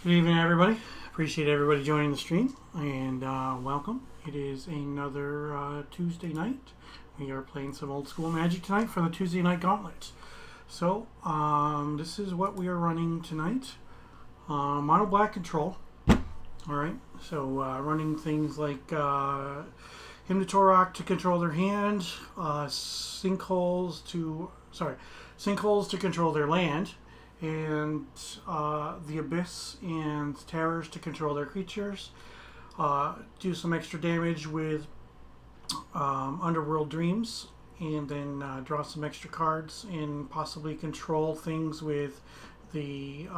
Good evening, everybody. Appreciate everybody joining the stream and welcome. It is another Tuesday night. We are playing some old school Magic tonight for the Tuesday night Gauntlet. So, this is what we are running tonight. Mono black control. Alright, so running things like Hymn to Torok to control their hand, sinkholes to control their land, and the Abyss and Terrors to control their creatures. Do some extra damage with Underworld Dreams, and then draw some extra cards and possibly control things with the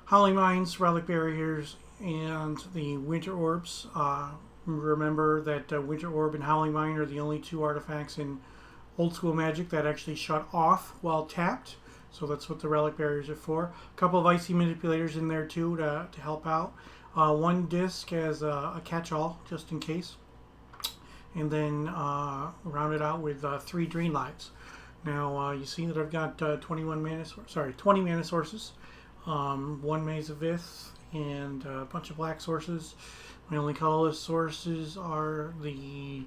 Howling Mines, Relic Barriers, and the Winter Orbs. Remember that Winter Orb and Howling Mine are the only two artifacts in old school Magic that actually shut off while tapped. So that's what the Relic Barriers are for. A couple of Icy Manipulators in there too to help out. One disc as a catch-all just in case. And then round it out with 3 Drain Lives. Now you see that I've got 20 mana sources. 1 Maze of Ith and a bunch of black sources. My only colorless sources are the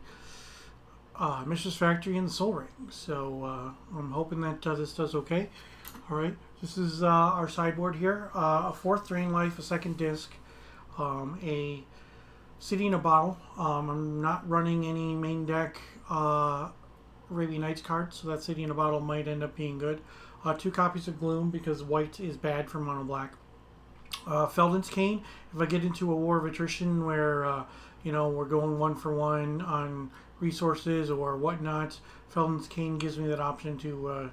Mistress Factory and the Soul Ring. So I'm hoping that this does okay. Alright, this is our sideboard here. A 4th Drain Life, a 2nd disc, a City in a Bottle. I'm not running any main deck Arabian Nights cards, so that City in a Bottle might end up being good. 2 copies of Gloom because white is bad for mono black. Felden's Cane. If I get into a war of attrition where we're going 1 for 1 on resources or whatnot, Felden's Cane gives me that option to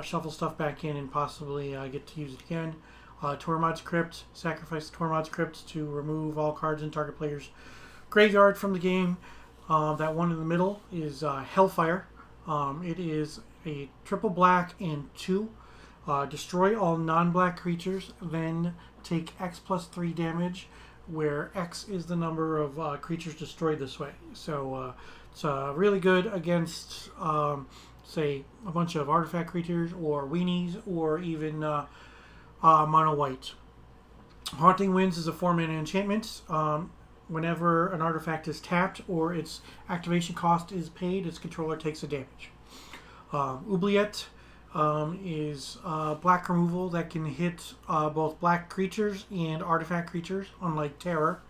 shuffle stuff back in and possibly get to use it again. Tormod's Crypt. Sacrifice Tormod's Crypt to remove all cards in target player's graveyard from the game. That one in the middle is Hellfire. It is a triple black and 2. Destroy all non-black creatures, then take X plus 3 damage, where X is the number of creatures destroyed this way. So it's really good against, say, a bunch of artifact creatures or weenies or even mono white. Haunting Winds is a 4-mana enchantment. Whenever an artifact is tapped or its activation cost is paid, its controller takes a damage. Oubliette is black removal that can hit both black creatures and artifact creatures, unlike Terror.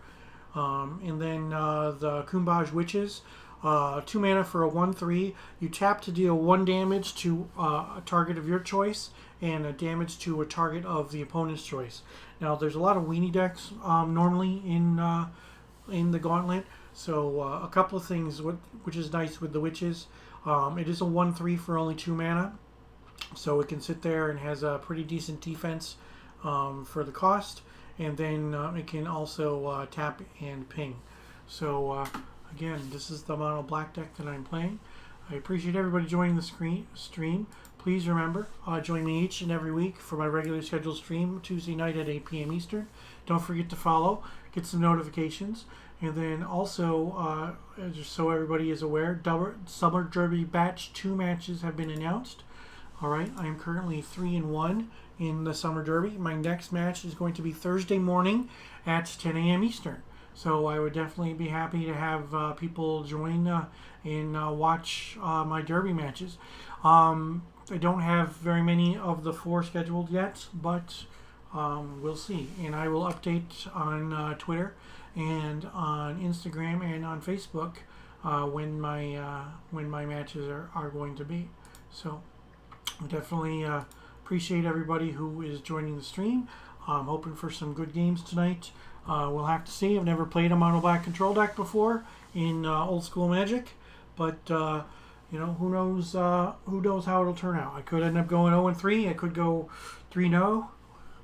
And then the Kumbaj Witches, 2 mana for a 1/3. You tap to deal 1 damage to a target of your choice and a damage to a target of the opponent's choice. Now, there's a lot of weenie decks normally in the Gauntlet, so a couple of things which is nice with the Witches. It is a 1/3 for only 2 mana. So it can sit there and has a pretty decent defense for the cost. And then it can also tap and ping. So again, this is the mono black deck that I'm playing. I appreciate everybody joining the stream. Please remember, join me each and every week for my regularly scheduled stream, Tuesday night at 8 p.m. Eastern. Don't forget to follow, get some notifications. And then also, just so everybody is aware, Summer Derby Batch 2 matches have been announced. Alright, I am currently 3-1 in the Summer Derby. My next match is going to be Thursday morning at 10 a.m. Eastern. So I would definitely be happy to have people join and watch my Derby matches. I don't have very many of the 4 scheduled yet, but we'll see. And I will update on Twitter and on Instagram and on Facebook when my matches are going to be. So I definitely appreciate everybody who is joining the stream. I'm hoping for some good games tonight. We'll have to see. I've never played a mono black control deck before in old school Magic, but who knows how it'll turn out. I could end up going 0-3. I could go 3-0.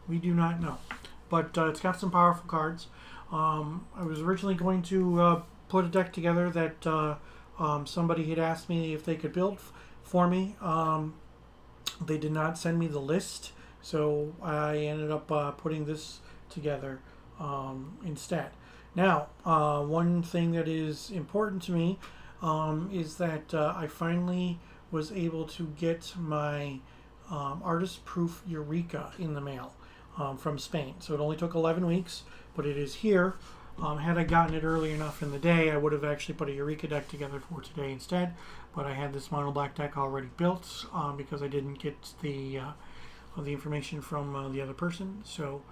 We do not know, but it's got some powerful cards. I was originally going to put a deck together that somebody had asked me if they could build for me. They did not send me the list, so I ended up putting this together instead. Now, one thing that is important to me is that I finally was able to get my artist proof Eureka in the mail. from Spain. So it only took 11 weeks, but it is here. Had I gotten it early enough in the day, I would have actually put a Eureka deck together for today instead. But I had this mono black deck already built because I didn't get the information from the other person. So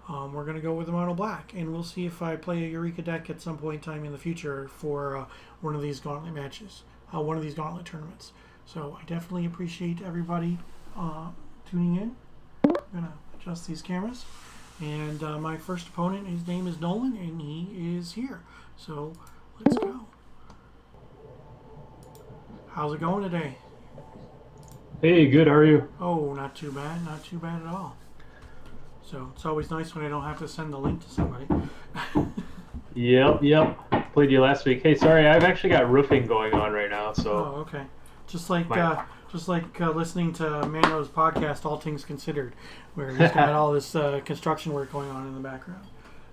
we're going to go with the mono black, and we'll see if I play a Eureka deck at some point in time in the future for one of these Gauntlet matches, one of these Gauntlet tournaments. So I definitely appreciate everybody tuning in. I'm going to adjust these cameras. And my first opponent, his name is Nolan, and he is here. So let's go. How's it going today? Hey, good. How are you? Oh, not too bad. Not too bad at all. So it's always nice when I don't have to send the link to somebody. Yep. Played you last week. Hey, sorry, I've actually got roofing going on right now, so. Oh, okay. Just like listening to Mano's podcast, All Things Considered, where he's got all this construction work going on in the background.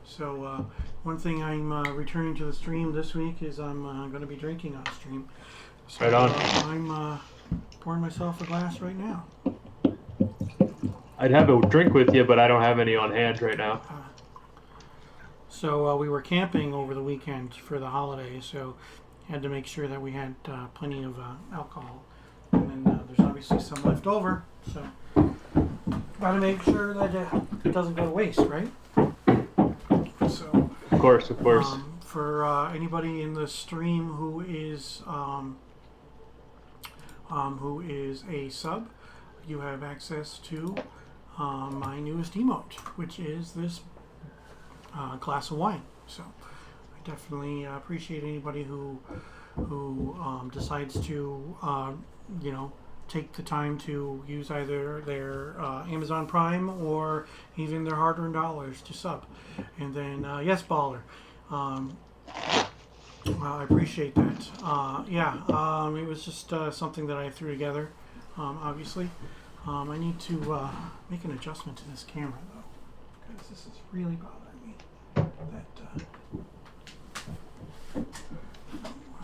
So one thing I'm returning to the stream this week is I'm going to be drinking on stream. So, right on. I'm pouring myself a glass right now. I'd have a drink with you, but I don't have any on hand right now. So we were camping over the weekend for the holidays, so had to make sure that we had plenty of alcohol. And then there's obviously some left over, so got to make sure that it doesn't go to waste, right? So, of course. For anybody in the stream who is a sub, you have access to my newest emote, which is this glass of wine. So I definitely appreciate anybody who decides to take the time to use either their Amazon Prime or even their hard-earned dollars to sub. And then yes, Baller, I appreciate that. It was just something that I threw together. Obviously, I need to make an adjustment to this camera though, because this is really bothering me.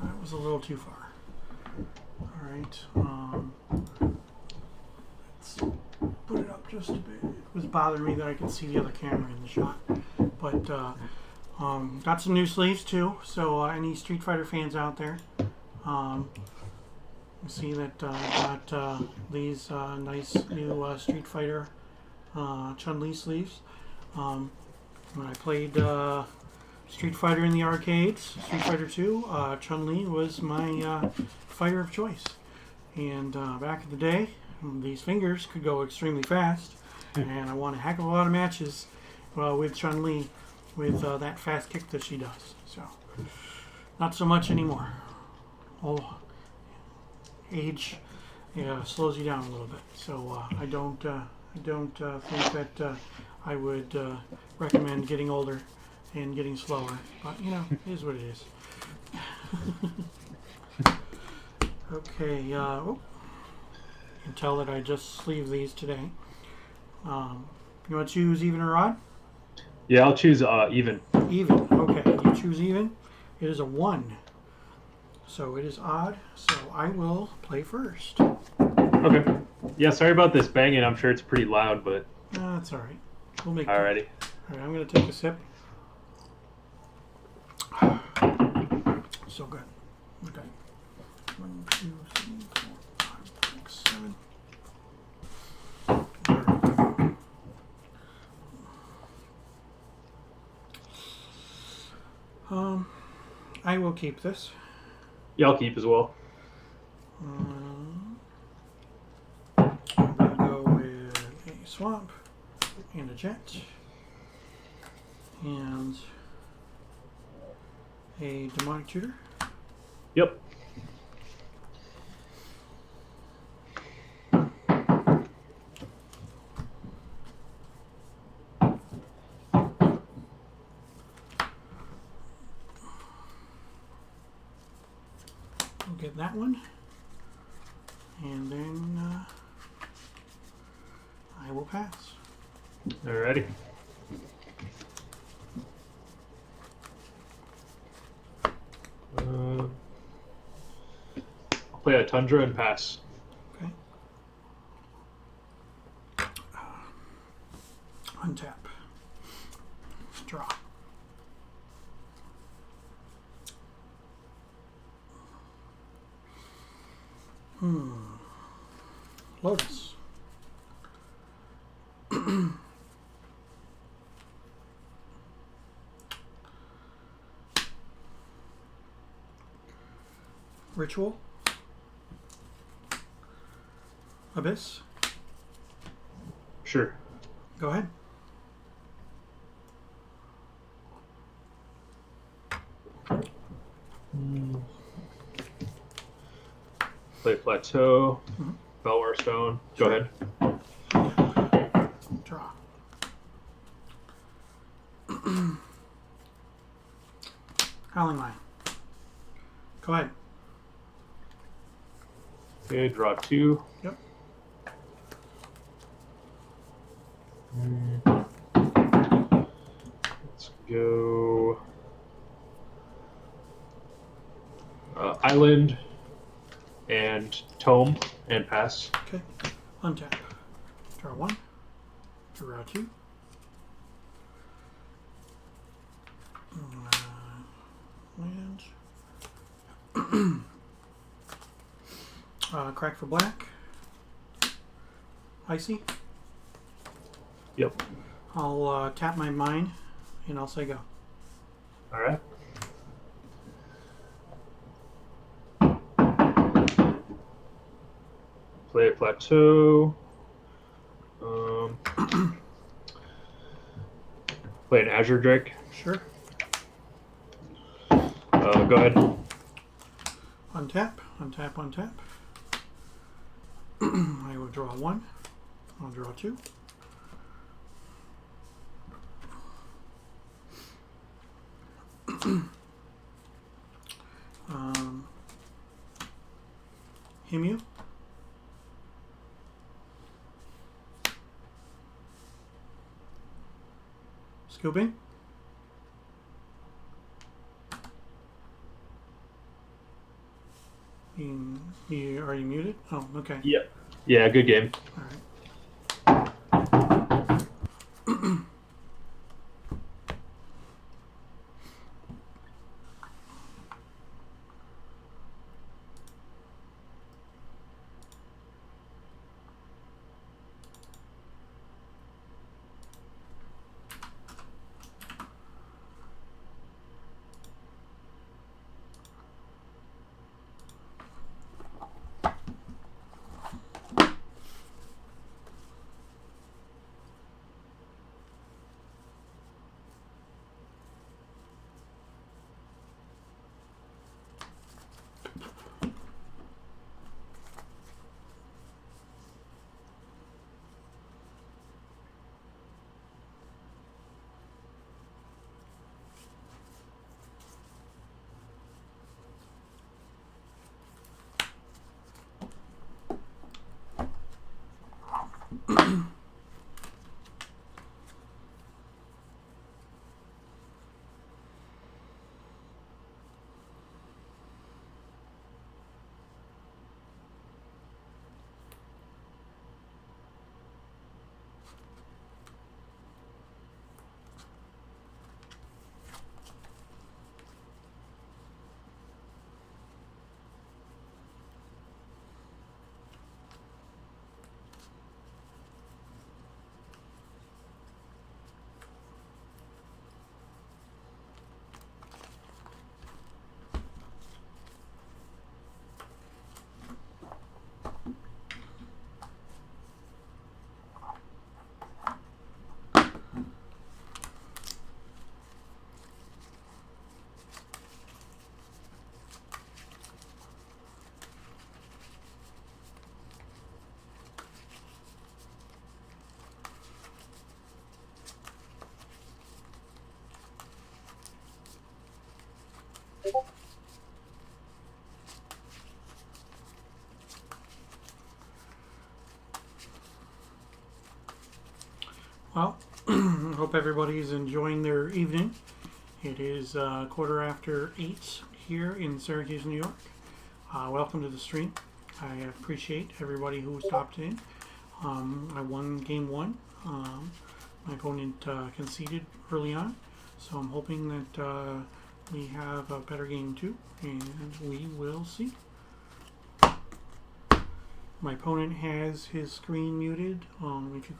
That was a little too far. All right, let's put it up just a bit. It was bothering me that I could see the other camera in the shot, but got some new sleeves too. So any Street Fighter fans out there, you see that got these nice new Street Fighter Chun-Li sleeves. When I played Street Fighter in the arcades, Street Fighter 2, Chun-Li was my fighter of choice. And back in the day, these fingers could go extremely fast, and I won a heck of a lot of matches with Chun-Li with that fast kick that she does. So, not so much anymore. Oh, age slows you down a little bit. So I don't think that I would recommend getting older and getting slower. But it is what it is. Okay. You can tell that I just sleeved these today. You want to choose even or odd? Yeah, I'll choose even. Even. Okay. You choose even. It is a 1. So it is odd. So I will play first. Okay. Yeah, sorry about this banging. I'm sure it's pretty loud, but. That's all right. We'll make it. Alrighty. All right, I'm going to take a sip. So good. Okay. 1, 2, 3, 4, 5, 6, 7. I will keep this. Yeah, I'll keep as well. I'm going to go with a swamp and a jet and a demonic tutor. Yep. We'll get that one, and then I will pass. Alrighty. I'll play a Tundra and pass. Okay. Untap. Draw. Lotus. Ritual. Abyss. Sure. Go ahead. Play Plateau. Belware Stone. Go ahead. Draw. Howling Mine. Go ahead. Okay, draw 2. Yep. Let's go. Island and Tome and pass. Okay. Untap. Draw 1. Draw 2. Land. Crack for black. Icy. Yep. I'll tap my mine and I'll say go. All right. Play a Plateau. Play an Azure Drake. Sure. Go ahead. Untap. Untap. Untap. I will draw 1. I'll draw 2. Himu. Scooping. Are you muted? Oh, okay. Yep. Yeah, good game. All right. Well, hope everybody's enjoying their evening. It is 8:15 here in Syracuse, New York. Welcome to the stream. I appreciate everybody who stopped in. I won game 1. My opponent conceded early on. So I'm hoping that we have a better game too, and we will see. My opponent has his screen muted. If you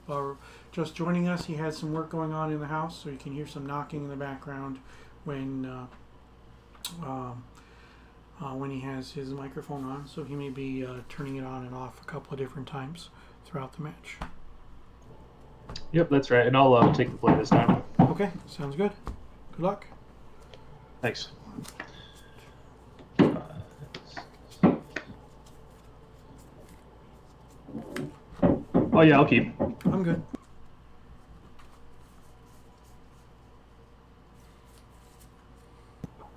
are just joining us, he has some work going on in the house, so you can hear some knocking in the background when he has his microphone on. So he may be turning it on and off a couple of different times throughout the match. Yep, that's right. And I'll take the play this time. Okay, sounds good. Good luck. Thanks. Oh yeah, I'll keep. I'm good.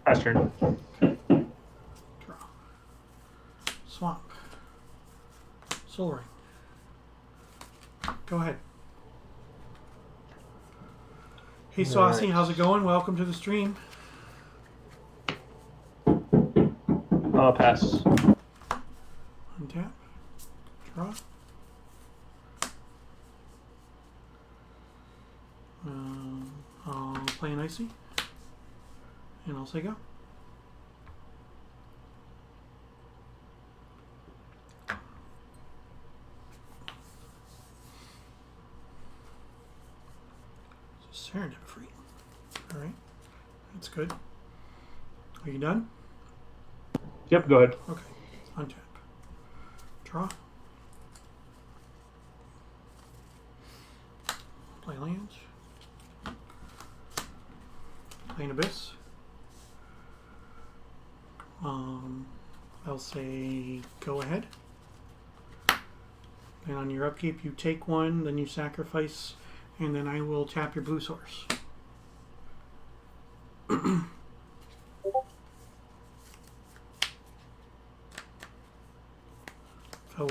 Pass turn. Draw. Swamp. Soul Ring. Go ahead. Hey Saucy, Alright. how's it going? Welcome to the stream. Pass. Untap. Draw. I'll play an icy. And I'll say go. Serendip free. Alright. That's good. Are you done? Yep, go ahead. Okay. Untap. Draw. Play lands. Play an abyss. I'll say go ahead. And on your upkeep you take one, then you sacrifice, and then I will tap your blue source.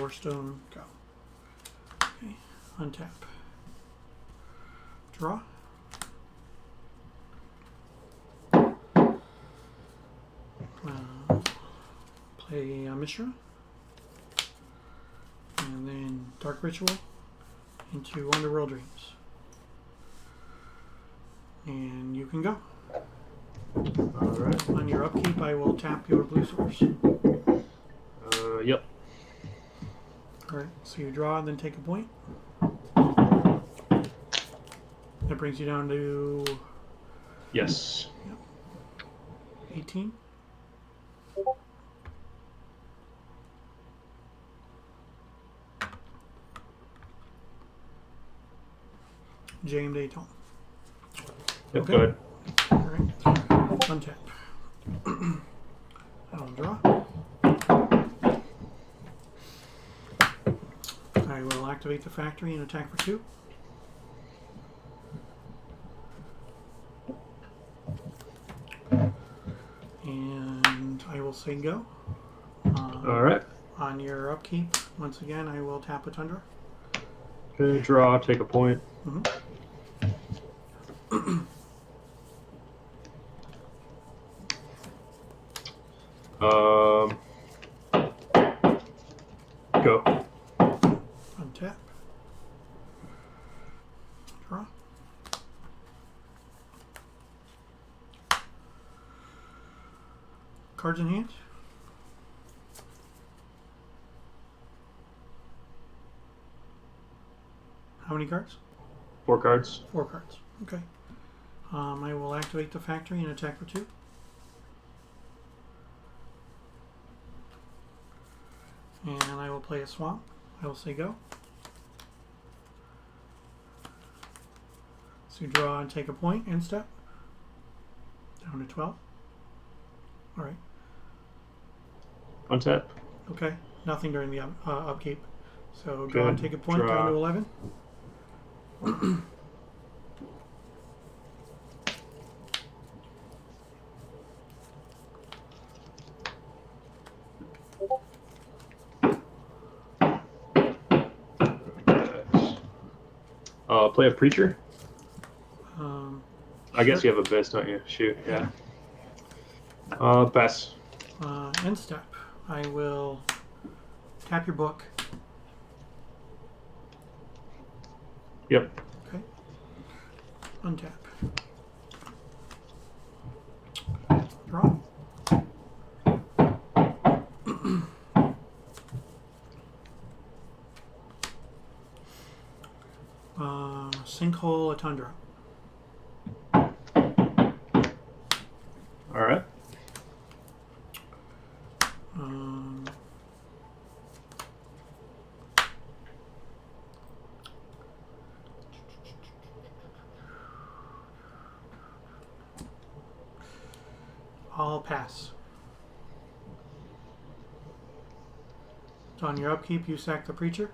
Stone, go. Okay, untap. Draw. Play Mishra. And then Dark Ritual into Underworld Dreams. And you can go. Alright. On your upkeep, I will tap your blue source. Yep. Alright, so you draw and then take a point. That brings you down to Yes. 18. Jam Dayton. Yep, Okay. go ahead. Alright. Untap. I'll draw. I will activate the factory and attack for 2. And I will say go. Alright. On your upkeep, once again, I will tap a Tundra. Okay, draw, take a point. Go. Untap. Draw. Cards in hand. How many cards? 4 cards. 4 cards. Okay. I will activate the factory and attack for 2. And I will play a swamp. I will say go. So you draw and take a point, end step. Down to 12. Alright. Untap. Okay. Nothing during the upkeep. So draw and take a point, Draw. down to 11. Play a preacher. I guess Sure. you have a best, don't you? Shoot, yeah. Pass. End step. I will tap your book. Yep. Okay. Untap. Tundra. All right. I'll pass. So on your upkeep, you sack the Preacher.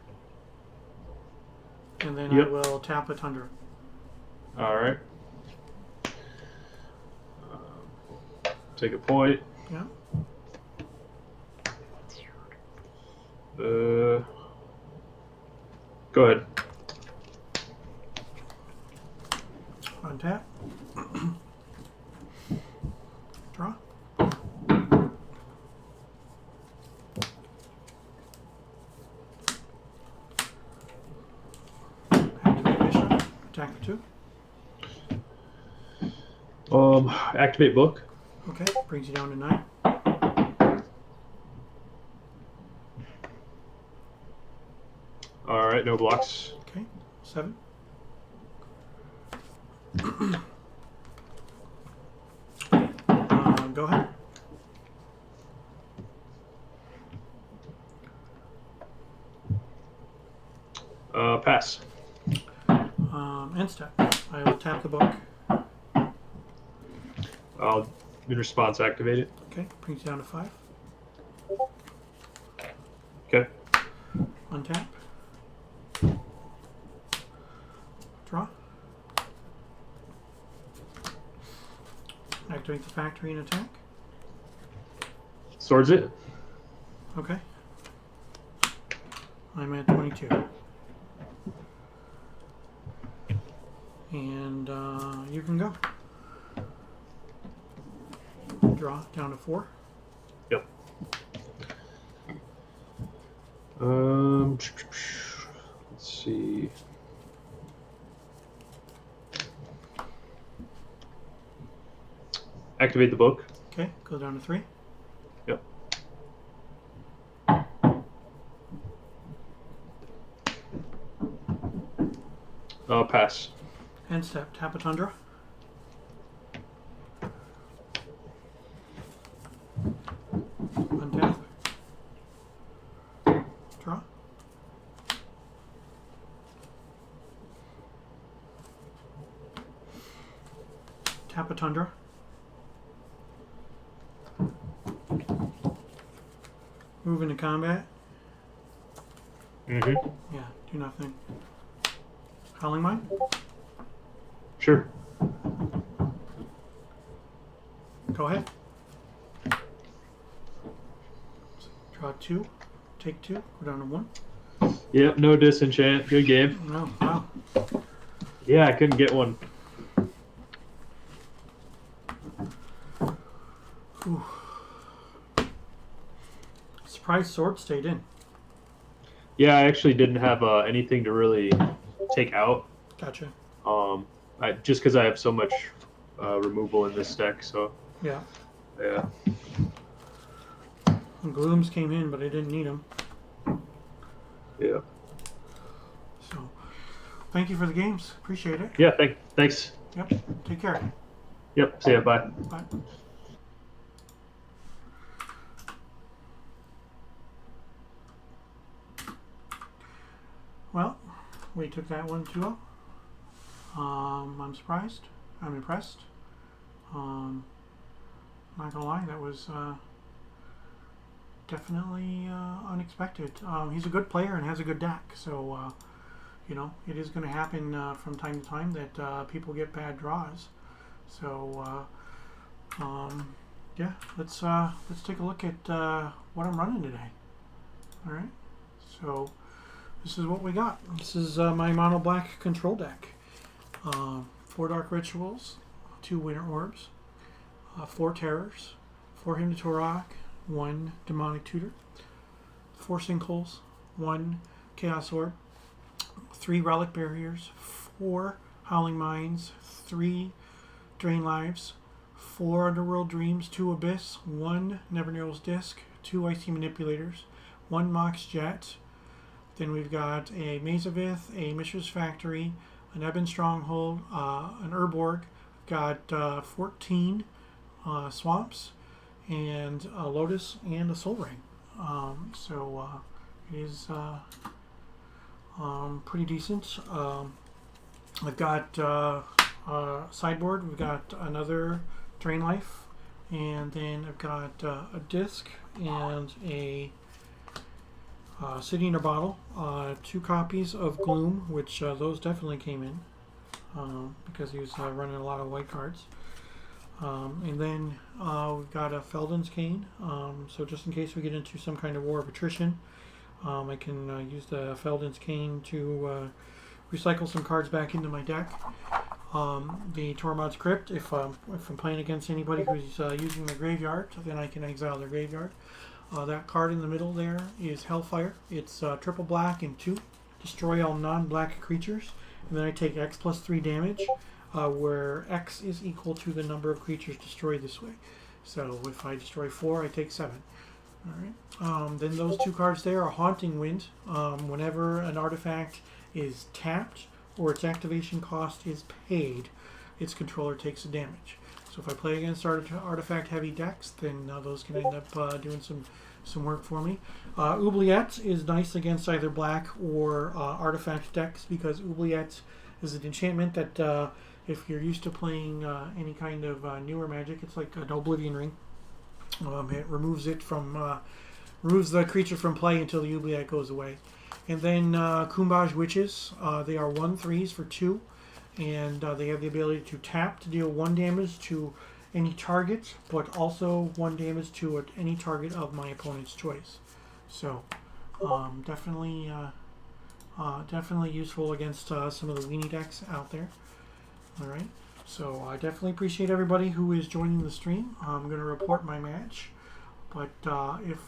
And then Yep. I will tap a Tundra. All right. Take a point. Yeah. Go ahead. Untap. Draw. Activate Bishop. Attack for 2. Activate book. Okay. Brings you down to 9. All right, no blocks. Okay. 7. Go ahead. Pass. End step. I will tap the book. I'll, in response, activate it. Okay. Brings you down to 5. Okay. Untap. Draw. Activate the factory and attack. Swords it. Okay. I'm at 22. And you can go. Draw down to 4. Yep. Let's see. Activate the book. Okay, go down to 3. Yep. Pass. End step, tap a Tundra. Untap. Draw. Tap a Tundra. Move into combat. Mm-hmm. Yeah, do nothing. Howling Mine. Sure. Go ahead. Draw 2. Take 2. Go down to 1. Yep, no disenchant. Good game. No, wow. Yeah, I couldn't get one. Whew. Surprised Sword stayed in. Yeah, I actually didn't have anything to really take out. Gotcha. Just because I have so much removal in this deck, so Yeah. yeah. And Glooms came in, but I didn't need them. Yeah. So, thank you for the games. Appreciate it. Yeah, thanks. Yep. Take care. Yep, see ya, bye. Bye. Well, we took that 1-2. I'm surprised. I'm impressed. Not gonna lie, that was definitely unexpected. He's a good player and has a good deck, so you know it is going to happen from time to time that people get bad draws. So yeah, let's take a look at what I'm running today. All right, so this is what we got. This is my mono black control deck. 4 Dark Rituals, 2 Winter Orbs, 4 Terrors, 4 Hymn to Torag, 1 Demonic Tutor, 4 Sinkholes, 1 Chaos Orb, 3 Relic Barriers, 4 Howling Mines, 3 Drain Lives, 4 Underworld Dreams, 2 Abyss, 1 Nevernear's Disc, 2 Icy Manipulators, 1 Mox Jet. Then we've got a Maze of Ith, a Mishra's Factory, an Ebon Stronghold, an Urborg. Got 14 swamps, and a Lotus, and a Soul Ring. It is pretty decent. I've got sideboard. We've got another Drain Life, and then I've got a disc and a City in a Bottle. 2 copies of Gloom, which those definitely came in because he was running a lot of white cards. And then we've got a Felden's Cane. So just in case we get into some kind of war of attrition, I can use the Felden's Cane to recycle some cards back into my deck. The Tormod's Crypt, if I'm playing against anybody who's using the graveyard, then I can exile their graveyard. That card in the middle there is Hellfire. It's triple black and 2. Destroy all non-black creatures. And then I take X plus 3 damage, where X is equal to the number of creatures destroyed this way. So if I destroy 4, I take 7. Alright. Then those 2 cards there are Haunting Wind. Whenever an artifact is tapped or its activation cost is paid, its controller takes the damage. So if I play against artifact heavy decks, then those can end up doing some work for me. Oubliette is nice against either black or artifact decks, because Oubliette is an enchantment that if you're used to playing any kind of newer Magic, it's like an Oblivion Ring. It removes the creature from play until the Oubliette goes away. And then Kumbaj Witches, they are 1/3s for 2. And they have the ability to tap to deal 1 damage to any target, but also 1 damage to any target of my opponent's choice. So definitely useful against some of the weenie decks out there. All right. So I definitely appreciate everybody who is joining the stream. I'm going to report my match, but if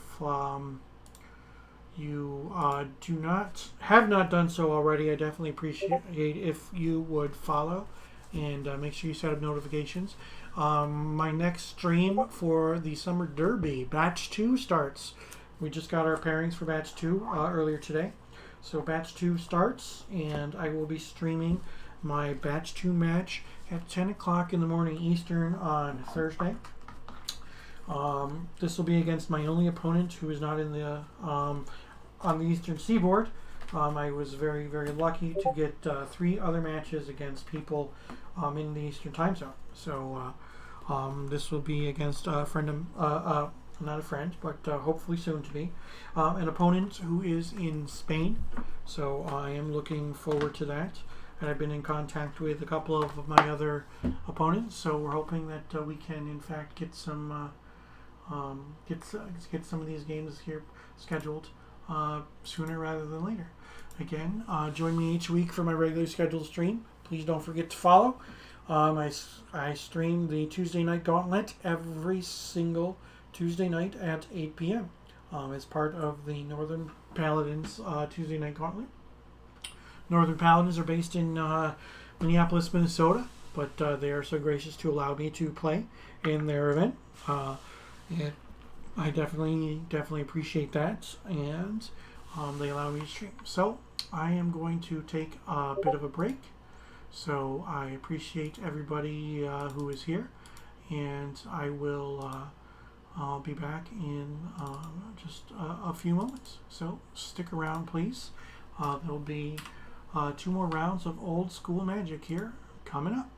you have not done so already, I definitely appreciate if you would follow and make sure you set up notifications. My next stream for the Summer Derby, Batch 2 starts. We just got our pairings for Batch 2 earlier today. So Batch 2 starts, and I will be streaming my Batch 2 match at 10 o'clock in the morning Eastern on Thursday. This will be against my only opponent who is not in the on the Eastern Seaboard. I was very, very lucky to get 3 other matches against people in the Eastern Time Zone. So this will be against a friend, not a friend, but hopefully soon to be, an opponent who is in Spain. So I am looking forward to that. And I've been in contact with a couple of my other opponents, so we're hoping that we can, in fact, get some get some of these games here scheduled sooner rather than later. Again, join me each week for my regularly scheduled stream. Please don't forget to follow. I stream the Tuesday night Gauntlet every single Tuesday night at 8 p.m. As part of the Northern Paladins Tuesday night Gauntlet. Northern Paladins are based in Minneapolis, Minnesota, but they are so gracious to allow me to play in their event. And I definitely appreciate that, and they allow me to stream. So I am going to take a bit of a break. So I appreciate everybody who is here, and I will I'll be back in just a few moments. So stick around, please. There'll be 2 more rounds of old school Magic here coming up.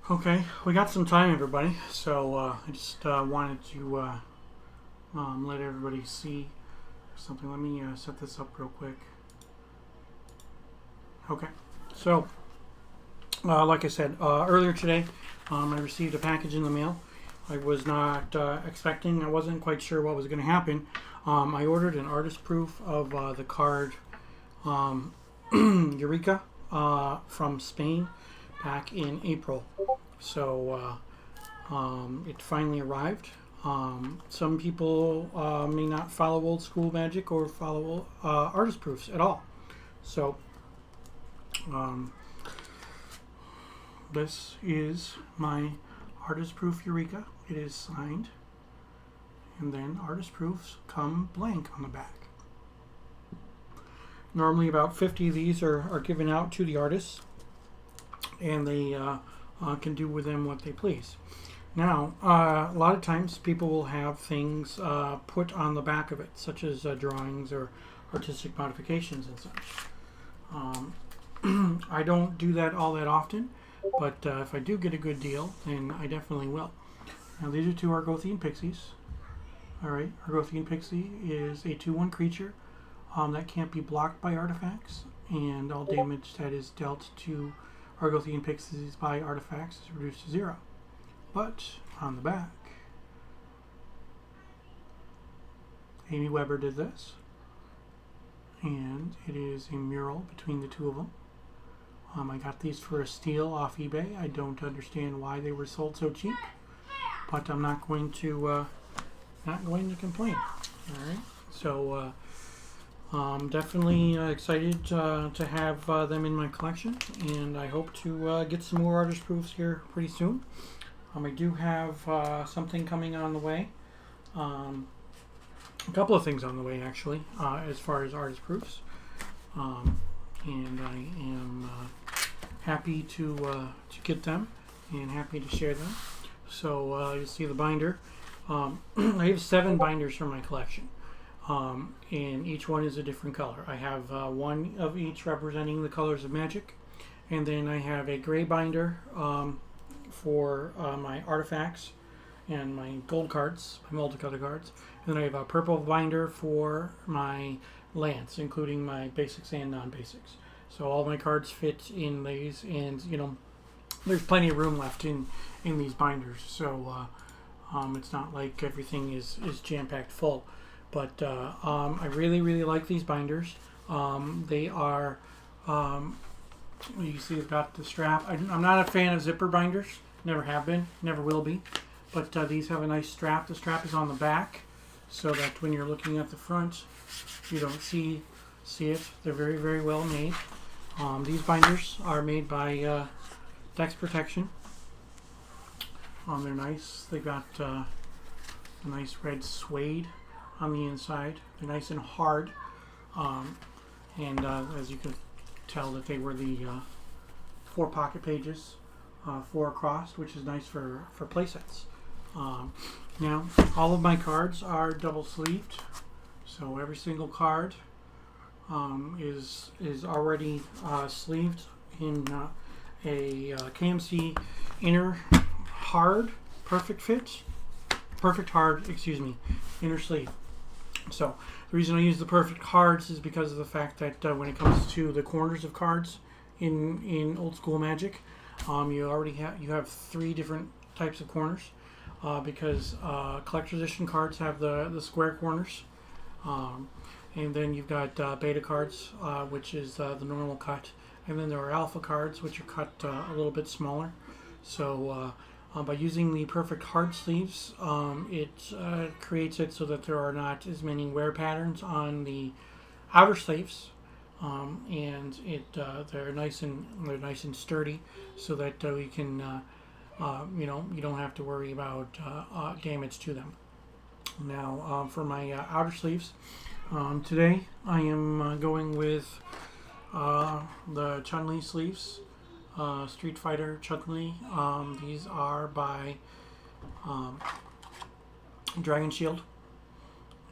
Okay, we got some time, everybody. So I just wanted to let everybody see something. Let me set this up real quick. Okay, so like I said earlier today, I received a package in the mail. I was not expecting. I wasn't quite sure what was going to happen. I ordered an artist proof of the card Eureka from Spain back in April. So it finally arrived. Some people may not follow old school magic or follow artist proofs at all. So this is my artist proof Eureka. It is signed, and then artist proofs come blank on the back. Normally about 50 of these are given out to the artists, and they can do with them what they please. Now, a lot of times people will have things put on the back of it, such as drawings or artistic modifications and such. I don't do that all that often, but if I do get a good deal, then I definitely will. Now, these are two Argothian Pixies. Alright, Argothian Pixie is a 2/1 creature that can't be blocked by artifacts, and all damage that is dealt to Argothian Pixies by artifacts is reduced to 0. But on the back, Amy Weber did this, and it is a mural between the two of them. I got these for a steal off eBay. I don't understand why they were sold so cheap, but I'm not going to complain. All right, so definitely excited to have them in my collection, and I hope to get some more artist proofs here pretty soon. I do have something coming on the way. A couple of things on the way, actually, as far as artist proofs. And I am happy to get them and happy to share them. So you'll see the binder. I have 7 binders from my collection, and each one is a different color. I have one of each representing the colors of magic, and then I have a gray binder for my artifacts and my gold cards, my multicolor cards, and then I have a purple binder for my lands, including my basics and non-basics. So all my cards fit in these, and there's plenty of room left in these binders. So it's not like everything is jam-packed full. But I really like these binders. They are, you see I've got the strap. I'm not a fan of zipper binders. Never have been, never will be. But these have a nice strap. The strap is on the back, so that when you're looking at the front, you don't see it. They're very well made. These binders are made by Dex Protection. They're nice. They got a nice red suede on the inside. They're nice and hard, and as you can tell, that they were the 4 pocket pages, 4 across, which is nice for play sets. Now, all of my cards are double sleeved, so every single card is already sleeved in a KMC inner hard perfect hard inner sleeve. So the reason I use the perfect cards is because of the fact that when it comes to the corners of cards in old school magic, you have 3 different types of corners, because collector's edition cards have the square corners, and then you've got beta cards, which is the normal cut, and then there are alpha cards, which are cut a little bit smaller. So by using the perfect hard sleeves, it creates it so that there are not as many wear patterns on the outer sleeves, and they're nice and sturdy, so that we can you don't have to worry about damage to them. Now, for my outer sleeves, today I am going with the Chun-Li sleeves, Street Fighter Chun-Li. These are by Dragon Shield.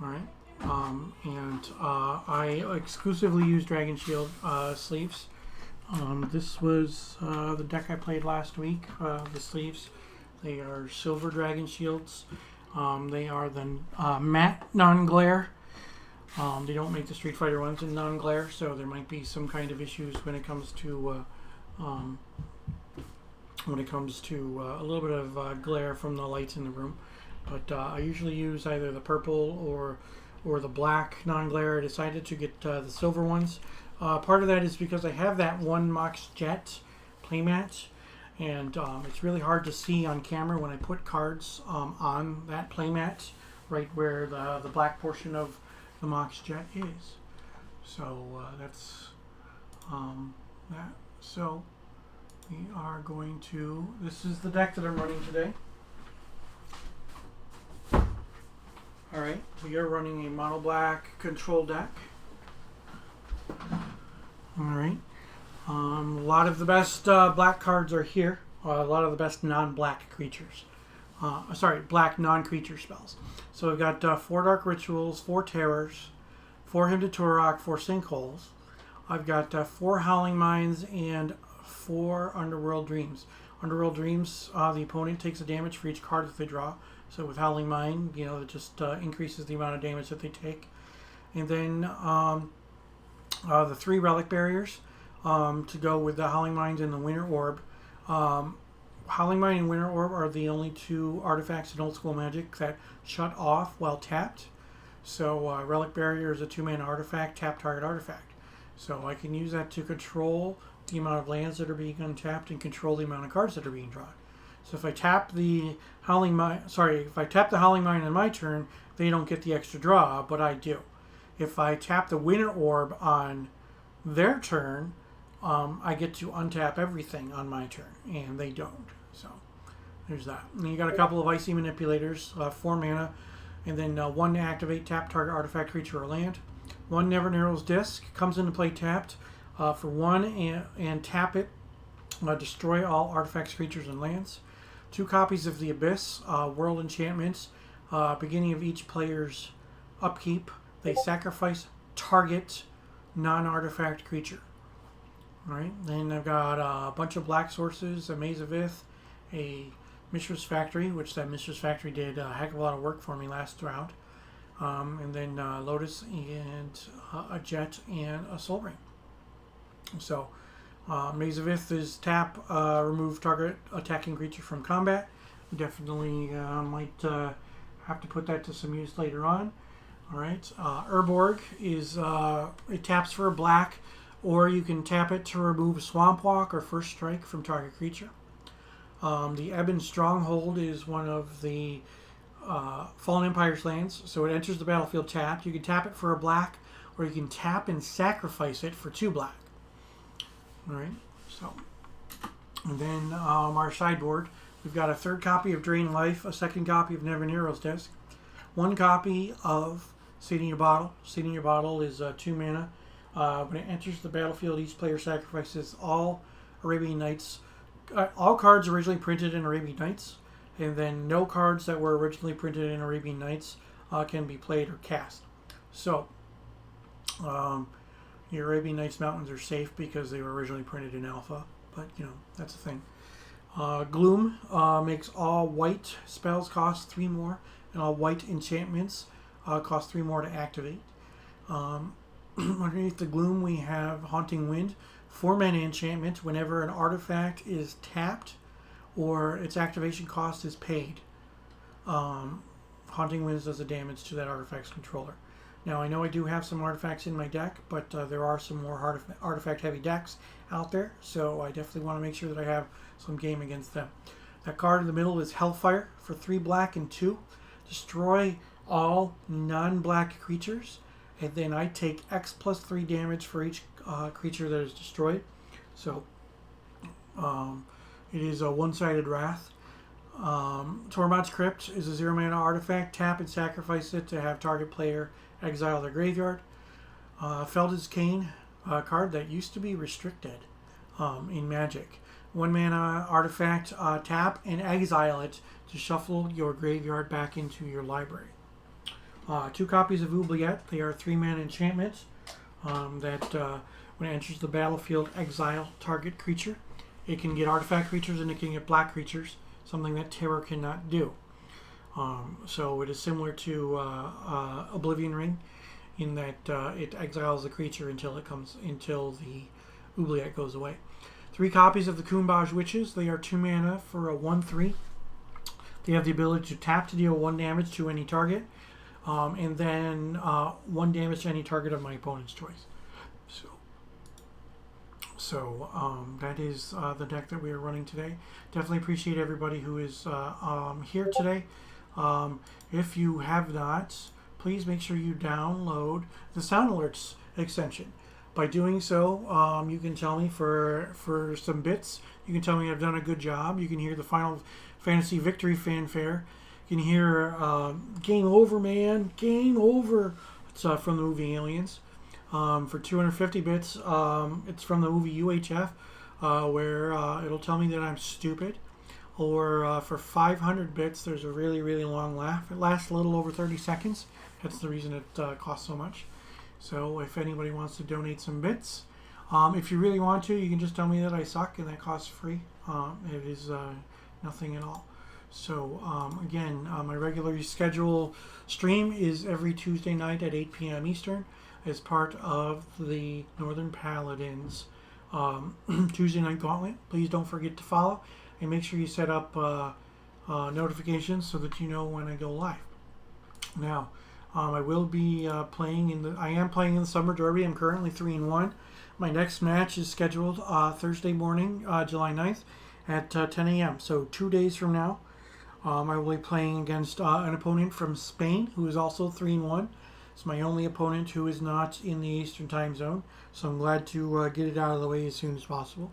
Alright. And I exclusively use Dragon Shield sleeves This was the deck I played last week. The sleeves, they are silver dragon shields. They are the matte non-glare. They don't make the Street Fighter ones in non-glare, so there might be some kind of issues when it comes to a little bit of glare from the lights in the room. But I usually use either the purple or the black non-glare. I decided to get the silver ones. Part of that is because I have that one Mox Jet playmat, and it's really hard to see on camera when I put cards on that playmat, right where the black portion of the Mox Jet is. So that's that. So we are going to, this is the deck that I'm running today. Alright, we are running a mono black control deck. Alright. A lot of the best black cards are here. A lot of the best non-black creatures. Black non-creature spells. So we've got 4 Dark Rituals, 4 Terrors, 4 Hymn to Turok, 4 Sinkholes. I've got 4 Howling Mines and 4 Underworld Dreams. Underworld Dreams, the opponent takes a damage for each card that they draw. So with Howling Mine, it just increases the amount of damage that they take. And then the 3 Relic Barriers to go with the Howling Mines and the Winter Orb. Howling Mine and Winter Orb are the only 2 artifacts in Old School Magic that shut off while tapped. So Relic Barrier is a 2-mana artifact, tap target artifact. So I can use that to control the amount of lands that are being untapped and control the amount of cards that are being drawn. So if I tap the Howling Mine, on my turn, they don't get the extra draw, but I do. If I tap the Winter Orb on their turn, I get to untap everything on my turn, and they don't. So there's that. And you got a couple of Icy Manipulators, 4 mana, and then 1 to activate tap target artifact, creature, or land. 1 Never Narrows Disc comes into play tapped for 1 and tap it. Destroy all artifacts, creatures, and lands. 2 copies of the Abyss, World Enchantments. Beginning of each player's upkeep, they sacrifice target non-artifact creature. Alright, then I've got a bunch of black sources, a Maze of Ith, a Mishra's Factory, which that Mishra's Factory did a heck of a lot of work for me last round. And then Lotus and a Jet and a Soul Ring. So Maze of Ith is tap, remove target attacking creature from combat. Definitely might have to put that to some use later on. Alright, Urborg is, it taps for a black, or you can tap it to remove Swamp Walk or First Strike from target creature. The Ebon Stronghold is one of the Fallen Empire's lands, so it enters the battlefield tapped. You can tap it for a black, or you can tap and sacrifice it for 2 black. Alright, so, and then our sideboard, we've got a 3rd copy of Drain Life, a 2nd copy of Never Narrows Disc, 1 copy of Seed in Your Bottle. Seed in Your Bottle is 2 mana. When it enters the battlefield, each player sacrifices all Arabian Nights, all cards originally printed in Arabian Nights, and then no cards that were originally printed in Arabian Nights can be played or cast. So, the Arabian Nights Mountains are safe because they were originally printed in Alpha, but that's the thing. Gloom makes all white spells cost 3 more, and all white enchantments cost 3 more to activate. Underneath the Gloom, we have Haunting Wind, 4 mana enchantment. Whenever an artifact is tapped or its activation cost is paid, Haunting Wind does the damage to that artifact's controller. Now, I know I do have some artifacts in my deck, but there are some more artifact-heavy decks out there, so I definitely want to make sure that I have some game against them. That card in the middle is Hellfire for 3 black and 2. Destroy all non-black creatures, and then I take X plus 3 damage for each creature that is destroyed. So it is a one-sided wrath. Tormod's Crypt is a 0 mana artifact. Tap and sacrifice it to have target player exile their graveyard. Feld's Cane, a card that used to be restricted in Magic. 1 mana artifact, tap and exile it to shuffle your graveyard back into your library. 2 copies of Oubliette. They are 3 mana enchantments that When it enters the battlefield, exile target creature. It can get artifact creatures and it can get black creatures, something that terror cannot do. So it is similar to Oblivion Ring, in that it exiles the creature until the oubliette goes away. 3 copies of the Kumbaj Witches. They are 2 mana for a 1/3. They have the ability to tap to deal 1 damage to any target, and then 1 damage to any target of my opponent's choice. So that is the deck that we are running today. Definitely appreciate everybody who is here today. If you have not, please make sure you download the Sound Alerts extension. By doing so, you can tell me for some bits. You can tell me I've done a good job. You can hear the Final Fantasy victory fanfare. You can hear "Game over, man! Game over!" It's from the movie Aliens. For 250 bits, it's from the movie UHF, where it'll tell me that I'm stupid. Or for 500 bits, there's a really, really long laugh. It lasts a little over 30 seconds. That's the reason it costs so much. So if anybody wants to donate some bits, if you really want to, you can just tell me that I suck, and that costs free. It is nothing at all. So again, my regularly scheduled stream is every Tuesday night at 8 p.m. Eastern as part of the Northern Paladins Tuesday night Gauntlet. Please don't forget to follow, and make sure you set up notifications so that you know when I go live. Now, I will be playing in the. I am playing in the Summer Derby. I'm currently 3-1. My next match is scheduled Thursday morning, July 9th, at 10 a.m. So 2 days from now, I will be playing against an opponent from Spain who is also 3-1. It's my only opponent who is not in the Eastern Time Zone, so I'm glad to get it out of the way as soon as possible.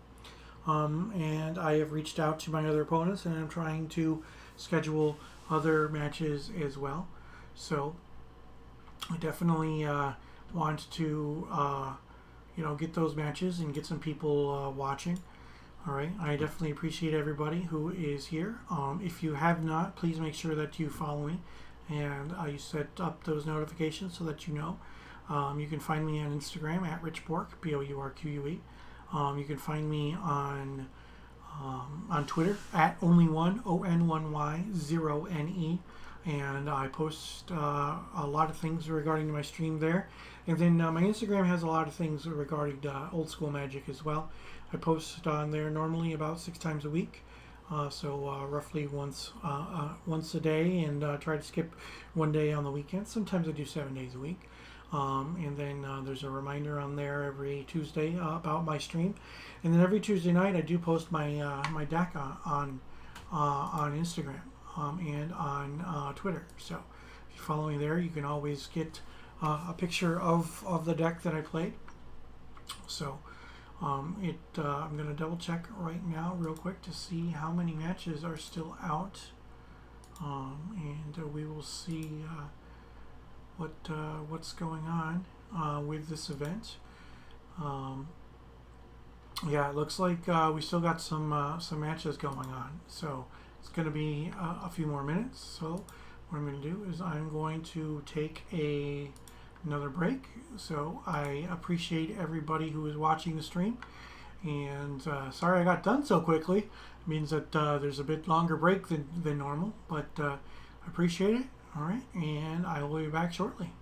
And I have reached out to my other opponents, and I'm trying to schedule other matches as well. So I definitely want to, get those matches and get some people watching. All right, I definitely appreciate everybody who is here. If you have not, please make sure that you follow me and you set up those notifications so that you know. You can find me on Instagram at richbork, Bourque. You can find me on Twitter at only1, ON1Y0NE, and I post a lot of things regarding my stream there. And then my Instagram has a lot of things regarding old school Magic as well. I post on there normally about 6 times a week, so roughly once a day, and try to skip 1 day on the weekend. Sometimes I do 7 days a week. And then there's a reminder on there every Tuesday about my stream, and then every Tuesday night I do post my my deck on Instagram and on Twitter. So if you follow me there, you can always get a picture of the deck that I played. So I'm going to double check right now real quick to see how many matches are still out, and we will see what's going on with this event. Yeah, it looks like we still got some matches going on, so it's going to be a few more minutes. So what I'm going to do is I'm going to take another break. So I appreciate everybody who is watching the stream, and sorry I got done so quickly. It means that there's a bit longer break than normal, but I appreciate it. All right, and I will be back shortly.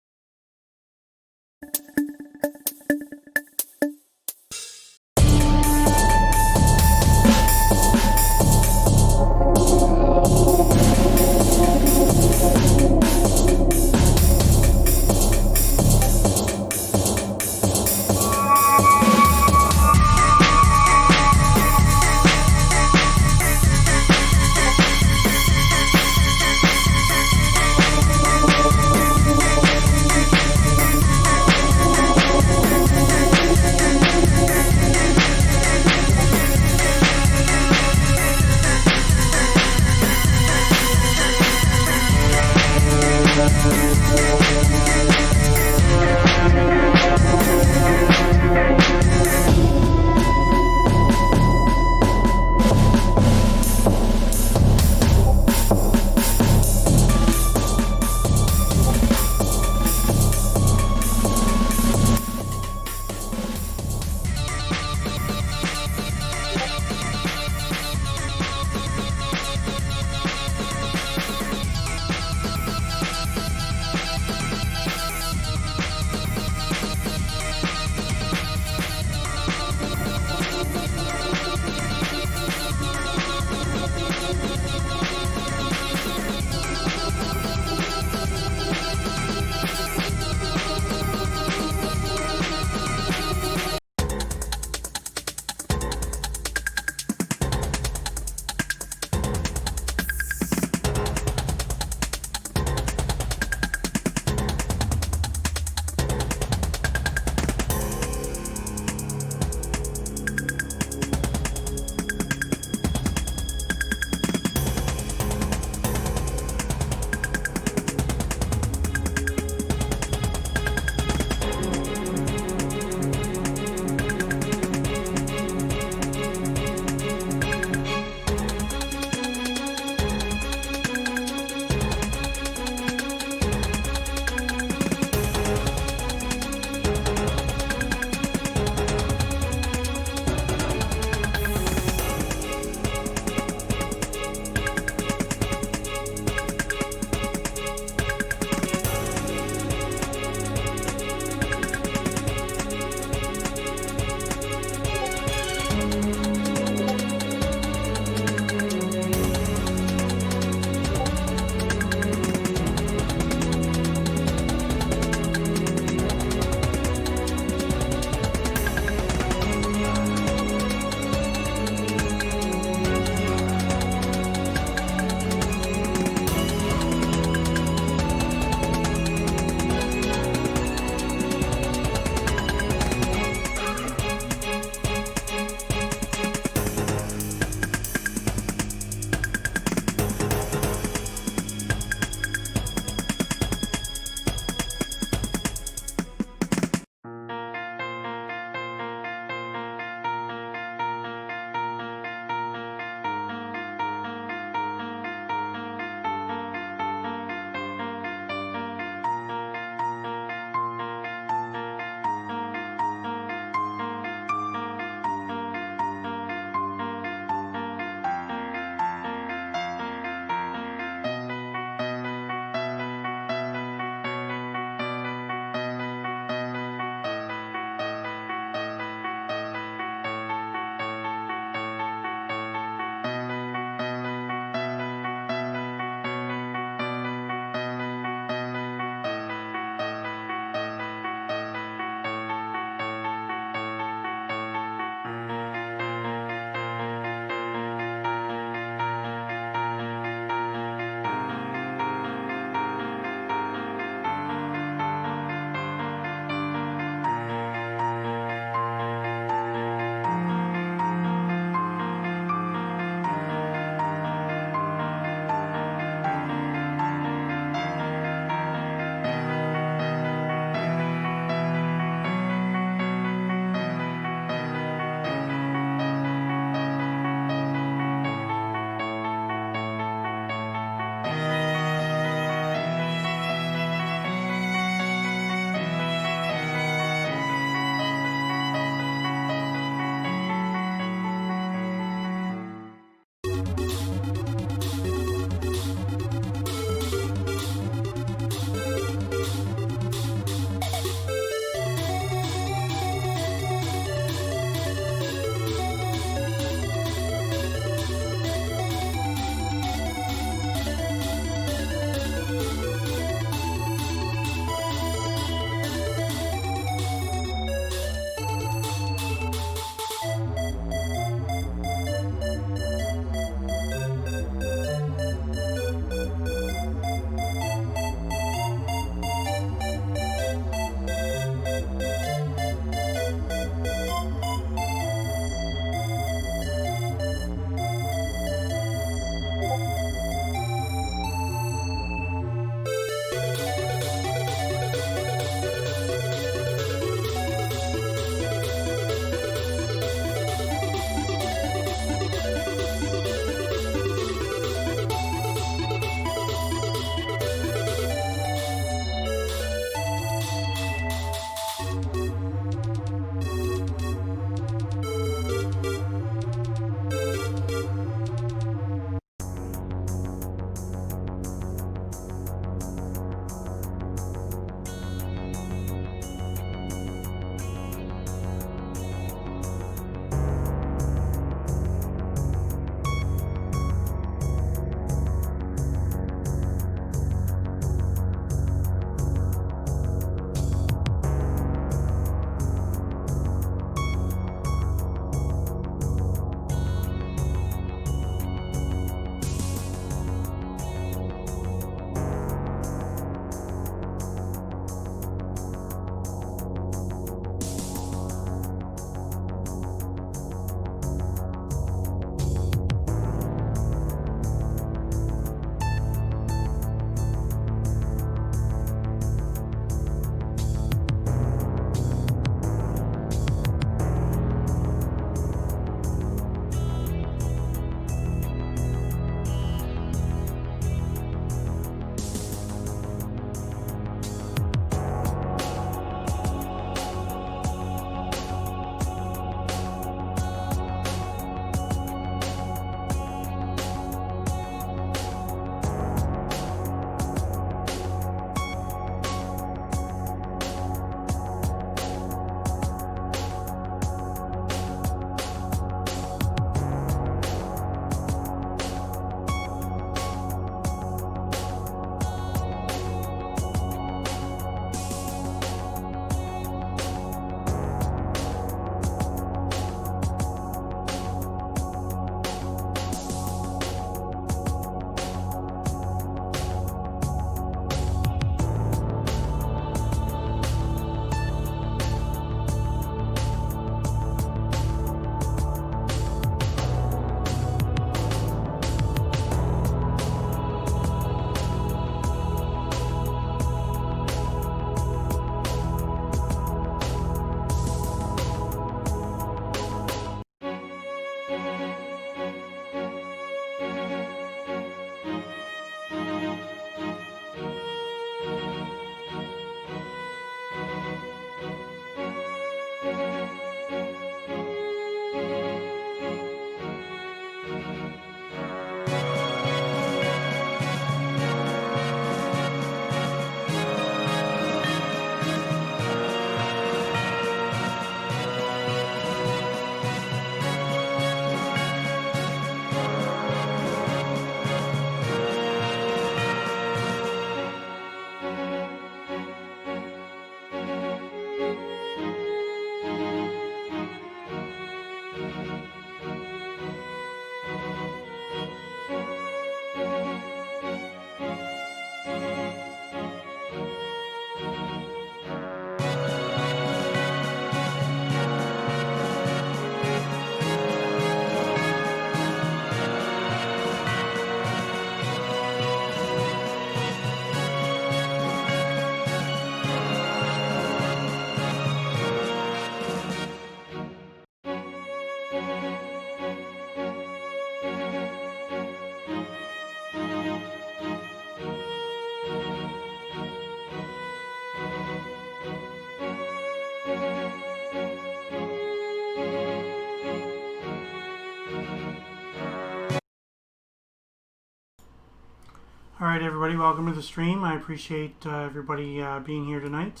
Alright everybody, welcome to the stream. I appreciate everybody being here tonight.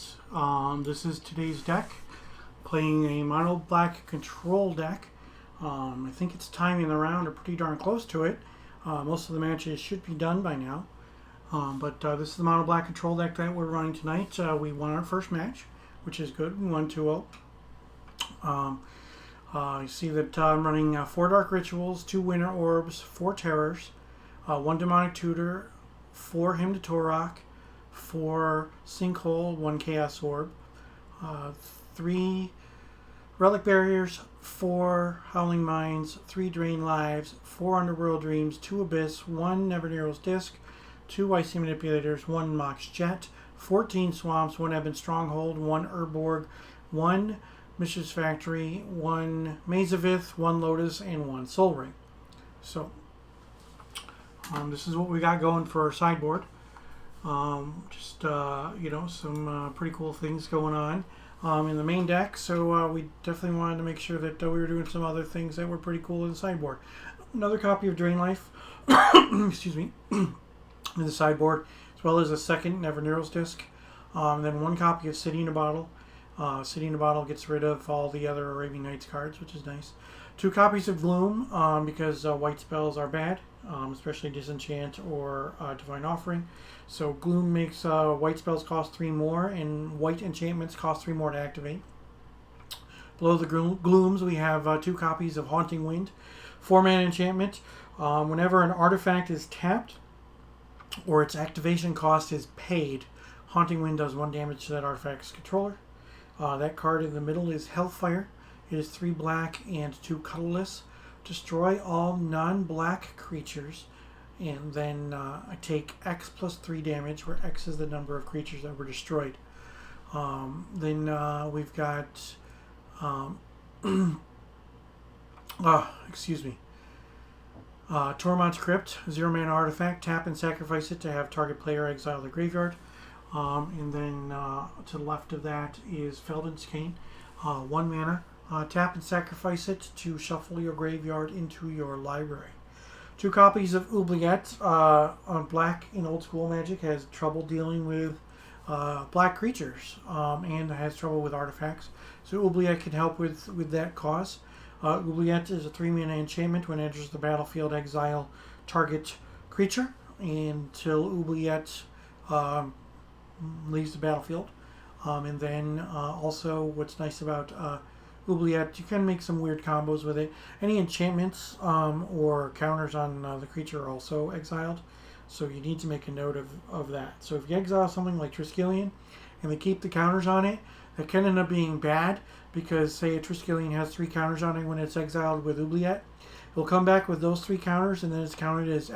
This is today's deck. Playing a mono black control deck. I think it's timing the round or pretty darn close to it. Most of the matches should be done by now. But this is the mono black control deck that we're running tonight. We won our first match, which is good. We won 2-0. You see that I'm running 4 Dark Rituals, 2 Winter Orbs, 4 Terrors, 1 Demonic Tutor, 4 Hymn to Torok, 4 Sinkhole, 1 Chaos Orb, 3 Relic Barriers, 4 Howling Mines, 3 Drain Lives, 4 Underworld Dreams, 2 Abyss, 1 Never Nero's Disc, 2 Icy Manipulators, 1 Mox Jet, 14 Swamps, 1 Ebon Stronghold, 1 Urborg, 1 Mishra's Factory, 1 Maze of Ith, 1 Lotus, and 1 Soul Ring. So, this is what we got going for our sideboard. You know, some pretty cool things going on in the main deck. So we definitely wanted to make sure that we were doing some other things that were pretty cool in the sideboard. Another copy of Drain Life, excuse me, in the sideboard, as well as a second Never Nero's Disc. Then 1 copy of City in a Bottle. City in a Bottle gets rid of all the other Arabian Nights cards, which is nice. 2 copies of Gloom, because white spells are bad. Especially Disenchant or Divine Offering. So Gloom makes white spells cost 3 more, and white enchantments cost 3 more to activate. Below the Glooms, we have 2 copies of Haunting Wind, 4-mana enchantment. Whenever an artifact is tapped or its activation cost is paid, Haunting Wind does 1 damage to that artifact's controller. That card in the middle is Hellfire. It is 3 black and 2 colorless. Destroy all non-black creatures, and then I take X plus 3 damage, where X is the number of creatures that were destroyed. Then we've got, excuse me, Tormod's Crypt, 0-mana artifact. Tap and sacrifice it to have target player exile the graveyard. And then to the left of that is Felden's Cane, 1 mana. Tap and sacrifice it to shuffle your graveyard into your library. 2 copies of Oubliette. Black in Old School Magic has trouble dealing with black creatures and has trouble with artifacts. So Oubliette can help with that cause. Oubliette is a 3-mana enchantment. When it enters the battlefield, exile target creature until Oubliette leaves the battlefield. And then also what's nice about Oubliette, you can make some weird combos with it. Any enchantments or counters on the creature are also exiled, so you need to make a note of that. So if you exile something like Triskelion and they keep the counters on it, that can end up being bad, because say a Triskelion has 3 counters on it when it's exiled with Oubliette. It'll come back with those 3 counters, and then it's counted as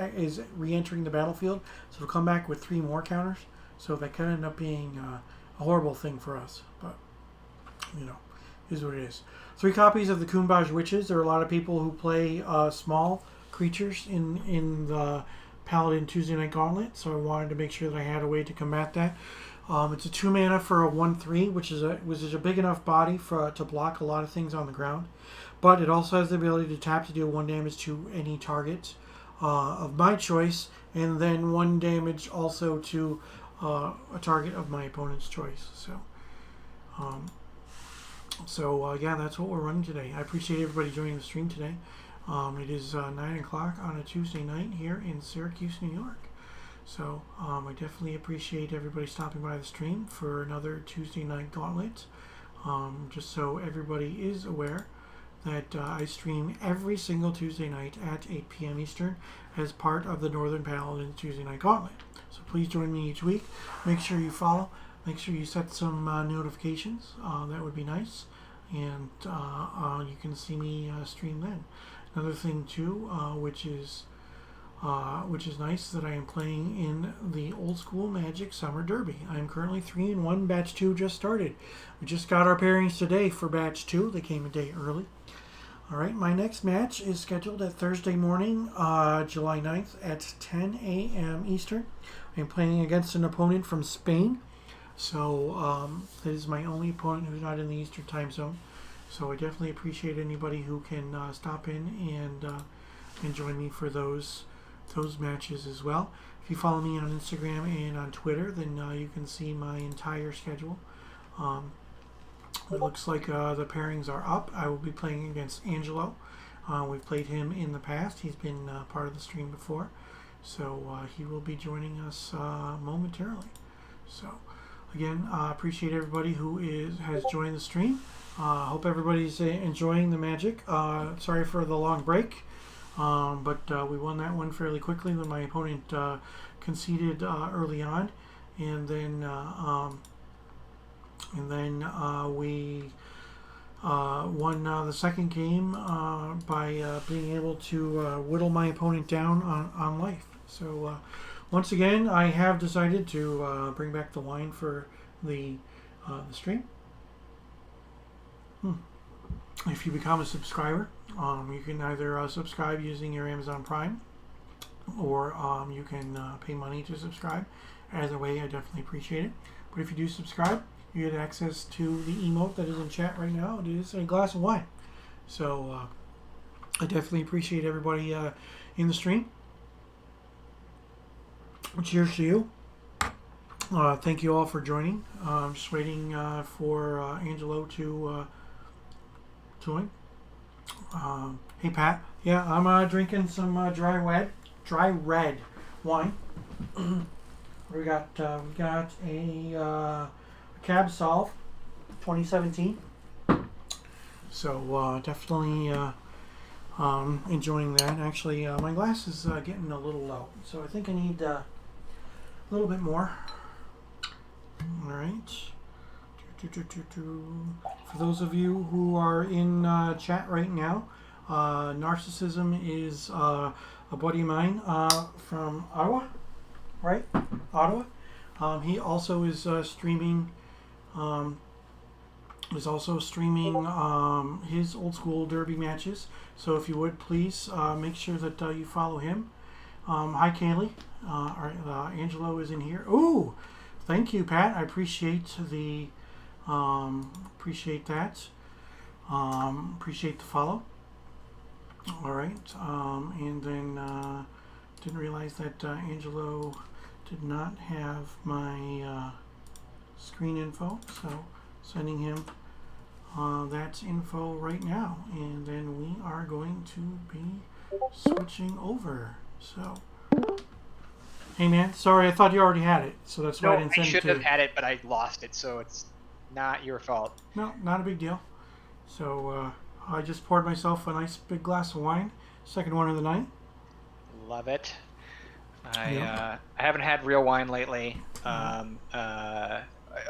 re-entering the battlefield, so it'll come back with 3 more counters. So that can end up being a horrible thing for us, but you know, is what it is. 3 copies of the Kumbaj Witches. There are a lot of people who play small creatures in the Paladin Tuesday Night Gauntlet, so I wanted to make sure that I had a way to combat that. It's a 2 mana for a 1/3, which is a big enough body to block a lot of things on the ground, but it also has the ability to tap to deal 1 damage to any target of my choice, and then 1 damage also to a target of my opponent's choice. So yeah, that's what we're running today. I appreciate everybody joining the stream today. It is 9 o'clock on a Tuesday night here in Syracuse, New York. So I definitely appreciate everybody stopping by the stream for another Tuesday night gauntlet. Just so everybody is aware that I stream every single Tuesday night at 8 p.m. Eastern as part of the Northern Paladin Tuesday Night Gauntlet. So please join me each week. Make sure you follow. Make sure you set some notifications. That would be nice. And you can see me stream then. Another thing too, which is nice, that I am playing in the Old School Magic Summer Derby. I am currently 3-1. Batch 2 just started. We just got our pairings today for Batch 2. They came a day early. Alright, my next match is scheduled at Thursday morning, July 9th at 10 a.m. Eastern. I am playing against an opponent from Spain. So that is my only opponent who's not in the Eastern time zone. So I definitely appreciate anybody who can stop in and join me for those matches as well. If if you follow me on Instagram and on Twitter, then you can see my entire schedule. It looks like the pairings are up. I will be playing against Angelo. We've played him in the past. He's been part of the stream before. So he will be joining us momentarily. So again, appreciate everybody who has joined the stream. Hope everybody's enjoying the Magic. Sorry for the long break, but we won that one fairly quickly when my opponent conceded early on, and then we won the second game by being able to whittle my opponent down on life. So once again, I have decided to bring back the wine for the stream. If you become a subscriber, you can either subscribe using your Amazon Prime, or you can pay money to subscribe. Either way, I definitely appreciate it. But if you do subscribe, you get access to the emote that is in chat right now. It is a glass of wine. So I definitely appreciate everybody in the stream. Cheers to you. Thank you all for joining. I'm just waiting for Angelo to join. Hey Pat. Yeah, I'm drinking some dry red wine. We got a Cab Sauv 2017. So definitely enjoying that. Actually, my glass is getting a little low, so I think I need a little bit more. All right. For those of you who are in chat right now, Narcissism is a buddy of mine from Ottawa, right? Ottawa. He also is streaming. His old school derby matches. So if you would please make sure that you follow him. Hi Kaylee. Angelo is in here. Ooh, thank you, Pat. I appreciate the appreciate that. Appreciate the follow. All right. And then didn't realize that Angelo did not have my screen info, so sending him that info right now, and then we are going to be switching over. So hey man, sorry, I thought you already had it, so that's why I didn't send it to you. I should have had it, but I lost it, so it's not your fault. No, not a big deal. So I just poured myself a nice big glass of wine, second one of the night. Love it. I haven't had real wine lately.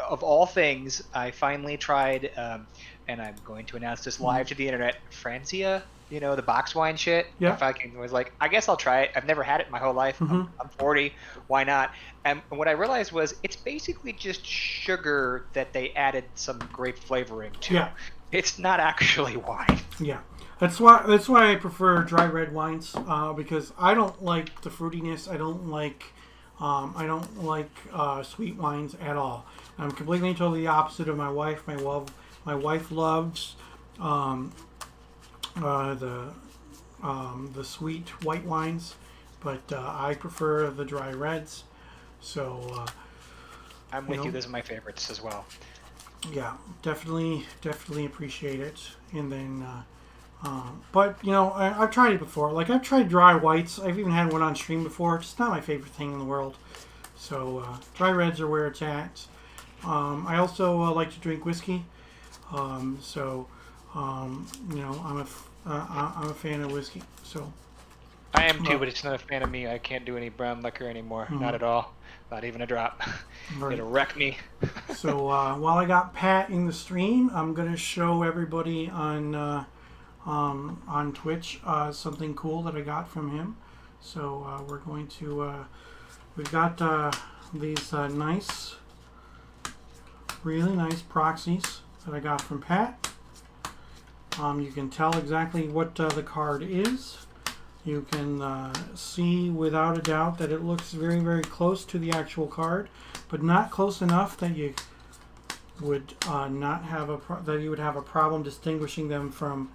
Of all things, I finally tried, and I'm going to announce this live to the internet, Francia, the box wine shit. Yeah. I was like, I guess I'll try it. I've never had it my whole life. I'm 40. Why not? And what I realized was it's basically just sugar that they added some grape flavoring to. Yeah. It's not actually wine. Yeah. That's why I prefer dry red wines, because I don't like the fruitiness. I don't like sweet wines at all. I'm completely and totally the opposite of my wife. My wife loves the sweet white wines, but I prefer the dry reds. So I'm with you. Those are my favorites as well. Yeah, definitely appreciate it. And then, but I've tried it before. Like I've tried dry whites. I've even had one on stream before. It's not my favorite thing in the world. So dry reds are where it's at. I also like to drink whiskey. I'm a fan of whiskey. So I am too, but it's not a fan of me. I can't do any brown liquor anymore. Not at all. Not even a drop. Right. It'll wreck me. So while I got Pat in the stream, I'm gonna show everybody on Twitch something cool that I got from him. So we're going to we've got these really nice proxies that I got from Pat. You can tell exactly what the card is. You can see without a doubt that it looks very, very close to the actual card, but not close enough that you would not have that you would have a problem distinguishing them from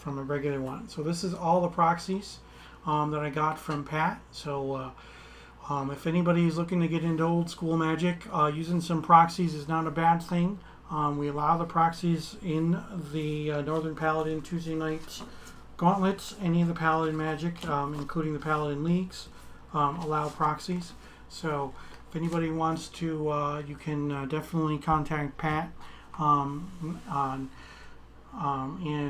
a regular one. So this is all the proxies that I got from Pat. So If anybody's looking to get into old school Magic, using some proxies is not a bad thing. We allow the proxies in the Northern Paladin Tuesday nights gauntlets. Any of the Paladin Magic, including the Paladin Leagues, allow proxies. So if anybody wants to, you can definitely contact Pat. And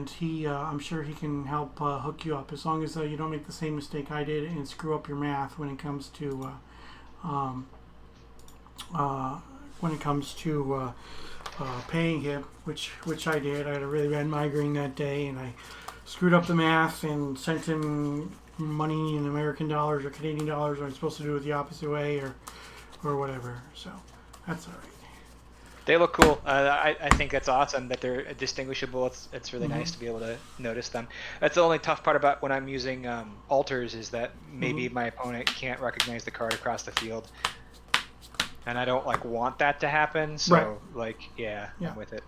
he, I'm sure he can help hook you up, as long as you don't make the same mistake I did and screw up your math when it comes to paying him, which I did. I had a really bad migraine that day, and I screwed up the math and sent him money in American dollars or Canadian dollars. Or I'm supposed to do it the opposite way, or whatever. So that's all right. They look cool. I think that's awesome that they're distinguishable. It's really nice to be able to notice them. That's the only tough part about when I'm using altars, is that maybe my opponent can't recognize the card across the field, and I don't want that to happen. So yeah, I'm with it.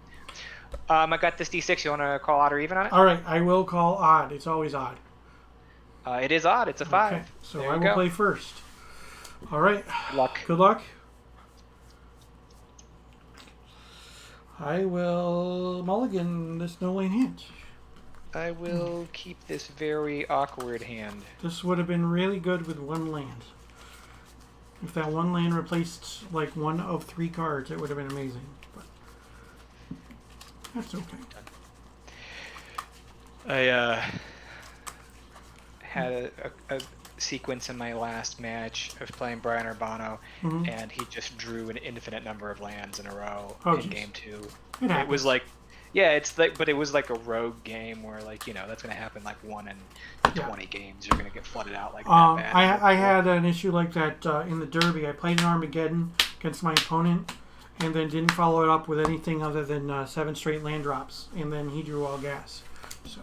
I got this D6. You want to call odd or even on it? All right, I will call odd. It's always odd. It is odd. It's a 5. Okay, so I will play first. All right. Luck. Good luck. I will mulligan this no lane hand. I will keep this very awkward hand. This would have been really good with one land. If that one land replaced one of 3 cards, it would have been amazing. But that's okay. I had a sequence in my last match of playing Brian Urbano, and he just drew an infinite number of lands in a row in game 2. It was but it was like a rogue game where that's going to happen 1 in 20 games. You're going to get flooded out that bad. I had an issue like that in the Derby. I played an Armageddon against my opponent, and then didn't follow it up with anything other than 7 straight land drops, and then he drew all gas. So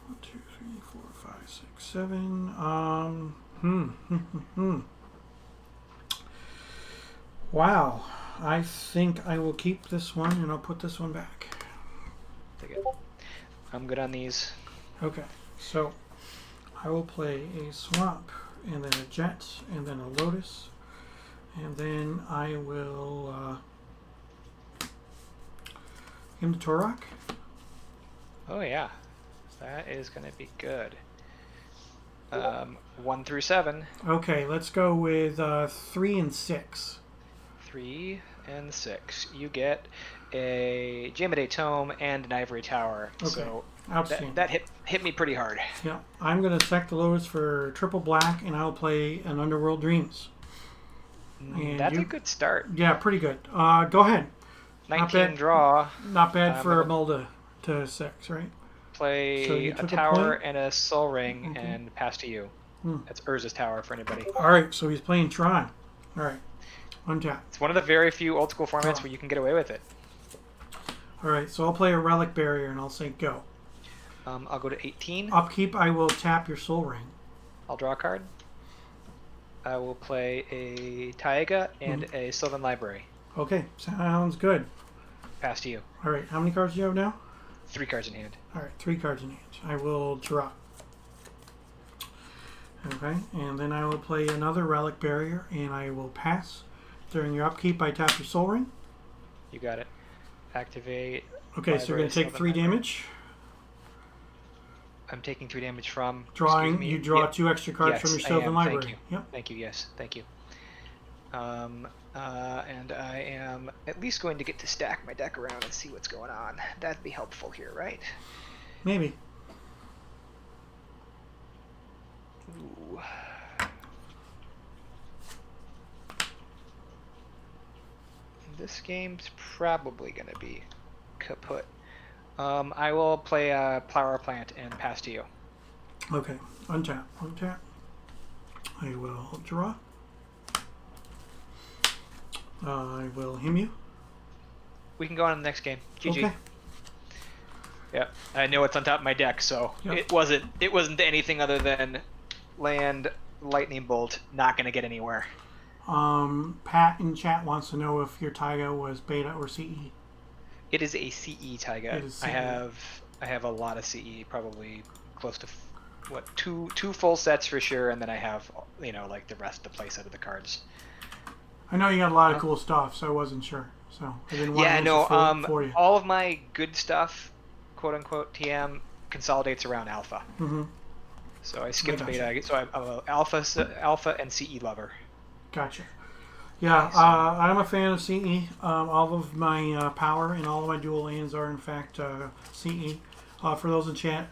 1, 2, 3, 4, 5, 6, 7. Wow. I think I will keep this one, and I'll put this one back. Take it. I'm good on these. Okay, so I will play a swamp, and then a jet, and then a lotus, and then I will him the Torok. Oh yeah, that is going to be good. 1 through 7. Okay, let's go with 3 and 6. 3 and 6. You get a Jamaday Tome and an Ivory Tower. Okay. So Outstanding. that hit me pretty hard. Yeah, I'm going to sack the Lotus for triple black, and I'll play an Underworld Dreams. And that's a good start. Yeah, pretty good. Go ahead. 19 draw. Not bad for a Mulda to 6, right? Play a tower and a Soul Ring and pass to you. That's Urza's Tower for anybody. All right, so he's playing Tron. All right. Untap. It's one of the very few old school formats where you can get away with it. All right, so I'll play a Relic Barrier, and I'll say go. I'll go to 18. Upkeep, I will tap your Soul Ring. I'll draw a card. I will play a Taiga and a Sylvan Library. Okay, sounds good. Pass to you. All right, how many cards do you have now? 3 cards in hand. All right, 3 cards in hand. I will draw. Okay, and then I will play another Relic Barrier, and I will pass. During your upkeep, I tap your Soul Ring. You got it. Activate. Okay, so you're going to take 3 damage. I'm taking 3 damage from... Drawing, you draw 2 extra cards from your Sylvan Library. Thank you. Yep. Thank you, yes. Thank you. And I am at least going to get to stack my deck around and see what's going on. That'd be helpful here, right? Maybe. Ooh. This game's probably going to be kaput. I will play a Flower Plant and pass to you. Okay. Untap. Untap. I will draw. I will him you. We can go on to the next game. GG. Okay. Yeah, I know it's on top of my deck, so it wasn't anything other than land, lightning bolt, not gonna get anywhere. Pat in chat wants to know if your Taiga was beta or CE. It is a CE Taiga. It is CE. I have a lot of CE, probably close to two full sets for sure, and then I have like the rest, the play set of the cards. I know you got a lot of cool stuff, so I wasn't sure. So I didn't want to Yeah, answer no. for you. All of my good stuff, quote unquote, TM consolidates around alpha. Mm-hmm. So I skipped gotcha. beta. So I'm a alpha and CE lover. Gotcha. Yeah, So- I'm a fan of CE. All of my power and all of my dual lands are in fact CE. For those in chat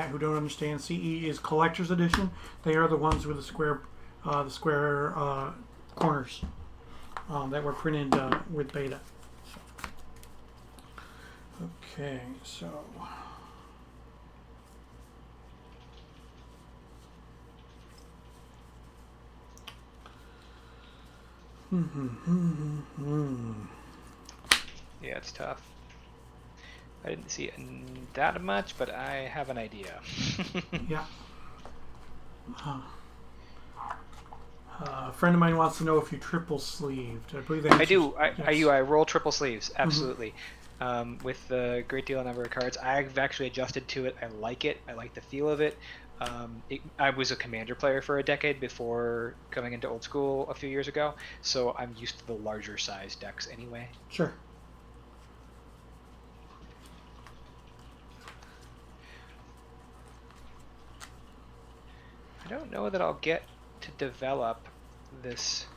who don't understand, CE is collector's edition. They are the ones with the square corners that were printed with beta. Okay, so. Yeah, it's tough. I didn't see it that much, but I have an idea. Yeah. A friend of mine wants to know if you triple sleeved. I believe that I do. yes. I roll triple sleeves, absolutely. With a great deal of number of cards. I've actually adjusted to it. I like it. I like the feel of it. I was a commander player for a decade before coming into old school a few years ago, so I'm used to the larger size decks anyway. Sure. I don't know that I'll get to develop this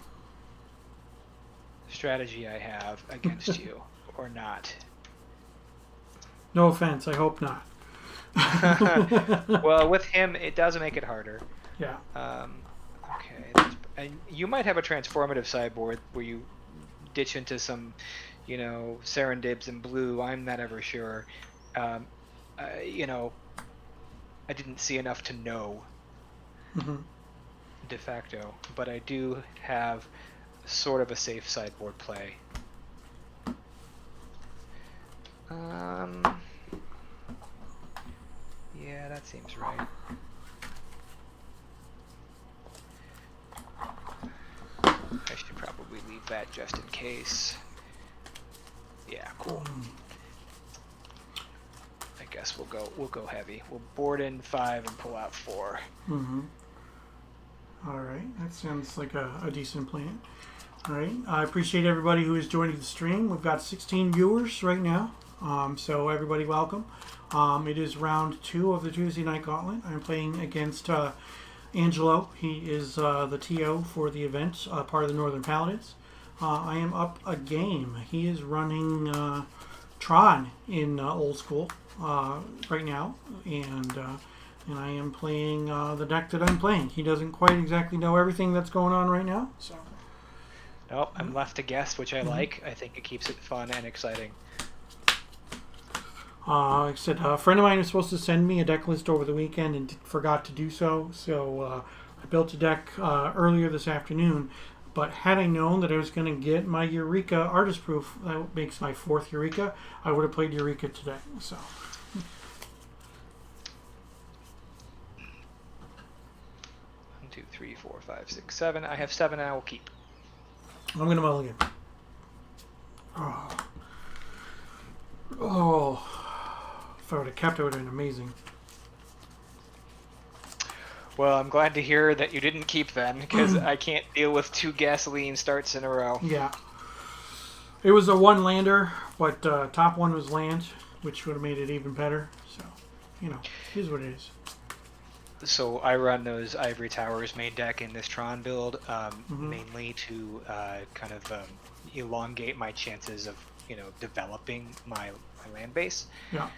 strategy I have against you or not. No offense. I hope not. Well, with him, it does make it harder. Yeah. Okay. And you might have a transformative sideboard where you ditch into some, Serendibs and blue. I'm not ever sure. I didn't see enough to know de facto, but I do have sort of a safe sideboard play. Yeah, that seems right. I should probably leave that just in case. Yeah, cool. I guess we'll go heavy. We'll board in 5 and pull out 4. All right, that sounds like a decent plan. All right, I appreciate everybody who is joining the stream. We've got 16 viewers right now, so everybody welcome. It is round 2 of the Tuesday Night Gauntlet. I'm playing against Angelo. He is the TO for the event, part of the Northern Paladins. I am up a game. He is running Tron in old school right now, and I am playing the deck that I'm playing. He doesn't quite exactly know everything that's going on right now, so. Nope, I'm left to guess, which I like. I think it keeps it fun and exciting. Like I said, a friend of mine was supposed to send me a deck list over the weekend and forgot to do so. So I built a deck earlier this afternoon. But had I known that I was going to get my Eureka Artist Proof, that makes my 4th Eureka, I would have played Eureka today. So. 1, 2, 3, 4, 5, 6, 7. I have 7 and I will keep. I'm going to mulligan. Oh. If I would have kept, it would have been amazing. Well, I'm glad to hear that you didn't keep then, because I can't deal with 2 gasoline starts in a row. Yeah. It was a 1-lander, but top one was land, which would have made it even better. So, it is what it is. So I run those Ivory Towers main deck in this Tron build, mainly to kind of elongate my chances of, developing my land base. Yeah.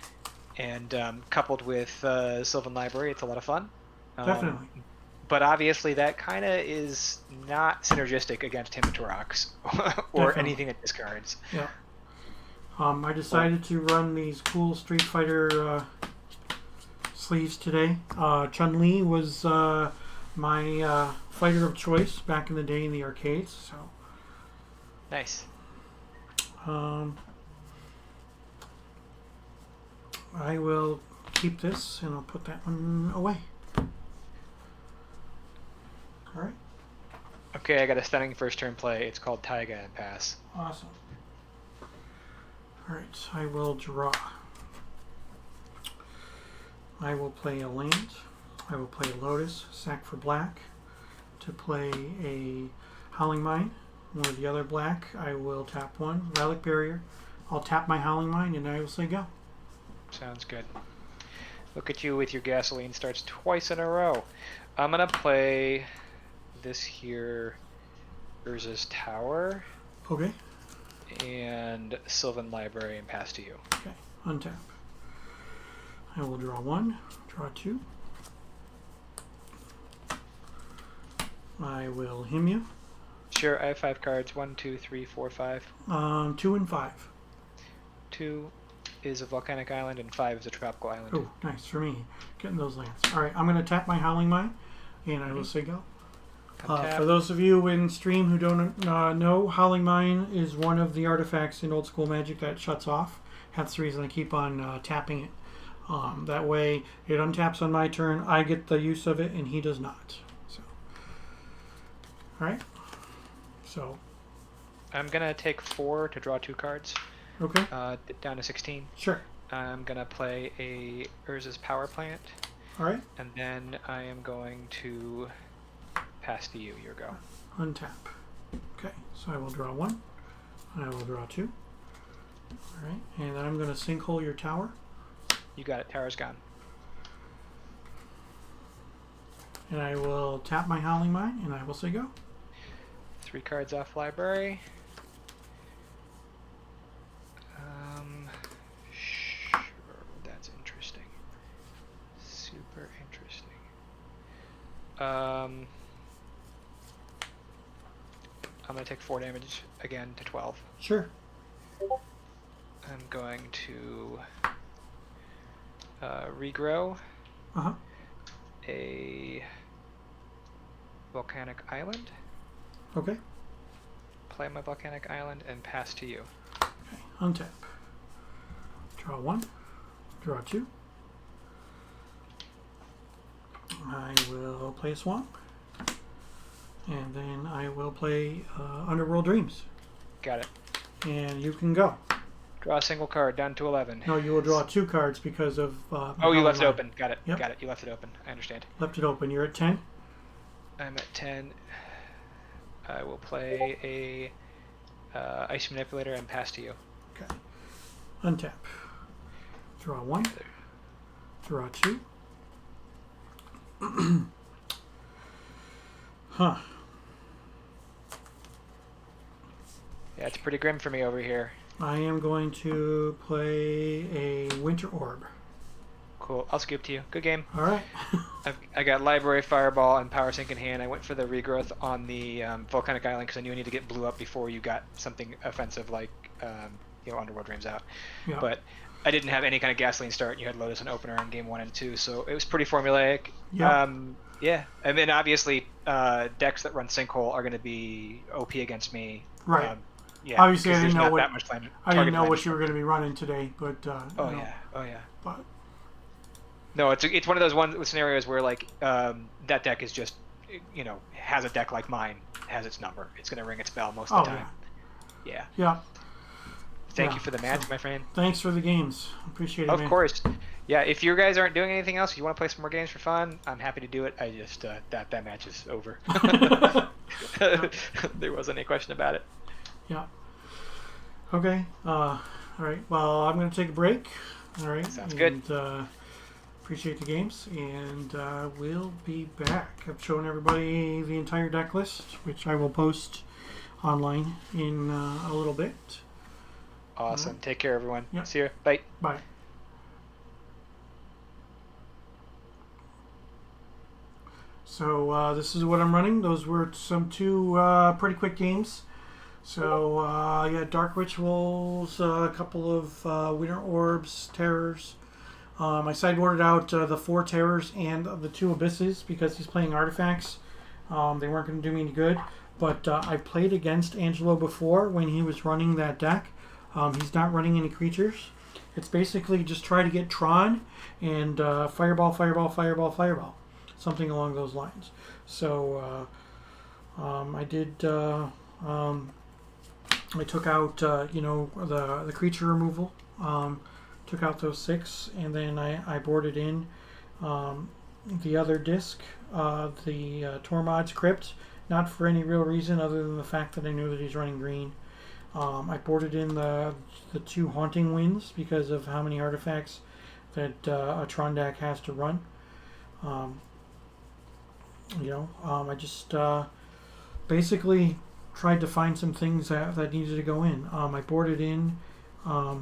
And coupled with Sylvan Library, it's a lot of fun. Definitely. But obviously that kind of is not synergistic against Himatorax or Definitely. anything that discards. Yeah. I decided to run these cool Street Fighter sleeves today. Chun-Li was my fighter of choice back in the day in the arcades. So. Nice. I will keep this and I'll put that one away. All right. Okay, I got a stunning first turn play. It's called Taiga and Pass. Awesome. All right, I will draw. I will play a land. I will play a Lotus, sack for black. To play a Howling Mine. With the other black, I will tap one. Relic Barrier. I'll tap my Howling Mine and I will say go. Sounds good. Look at you with your gasoline starts twice in a row. I'm gonna play this here, Urza's Tower, Okay. and Sylvan Library and pass to you. Okay. Untap. I will draw one, draw two. I will hymn you. Sure, I have 5 cards. 1, 2, 3, 4, 5. 2 and 5. 2 is a volcanic island and 5 is a tropical island. Oh, nice for me. Getting those lands. Alright, I'm going to tap my Howling Mine and I will say go. For those of you in stream who don't know, Howling Mine is one of the artifacts in Old School Magic that shuts off. That's the reason I keep on tapping it. That way it untaps on my turn, I get the use of it, and he does not. So, alright. So, I'm going to take 4 to draw 2 cards. okay. Down to 16. Sure. I'm going to play a Urza's Power Plant. Alright. And then I am going to pass to you. Your go. Untap. Okay, so I will draw 1. I will draw 2. Alright, and then I'm going to sinkhole your tower. You got it. Tower's gone. And I will tap my Howling Mine and I will say go. 3 cards off library. Sure, that's interesting. Super interesting. I'm gonna take 4 damage again to 12. Sure. I'm going to regrow a volcanic island. Okay. Play my volcanic island and pass to you. Okay, untap. Draw 1. Draw 2. I will play a swamp. And then I will play Underworld Dreams. Got it. And you can go. Draw a single card, down to 11. No, you will draw 2 cards because of... oh, you left it open. Got it. Yep. Got it. You left it open. I understand. Left it open. You're at 10. I'm at 10. I will play a Ice Manipulator and pass to you. Okay. Untap. Draw 1. Draw 2. Huh. Yeah, it's pretty grim for me over here. I am going to play a Winter Orb. Cool. I'll scoop to you. Good game. All right. I got Library, Fireball, and Power Sink in hand. I went for the regrowth on the Volcanic Island because I knew I needed to get blue up before you got something offensive like Underworld Dreams out. Yeah. But I didn't have any kind of gasoline start. You had Lotus and Opener in game 1 and 2, so it was pretty formulaic. Yeah. Yeah. And then obviously decks that run Sinkhole are going to be OP against me. Right. Yeah. Obviously, I didn't know what you were going to be running today, but Oh yeah. But No, it's one of those scenarios where like that deck is just has a deck like mine has its number. It's going to ring its bell most of the time. Yeah. Yeah. Thank you for the match, my friend. Thanks for the games. Appreciate it, Of man. course. Yeah, if you guys aren't doing anything else, you want to play some more games for fun, I'm happy to do it. I just that match is over. There wasn't any question about it. Yeah. Okay. All right. Well, I'm going to take a break. All right. Sounds good. Appreciate the games, and we'll be back. I've shown everybody the entire deck list, which I will post online in a little bit. Awesome. Right. Take care, everyone. Yep. See you. Bye. Bye. So this is what I'm running. Those were some 2 pretty quick games. So yeah, Dark Rituals, a couple of Winter Orbs, Terrors. I sideboarded out the 4 Terrors and the 2 Abysses because he's playing artifacts. They weren't going to do me any good. But I've played against Angelo before when he was running that deck. He's not running any creatures. It's basically just try to get Tron and Fireball, Fireball, Fireball, Fireball. Something along those lines. So I did... I took out, the creature removal. Took out those 6, and then I boarded in the other disc, the Tormod's Crypt, not for any real reason other than the fact that I knew that he's running green. I boarded in the 2 Haunting Winds because of how many artifacts that a Tron deck has to run. I just basically tried to find some things that needed to go in. I boarded in, the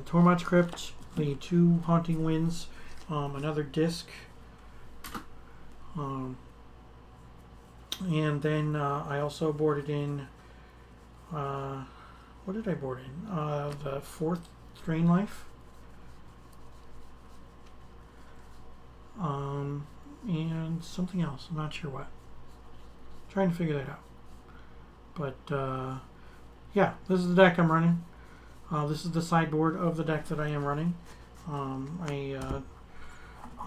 Tormod's Crypt, the 2 Haunting Winds, another disc, and then I also boarded in. What did I board in? The 4th Drain Life. And something else. I'm not sure what. Trying to figure that out. But yeah, this is the deck I'm running. This is the sideboard of the deck that I am running. We are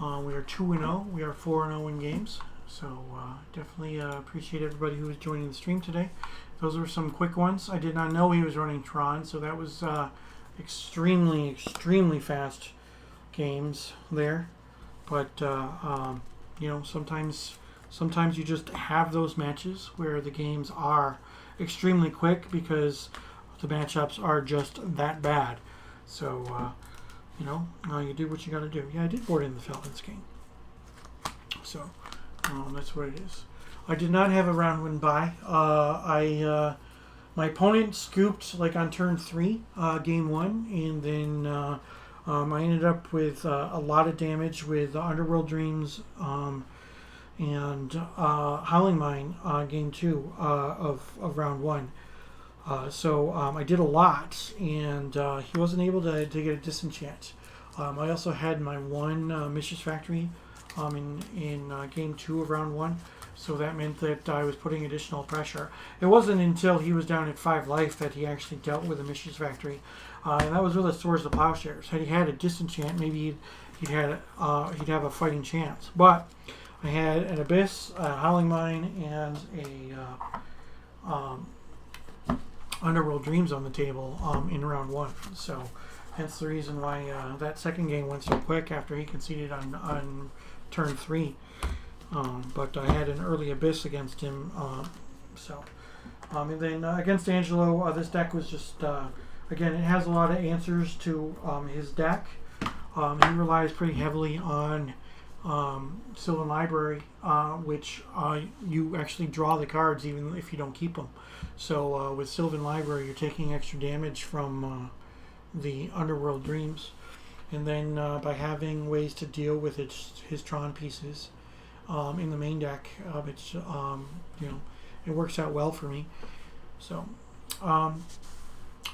2-0. We are 4-0 in games. So definitely appreciate everybody who is joining the stream today. Those were some quick ones. I did not know he was running Tron, so that was extremely, extremely fast games there. But sometimes you just have those matches where the games are extremely quick because the matchups are just that bad. So you do what you got to do. Yeah, I did board in the Falcons game. So that's what it is. I did not have a round win bye. My opponent scooped like on turn 3, game 1, and then I ended up with a lot of damage with Underworld Dreams and Howling Mine game 2 of round 1. So I did a lot, and he wasn't able to get a disenchant. I also had my 1 Mistress Factory in game 2 of round 1. So that meant that I was putting additional pressure. It wasn't until he was down at 5 life that he actually dealt with a Mistress Factory. And that was with the Swords of Plowshares. Had he had a disenchant, maybe he'd have a fighting chance. But I had an Abyss, a Howling Mine, and a Underworld Dreams on the table in round 1. So hence the reason why that second game went so quick after he conceded on turn 3. But I had an early Abyss against him. And then against Angelo, this deck was just, again, it has a lot of answers to his deck. He relies pretty heavily on Sylvan Library, which you actually draw the cards even if you don't keep them. So with Sylvan Library, you're taking extra damage from the Underworld Dreams. And then by having ways to deal with his Tron pieces in the main deck, it works out well for me. So,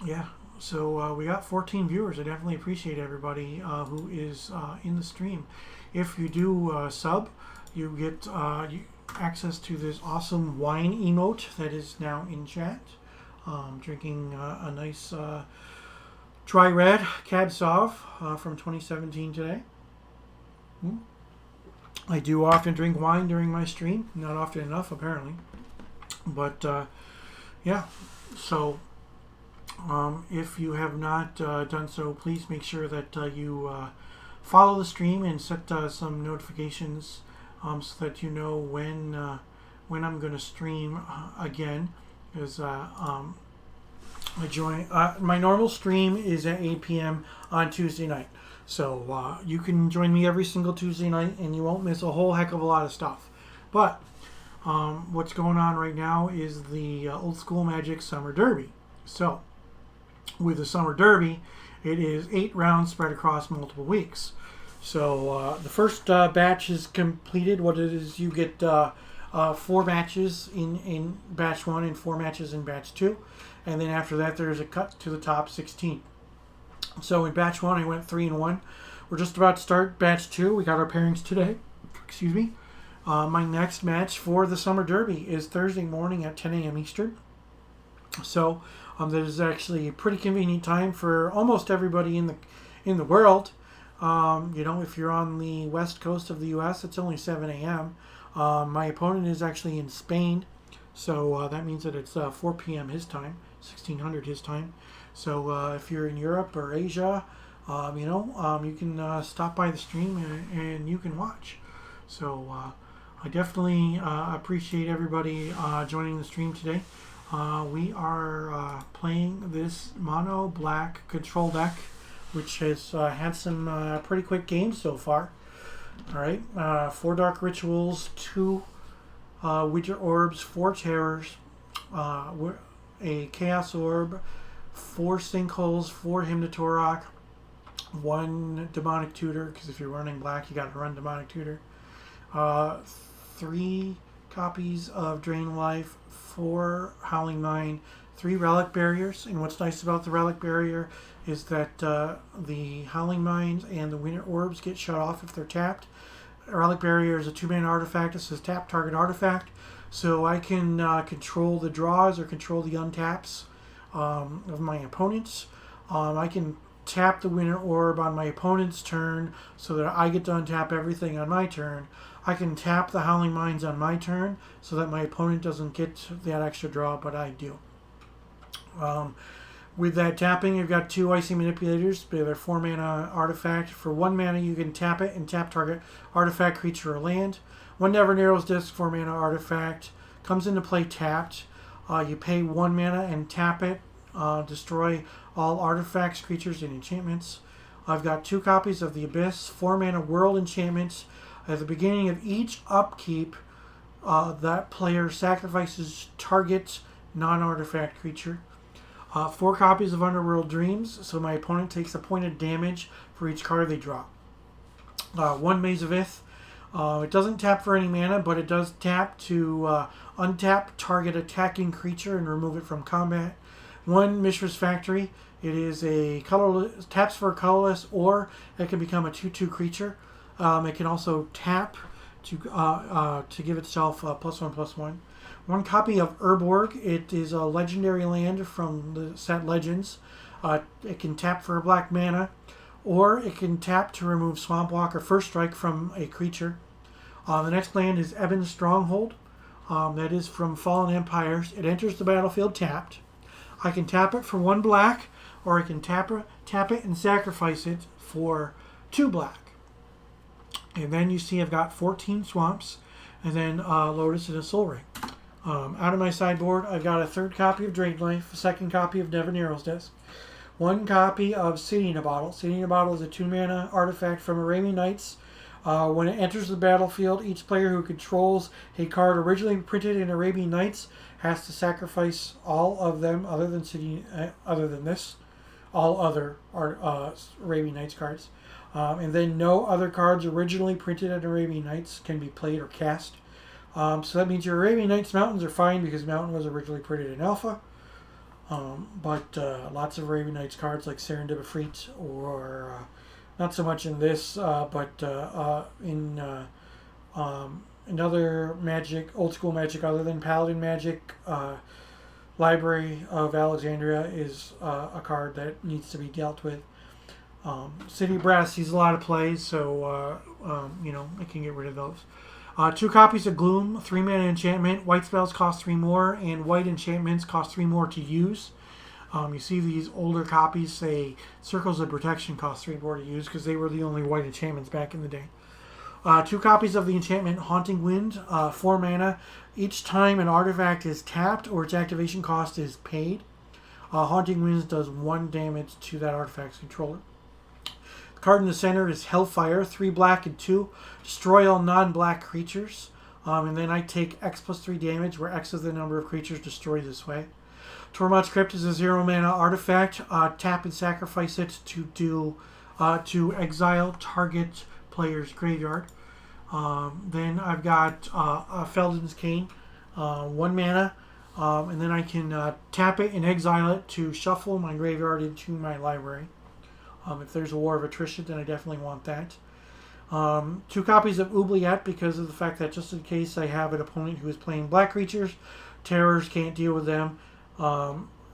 yeah. So we got 14 viewers. I definitely appreciate everybody who is in the stream. If you do sub, you get access to this awesome wine emote that is now in chat. Drinking a nice Dry Red Cab Sauv from 2017 today. I do often drink wine during my stream. Not often enough, apparently. But, yeah. So, if you have not done so, please make sure that you follow the stream and set some notifications so that you know when I'm going to stream again. Because my normal stream is at 8 p.m. on Tuesday night. So you can join me every single Tuesday night and you won't miss a whole heck of a lot of stuff. But what's going on right now is the Old School Magic Summer Derby. So with the Summer Derby, it is 8 rounds spread across multiple weeks. So the first batch is completed. What it is, you get 4 matches in batch 1 and 4 matches in batch 2. And then after that, there's a cut to the top 16. So in batch 1, I went 3-1. We're just about to start batch 2. We got our pairings today. Excuse me. My next match for the Summer Derby is Thursday morning at 10 a.m. Eastern. So that is actually a pretty convenient time for almost everybody in the world. If you're on the west coast of the U.S., it's only 7 a.m. My opponent is actually in Spain, so that means that it's 4 p.m. his time, 1600 his time. So if you're in Europe or Asia, you can stop by the stream and you can watch. So I definitely appreciate everybody joining the stream today. We are playing this mono black control deck, which has had some pretty quick games so far. All right, 4 Dark Rituals, 2 Wither Orbs, 4 Terrors, a Chaos Orb, 4 Sinkholes, 4 Hymnatorok, 1 Demonic Tutor, because if you're running black, you got to run Demonic Tutor. 3 copies of Drain Life, 4 Howling Mine, 3 Relic Barriers. And what's nice about the Relic Barrier is that the Howling Mines and the Winter Orbs get shut off if they're tapped. A Relic Barrier is a 2-mana artifact. It says tap target artifact. So I can control the draws or control the untaps of my opponents. I can tap the Winter Orb on my opponent's turn so that I get to untap everything on my turn. I can tap the Howling Mines on my turn so that my opponent doesn't get that extra draw, but I do. With that tapping, you've got 2 Icy Manipulators. They're 4-mana artifact. For 1 mana, you can tap it and tap target artifact, creature, or land. 1 Never Narrows Disc, 4-mana artifact. Comes into play tapped. You pay 1 mana and tap it. Destroy all artifacts, creatures, and enchantments. I've got 2 copies of the Abyss, 4-mana World Enchantments. At the beginning of each upkeep, that player sacrifices target non-artifact creature. 4 copies of Underworld Dreams, so my opponent takes a point of damage for each card they draw. 1 Maze of Ith. It doesn't tap for any mana, but it does tap to untap target attacking creature and remove it from combat. 1 Mishra's Factory. It is a colorless, taps for a colorless, or it can become a 2/2 creature. It can also tap to give itself +1/+1. 1 copy of Urborg. It is a legendary land from the set Legends. It can tap for a black mana, or it can tap to remove Swamp Walk or First Strike from a creature. The next land is Ebon's Stronghold. That is from Fallen Empires. It enters the battlefield tapped. I can tap it for 1 black, or I can tap it and sacrifice it for 2 black. And then you see I've got 14 swamps, and then Lotus and a Soul Ring. Out of my sideboard, I've got a 3rd copy of Drain Life, a 2nd copy of Never Narrows Disc, 1 copy of City in a Bottle. City in a Bottle is a 2-mana artifact from Arabian Nights. When it enters the battlefield, each player who controls a card originally printed in Arabian Nights has to sacrifice all of them, other than this, all other Arabian Nights cards. And then no other cards originally printed in Arabian Nights can be played or cast. So that means your Arabian Nights Mountains are fine because Mountain was originally printed in Alpha. But lots of Arabian Nights cards like Serendipity or not so much in this, but in other Magic, old school Magic other than Paladin Magic, Library of Alexandria is a card that needs to be dealt with. City Brass sees a lot of plays, so I can get rid of those. 2 copies of Gloom, 3-mana enchantment. White spells cost 3 more, and white enchantments cost 3 more to use. You see these older copies say Circles of Protection cost 3 more to use because they were the only white enchantments back in the day. 2 copies of the enchantment Haunting Wind, 4 mana. Each time an artifact is tapped or its activation cost is paid, Haunting Winds does 1 damage to that artifact's controller. The card in the center is Hellfire, 3 black and 2. Destroy all non-black creatures. And then I take X+3 damage, where X is the number of creatures destroyed this way. Tormod's Crypt is a 0-mana artifact. Tap and sacrifice it to exile target player's graveyard. Then I've got Felden's Cane, 1 mana. And then I can tap it and exile it to shuffle my graveyard into my library. If there's a War of Attrition, then I definitely want that. 2 copies of Oubliette because of the fact that just in case I have an opponent who is playing black creatures, terrors can't deal with them.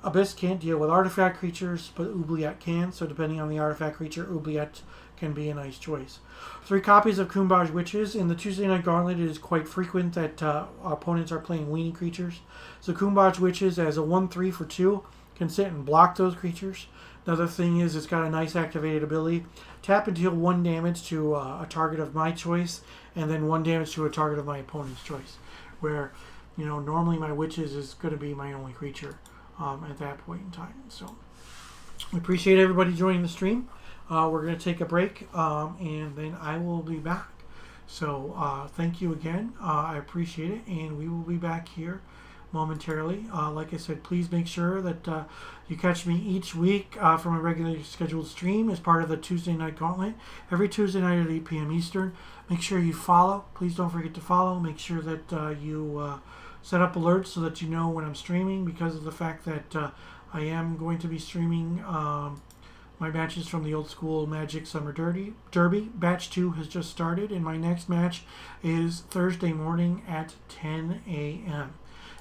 Abyss can't deal with artifact creatures, but Oubliette can. So depending on the artifact creature, Oubliette can be a nice choice. 3 copies of Kumbaj Witches. In the Tuesday Night Gauntlet, it is quite frequent that opponents are playing weenie creatures. So Kumbaj Witches as a 1/3 for 2 can sit and block those creatures. Another thing is it's got a nice activated ability. Tap and deal 1 damage to a target of my choice, and then 1 damage to a target of my opponent's choice. Where, normally my witches is going to be my only creature at that point in time. So, we appreciate everybody joining the stream. We're going to take a break, and then I will be back. So, thank you again. I appreciate it, and we will be back here momentarily. Like I said, please make sure that you catch me each week from a regularly scheduled stream as part of the Tuesday Night Gauntlet. Every Tuesday night at 8 p.m. Eastern. Make sure you follow. Please don't forget to follow. Make sure that you set up alerts so that you know when I'm streaming, because of the fact that I am going to be streaming my matches from the Old School Magic Summer Derby. Batch 2 has just started, and my next match is Thursday morning at 10 a.m.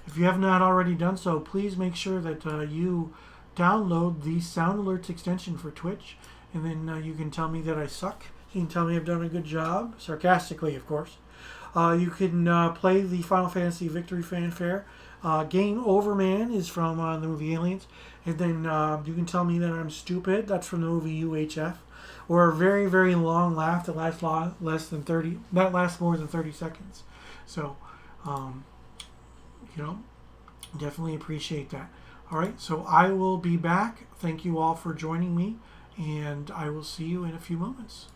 If you have not already done so, please make sure that you download the Sound Alerts extension for Twitch, and then you can tell me that I suck. You can tell me I've done a good job, sarcastically, of course. You can play the Final Fantasy Victory Fanfare. Game Over Man is from the movie Aliens, and then you can tell me that I'm stupid. That's from the movie UHF. Or a very, very long laugh that lasts more than 30 seconds. So, definitely appreciate that. All right, so I will be back. Thank you all for joining me, and I will see you in a few moments.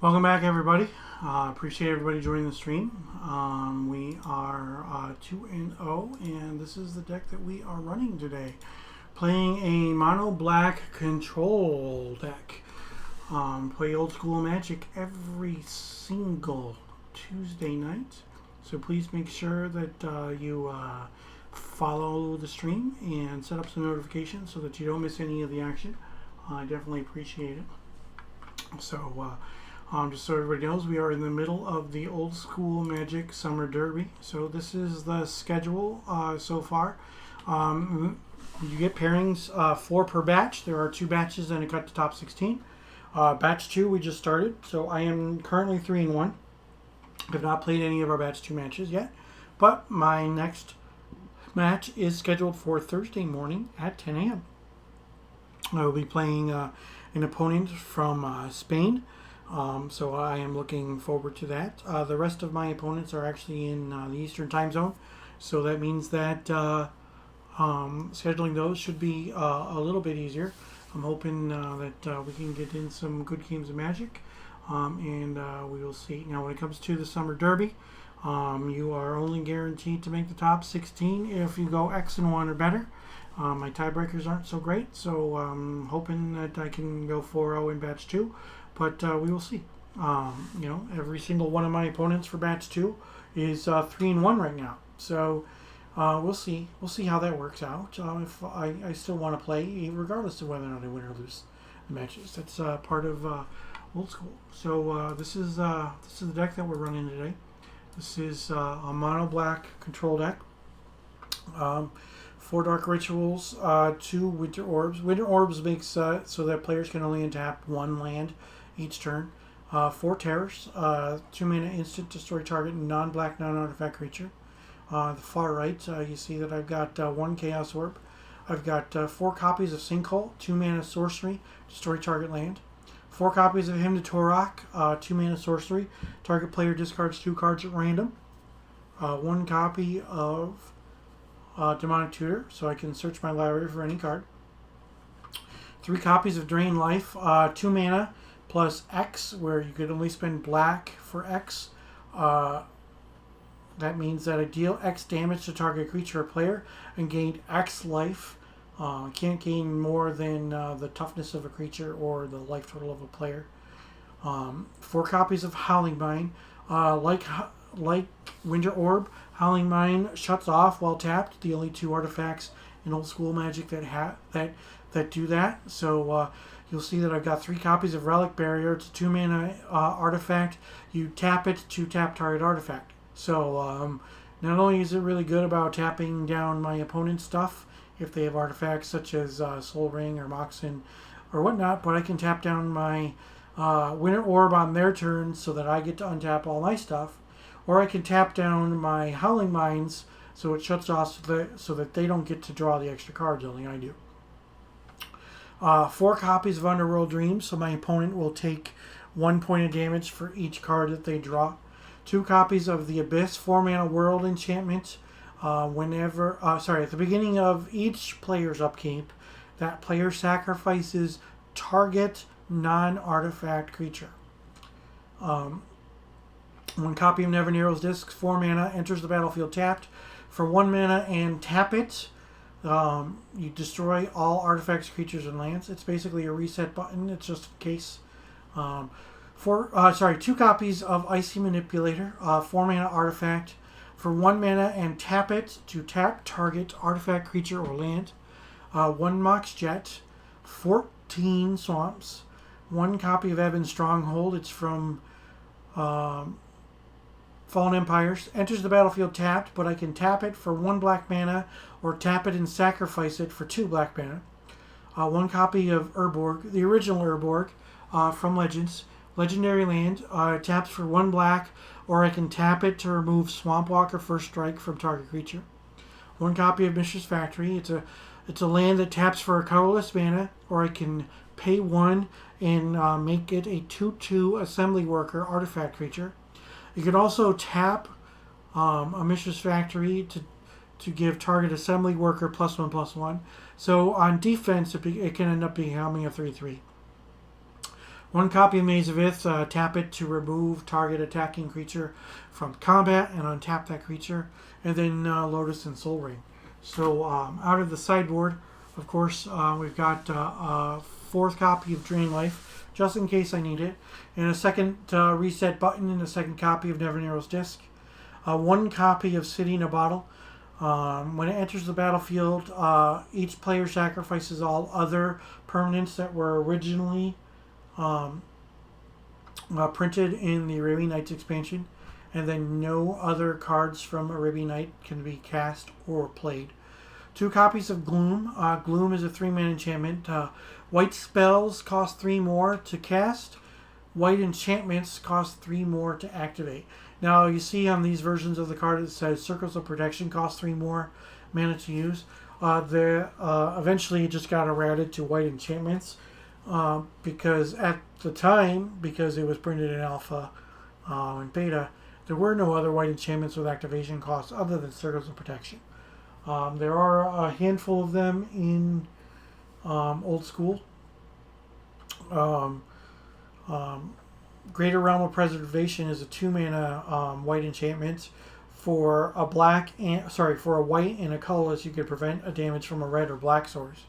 Welcome back, everybody. Appreciate everybody joining the stream. We are 2-0, and this is the deck that we are running today. Playing a mono black control deck. Play old school Magic every single Tuesday night. So please make sure that you follow the stream and set up some notifications so that you don't miss any of the action. I definitely appreciate it. So, just so everybody knows, we are in the middle of the Old School Magic Summer Derby. So this is the schedule so far. You get pairings 4 per batch. There are 2 batches and a cut to top 16. Batch 2 we just started, so I am currently 3-1. I have not played any of our batch 2 matches yet, but my next match is scheduled for Thursday morning at 10 a.m. I will be playing an opponent from Spain. So I am looking forward to that. The rest of my opponents are actually in the Eastern time zone, so that means that scheduling those should be a little bit easier. I'm hoping that we can get in some good games of Magic, and we will see. Now, when it comes to the Summer Derby, you are only guaranteed to make the top 16 if you go X and 1 or better. My tiebreakers aren't so great, so I'm hoping that I can go 4-0 in batch 2. But we will see. Every single one of my opponents for batch 2 is 3-1 right now. So we'll see. We'll see how that works out. If I still want to play, regardless of whether or not I win or lose the matches. That's part of old school. So this is the deck that we're running today. This is a mono black control deck. 4 Dark Rituals, 2 Winter Orbs. Winter Orbs makes so that players can only untap 1 land each turn. 4 Terrors, 2 mana instant, destroy target non-black, non-artifact creature. The far right, you see that I've got 1 Chaos Orb. I've got 4 copies of Sinkhole, 2 mana sorcery, destroy target land. 4 copies of Hymn to Torok, 2 mana sorcery, target player discards 2 cards at random. 1 copy of Demonic Tutor, so I can search my library for any card. 3 copies of Drain Life, 2 mana, plus X, where you could only spend black for X. That means that I deal X damage to target creature or player and gain X life. Can't gain more than the toughness of a creature or the life total of a player. 4 copies of Howling Mine. Like Winter Orb, Howling Mine shuts off while tapped. The only 2 artifacts in Old School Magic that do that. So you'll see that I've got 3 copies of Relic Barrier. It's a 2 mana artifact. You tap it to tap target artifact. So not only is it really good about tapping down my opponent's stuff if they have artifacts such as Soul Ring or Moxen or whatnot, but I can tap down my Winter Orb on their turn so that I get to untap all my stuff. Or I can tap down my Howling Mines so it shuts off so that they don't get to draw the extra cards, only I do. 4 copies of Underworld Dreams, so my opponent will take 1 point of damage for each card that they draw. 2 copies of the Abyss, 4 mana World Enchantment. At the beginning of each player's upkeep, that player sacrifices target non-artifact creature. 1 copy of Never Narrow's Disc, 4 mana, enters the battlefield tapped. For 1 mana and tap it, you destroy all artifacts, creatures, and lands. It's basically a reset button. It's just in case. 2 copies of Icy Manipulator, 4 mana artifact. For 1 mana and tap it to tap target artifact, creature, or land. 1 Mox Jet, 14 Swamps. 1 copy of Evan's Stronghold. It's from Fallen Empires. Enters the battlefield tapped, but I can tap it for 1 black mana or tap it and sacrifice it for 2 black mana. 1 copy of Urborg, the original Urborg from Legends. Legendary land, taps for 1 black, or I can tap it to remove Swampwalker First Strike from target creature. 1 copy of Mistress Factory. It's a land that taps for a colorless mana, or I can pay 1 and make it a 2/2 Assembly Worker artifact creature. You can also tap a Mistress Factory to give target Assembly Worker +1/+1. So on defense, it can end up becoming a 3/3. 1 copy of Maze of Ith, tap it to remove target attacking creature from combat and untap that creature. And then Lotus and Soul Ring. So out of the sideboard, of course, we've got a 4th copy of Drain Life, just in case I need it. And a second reset button and a second copy of Never Narrow's Disc. 1 copy of City in a Bottle. When it enters the battlefield, each player sacrifices all other permanents that were originally printed in the Arabian Nights expansion, and then no other cards from Arabian Night can be cast or played. 2 copies of Gloom. Gloom is a 3-mana enchantment. White spells cost 3 more to cast. White enchantments cost 3 more to activate. Now you see on these versions of the card it says Circles of Protection cost 3 more mana to use. Eventually it just got errated to white enchantments because at the time, because it was printed in alpha and beta, there were no other white enchantments with activation costs other than Circles of Protection. There are a handful of them in old school. Greater Realm of Preservation is a 2-mana white enchantment. For a white and a colorless, you could prevent a damage from a red or black source.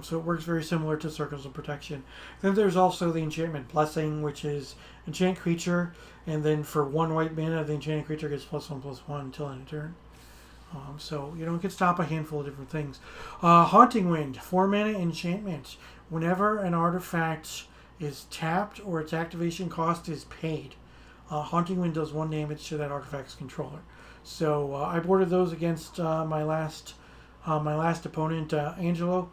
So it works very similar to Circles of Protection. Then there's also the Enchantment Blessing, which is enchant creature, and then for 1 white mana, the enchanted creature gets +1/+1 until end of turn. So it can stop a handful of different things. Haunting Wind, 4 mana enchantment. Whenever an artifact is tapped or its activation cost is paid, Haunting Wind does 1 damage to that artifact's controller. So I boarded those against my last opponent, Angelo.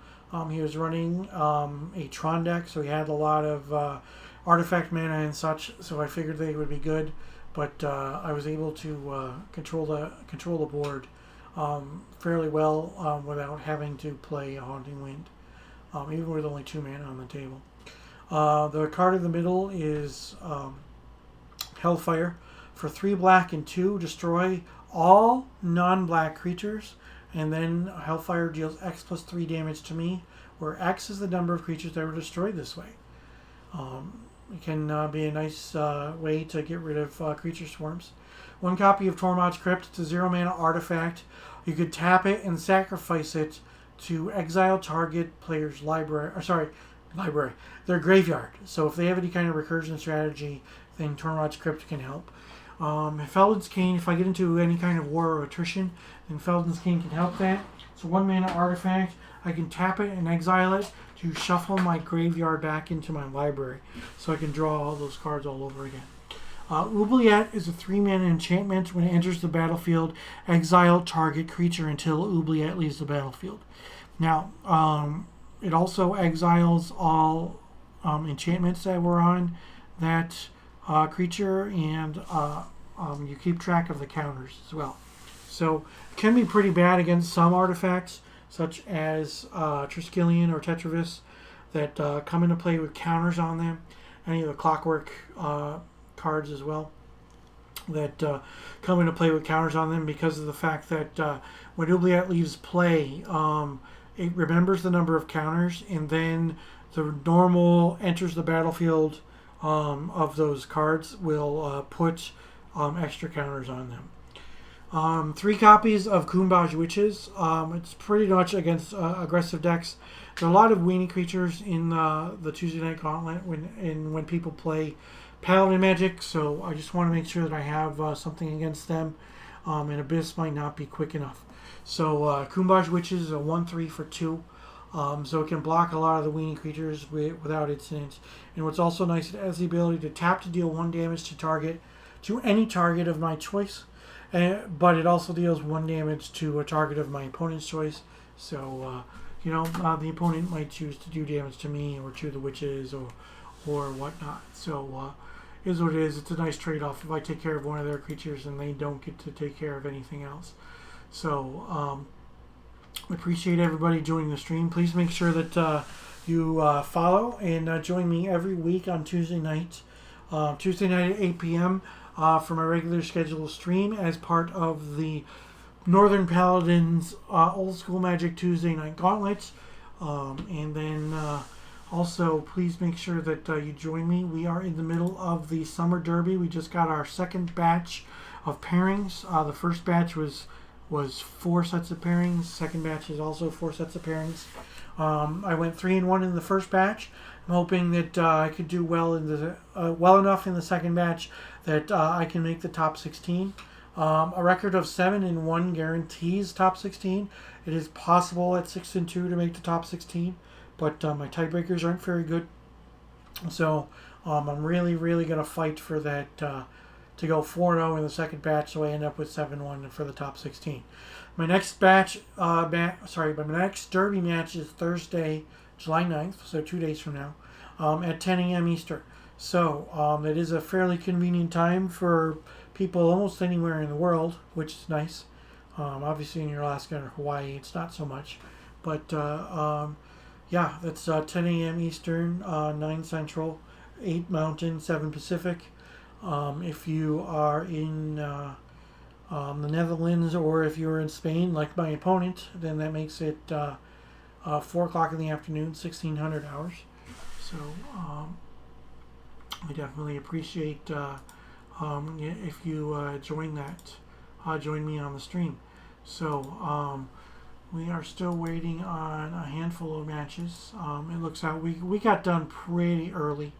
He was running a Tron deck, so he had a lot of artifact mana and such. So I figured they would be good, but I was able to control the board fairly well without having to play a Haunting Wind, even with only 2 mana on the table. The card in the middle is Hellfire. For 3 black and 2, destroy all non-black creatures, and then Hellfire deals X plus 3 damage to me, where X is the number of creatures that were destroyed this way. It can be a nice way to get rid of creature swarms. 1 copy of Tormod's Crypt. It's a 0-mana artifact. You could tap it and sacrifice it to exile target player's their graveyard. So if they have any kind of recursion strategy, then Tormod's Crypt can help. Felden's Cane, if I get into any kind of war or attrition, then Felden's Cane can help that. It's a 1-mana artifact. I can tap it and exile it to shuffle my graveyard back into my library, so I can draw all those cards all over again. Oubliette is a 3-mana enchantment. When it enters the battlefield, exile target creature until Oubliette leaves the battlefield. Now, it also exiles all enchantments that were on that creature, and you keep track of the counters as well. So it can be pretty bad against some artifacts, such as Triskelion or Tetravis, that come into play with counters on them. Any of the Clockwork cards as well that come into play with counters on them, because of the fact that when Oubliette leaves play, it remembers the number of counters, and then the normal enters the battlefield of those cards will put extra counters on them. 3 copies of Kumbaj Witches. It's pretty much against aggressive decks. There are a lot of weenie creatures in the Tuesday Night Gauntlet when people play Paladin Magic, so I just want to make sure that I have something against them, and Abyss might not be quick enough. So Kumbaj Witches is a 1/3 for 2. So it can block a lot of the weenie creatures without incident. And what's also nice, it has the ability to tap to deal 1 damage to any target of my choice. But it also deals 1 damage to a target of my opponent's choice. So, the opponent might choose to do damage to me or to the witches or whatnot. So, is what it is. It's a nice trade-off if I take care of one of their creatures and they don't get to take care of anything else. So, appreciate everybody joining the stream. Please make sure that you follow and join me every week on Tuesday night. Tuesday night at 8 p.m. For my regular scheduled stream as part of the Northern Paladins Old School Magic Tuesday Night Gauntlet. And then Also, please make sure that you join me. We are in the middle of the Summer Derby. We just got our second batch of pairings. The first batch was 4 sets of pairings. Second batch is also 4 sets of pairings. I went 3-1 in the first batch. I'm hoping that I could do well enough in the second batch that I can make the top 16. A record of 7-1 guarantees top 16. It is possible at 6-2 to make the top 16, but my tiebreakers aren't very good. So I'm really going to fight for that to go 4-0 in the second batch, so I end up with 7-1 for the top 16. My next my next Derby match is Thursday, July 9th, so 2 days from now, at 10 a.m. Eastern. So it is a fairly convenient time for people almost anywhere in the world, which is nice. Obviously in Alaska or Hawaii, it's not so much. But yeah, that's 10 a.m. Eastern, 9 Central, 8 Mountain, 7 Pacific. If you are in the Netherlands, or if you're in Spain, like my opponent, then that makes it 4 o'clock in the afternoon, 1600 hours. So I definitely appreciate if you join me on the stream. So we are still waiting on a handful of matches. It looks out we got done pretty early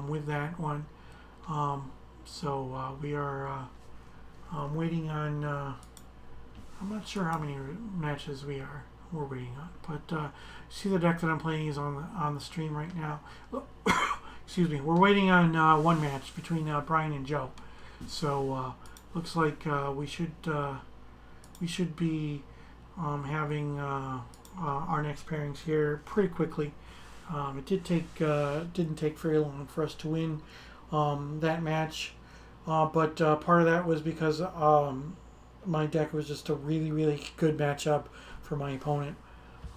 with that one. So we are waiting on. I'm not sure how many matches we're waiting on, but see the deck that I'm playing is on the stream right now. Excuse me. We're waiting on one match between Brian and Joe. So looks like we should be having our next pairings here pretty quickly. It didn't take very long for us to win that match, but part of that was because my deck was just a really good matchup for my opponent.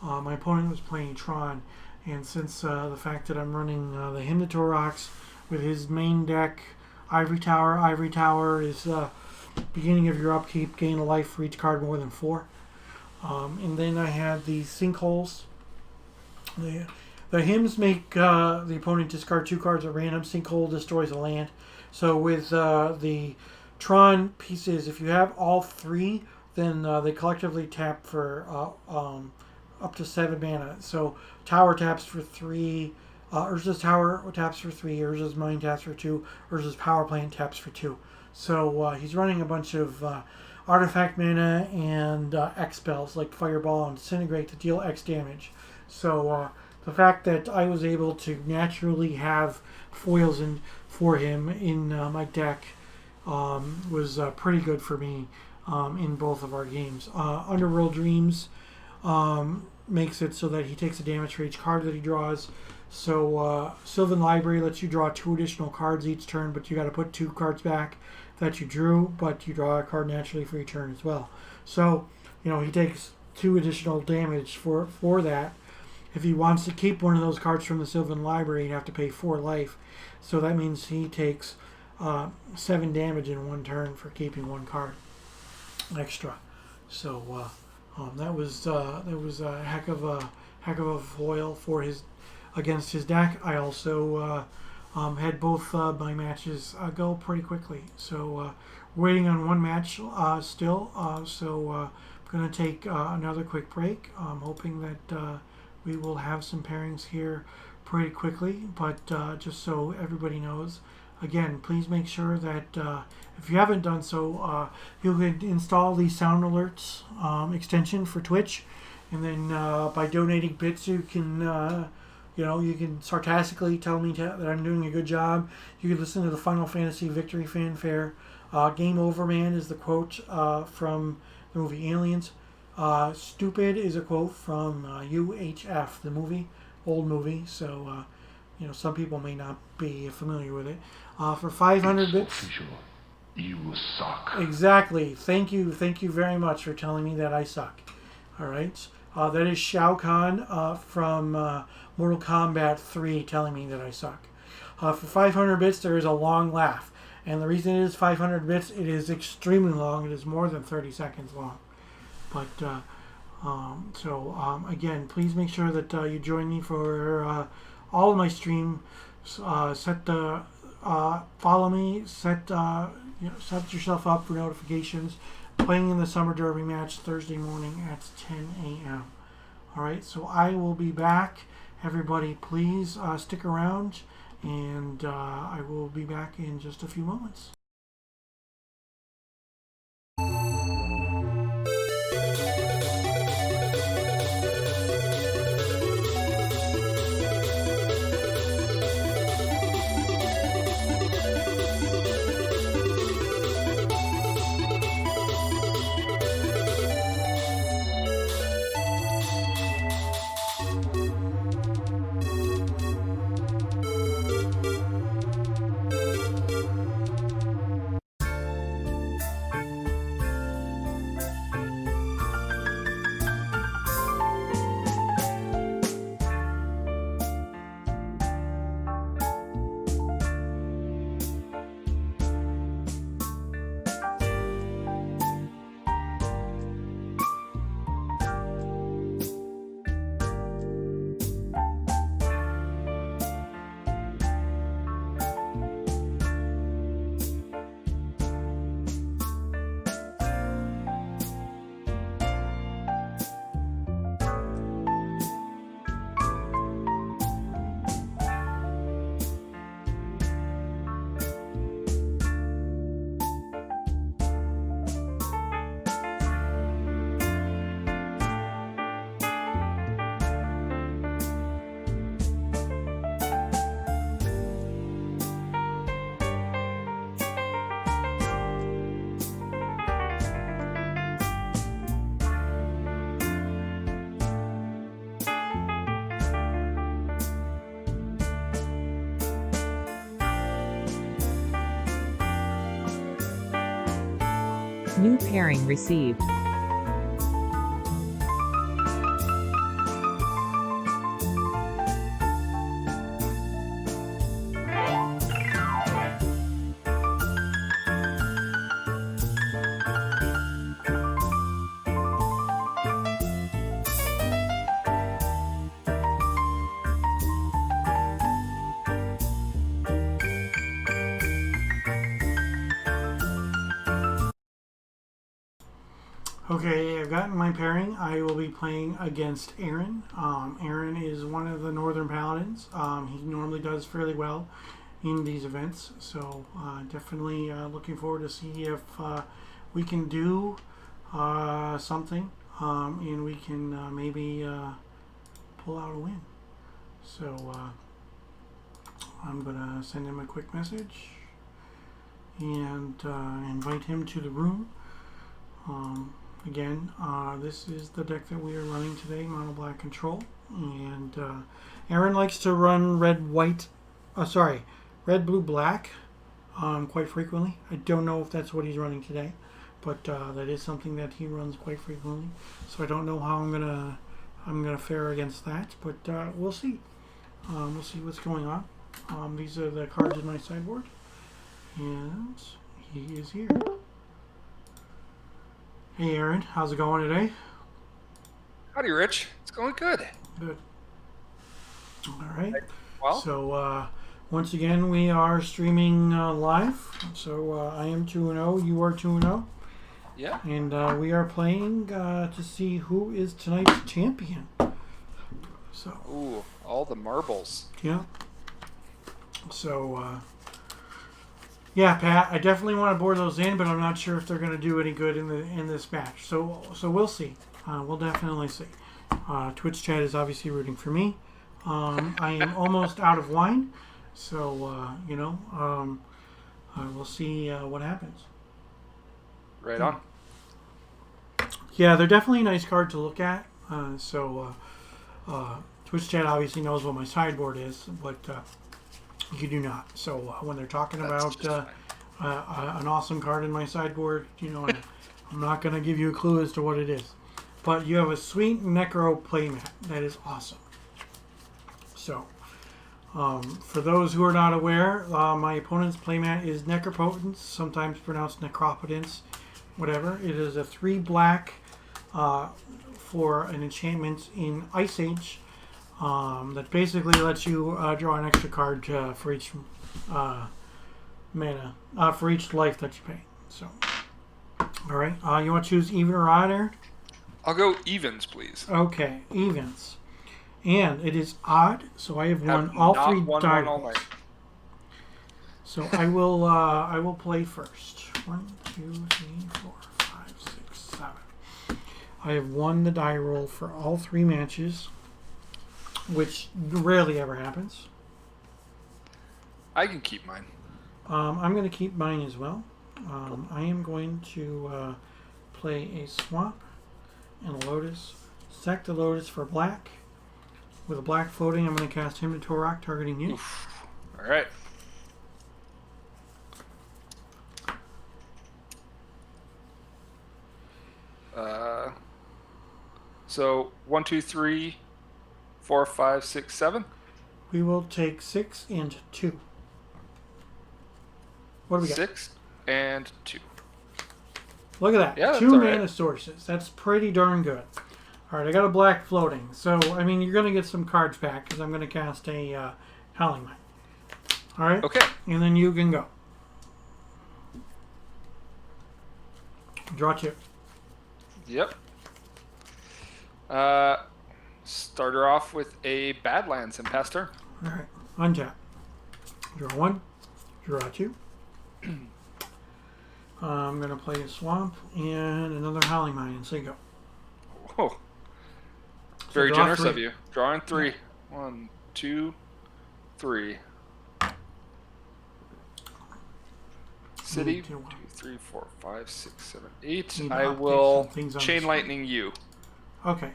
My opponent was playing Tron, and since the fact that I'm running the Hymn to Torox with his main deck, Ivory Tower is beginning of your upkeep, gain a life for each card more than 4. And then I had the Sinkholes. The hymns make the opponent discard 2 cards at random. Sinkhole destroys a land. So with the Tron pieces, if you have all 3, then they collectively tap for up to 7 mana. So Tower taps for 3. Urza's Tower taps for 3. Urza's Mine taps for 2. Urza's Power Plant taps for 2. So he's running a bunch of artifact mana and X spells like Fireball and Disintegrate to deal X damage. So the fact that I was able to naturally have foils for him in my deck was pretty good for me in both of our games. Underworld Dreams makes it so that he takes a damage for each card that he draws. So Sylvan Library lets you draw 2 additional cards each turn, but you got to put 2 cards back that you drew, but you draw a card naturally for each turn as well. So, he takes 2 additional damage for that. If he wants to keep one of those cards from the Sylvan Library, he'd have to pay 4 life. So that means he takes 7 damage in 1 turn for keeping 1 card extra. So that was a heck of a foil for against his deck. I also had both my matches go pretty quickly. So waiting on one match still. So I'm going to take another quick break. I'm hoping that we will have some pairings here pretty quickly. But just so everybody knows, again, please make sure that if you haven't done so, you can install the Sound Alerts extension for Twitch. And then by donating bits, you can you can sarcastically tell me that I'm doing a good job. You can listen to the Final Fantasy Victory Fanfare. Game Over Man is the quote from the movie Aliens. Stupid is a quote from UHF, the movie, old movie. So, some people may not be familiar with it. For 500 bits. Official. You suck. Exactly. Thank you very much for telling me that I suck. All right. That is Shao Kahn from Mortal Kombat 3 telling me that I suck. For 500 bits, there is a long laugh. And the reason it is 500 bits, it is extremely long. It is more than 30 seconds long. But Again, please make sure that you join me for all of my stream. Follow me. Set yourself up for notifications. Playing in the Summer Derby match Thursday morning at 10 a.m. All right, so I will be back. Everybody, please stick around, and I will be back in just a few moments. New pairing received. Okay, I've gotten my pairing. I will be playing against Aaron. Aaron is one of the Northern Paladins. He normally does fairly well in these events, so definitely looking forward to see if we can do something and we can maybe pull out a win. So I'm going to send him a quick message and invite him to the room. Again, this is the deck that we are running today, Mono Black Control, and Aaron likes to run red, blue, black quite frequently. I don't know if that's what he's running today, but that is something that he runs quite frequently. So I don't know how I'm gonna fare against that, but we'll see. We'll see what's going on. These are the cards in my sideboard, and he is here. Hey Aaron, how's it going today? Howdy, Rich. It's going good. Good. All right. Well, So once again, we are streaming live. So I am 2-0, you are 2-0, yeah. and we are playing to see who is tonight's champion. So Ooh, all the marbles. yeah. So yeah, Pat, I definitely want to board those in, but I'm not sure if they're going to do any good in this match. So we'll see. We'll definitely see. Twitch chat is obviously rooting for me. I am almost out of wine, so we'll see what happens. Right on. Yeah, they're definitely a nice card to look at. Twitch chat obviously knows what my sideboard is, but you do not. So when they're talking about an awesome card in my sideboard, I'm not going to give you a clue as to what it is. But you have a sweet Necro playmat. That is awesome. So, for those who are not aware, my opponent's playmat is Necropotence, sometimes pronounced Necropotence, whatever. It is a 3 black for an enchantment in Ice Age that basically lets you draw an extra card for each mana, for each life that you pay. So, all right, you want to choose even or odd, Aaron? I'll go evens, please. Okay, evens, and it is odd. So I have won all three die all rolls. night. So I will play first. 1, 2, 3, 4, 5, 6, 7. I have won the die roll for all 3 matches, which rarely ever happens. I can keep mine. I'm going to keep mine as well. I am going to play a swamp and a lotus. Sack the lotus for black. With a black floating, I'm going to cast Hymn to Torok, targeting you. Oof. All right. So 1, 2, 3, 4, 5, 6, 7. We will take 6 and 2. What do we got? 6 and 2. Look at that. Yeah, that's 2 all mana right. sources. That's pretty darn good. All right, I got a black floating. So, I mean, you're going to get some cards back because I'm going to cast a Howling Mine. All right? Okay. And then you can go. Draw 2. Yep. Start her off with a Badlands and pass turn. All right. Untap. Draw 1. Draw 2. I'm going to play a Swamp and another Howling Mine and say go. Oh. Very draw generous 3. of you. Drawing 3. 1, 2, 3. City. 2, 3, 4, 5, 6, 7, 8. Need to I update will some things on chain this. lightning you. Okay.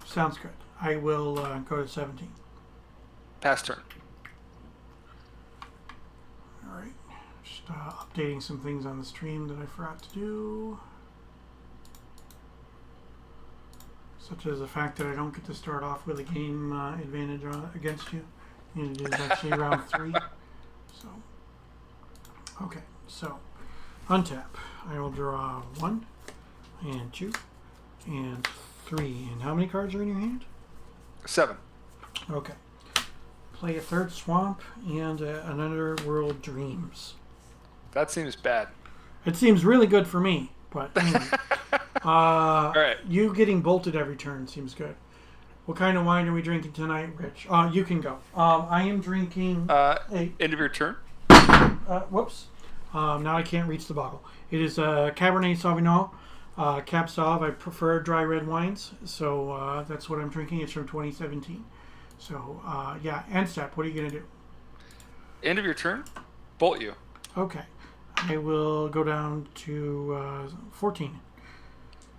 Sounds good. I will go to 17. Pass turn. All right. Just updating some things on the stream that I forgot to do. Such as the fact that I don't get to start off with a game advantage against you. And it is actually round 3. So, okay. So, untap. I will draw 1 and 2 and 3. And how many cards are in your hand? 7. Okay. Play a third swamp and another World Dreams. That seems bad. It seems really good for me, but anyway. All right. You getting bolted every turn seems good. What kind of wine are we drinking tonight, Rich? You can go. I am drinking End of your turn. whoops. Now I can't reach the bottle. It is Cabernet Sauvignon, Cab Sauv. I prefer dry red wines, so that's what I'm drinking. It's from 2017. So, yeah, end step. What are you going to do? End of your turn. Bolt you. Okay. I will go down to 14.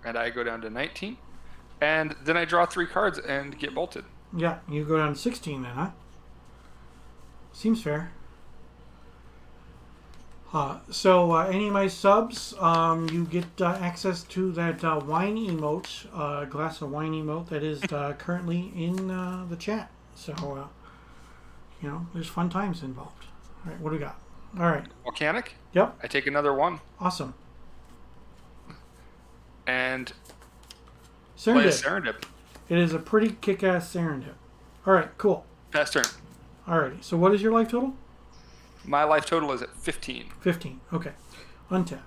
And I go down to 19. And then I draw 3 cards and get bolted. Yeah, you go down to 16 then, huh? Seems fair. So any of my subs, you get access to that wine emote, glass of wine emote that is currently in the chat. So, you know, there's fun times involved. All right, what do we got? All right. Volcanic. Yep. I take another 1 Awesome. and play a Serendip. Serendip. It is a pretty kick-ass Serendip. All right, cool. Pass turn. Alrighty. So what is your life total? My life total is at 15. 15. Okay. Untap.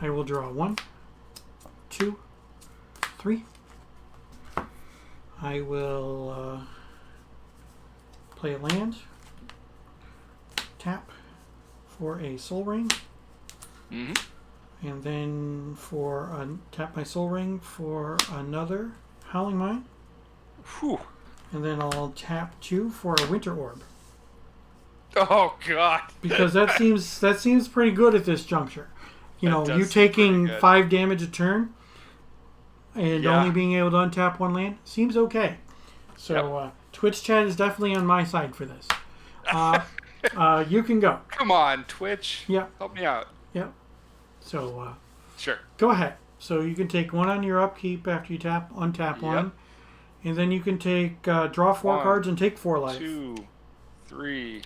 I will draw 1, 2, 3. I will play a land. Tap for a Soul Ring. Mm-hmm. And then tap my Soul Ring for another Howling Mine. Whew. And then I'll tap 2 for a Winter Orb. Oh God. Because that seems pretty good at this juncture. You know, does you seem taking pretty good. 5 damage a turn and Yeah. only being able to untap 1 land seems okay. So Twitch chat is definitely on my side for this. You can go. Come on, Twitch. Yeah. Help me out. Yep. So Sure. go ahead. So you can take 1 on your upkeep after you untap 1. And then you can take draw 4 1, cards and take 4 life. 2, 3,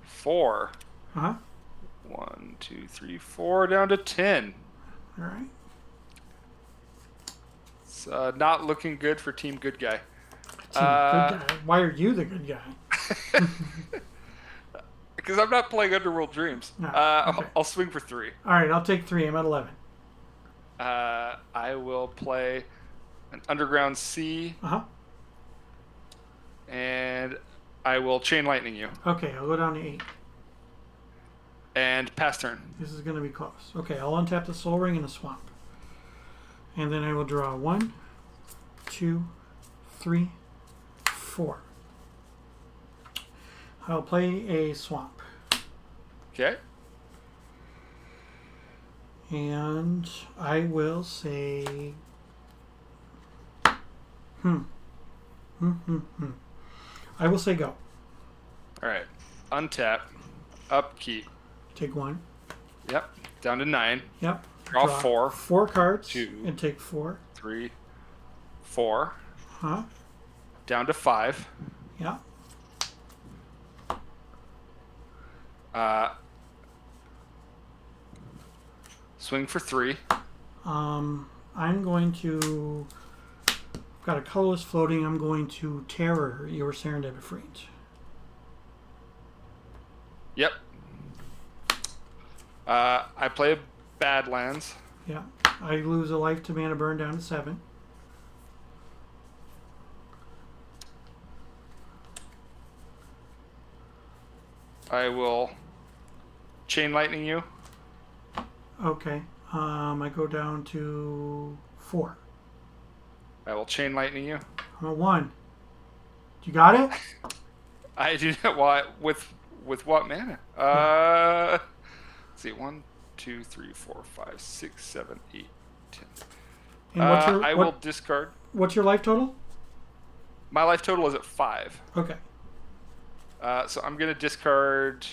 4. Uh-huh. 1, 2, 3, 4 down to 10. All right. It's not looking good for Team Good Guy. Good guy. Why are you the good guy? Because I'm not playing Underworld Dreams. No, okay. I'll swing for 3. All right, I'll take 3. I'm at 11. I will play an Underground Sea, Uh huh. and I will Chain Lightning you. Okay, I'll go down to 8. And pass turn. This is going to be close. Okay, I'll untap the Soul Ring and the Swamp. And then I will draw 1, 2, 3, 4. I'll play a Swamp. Okay. And I will say... I will say go. All right. Untap. Upkeep. Take 1. Yep. Down to 9. Yep. Draw 4. 4 cards. 2. And take 4. 3. 4. Huh? Down to 5. Yeah. Swing for 3. I'm going to... Got a colorless floating. I'm going to Terror your Serendipity Freeze. Yep. I play Badlands. Yeah. I lose a life to Mana Burn down to 7. I will Chain Lightning you. Okay. I go down to 4. I will Chain Lightning you. I'm at 1. You got it? I do not. Well, with what mana? Let's see. 1, 2, 3, 4, 5, 6, 7, 8, 10. And what's I will discard. What's your life total? My life total is at 5. Okay. So I'm gonna discard.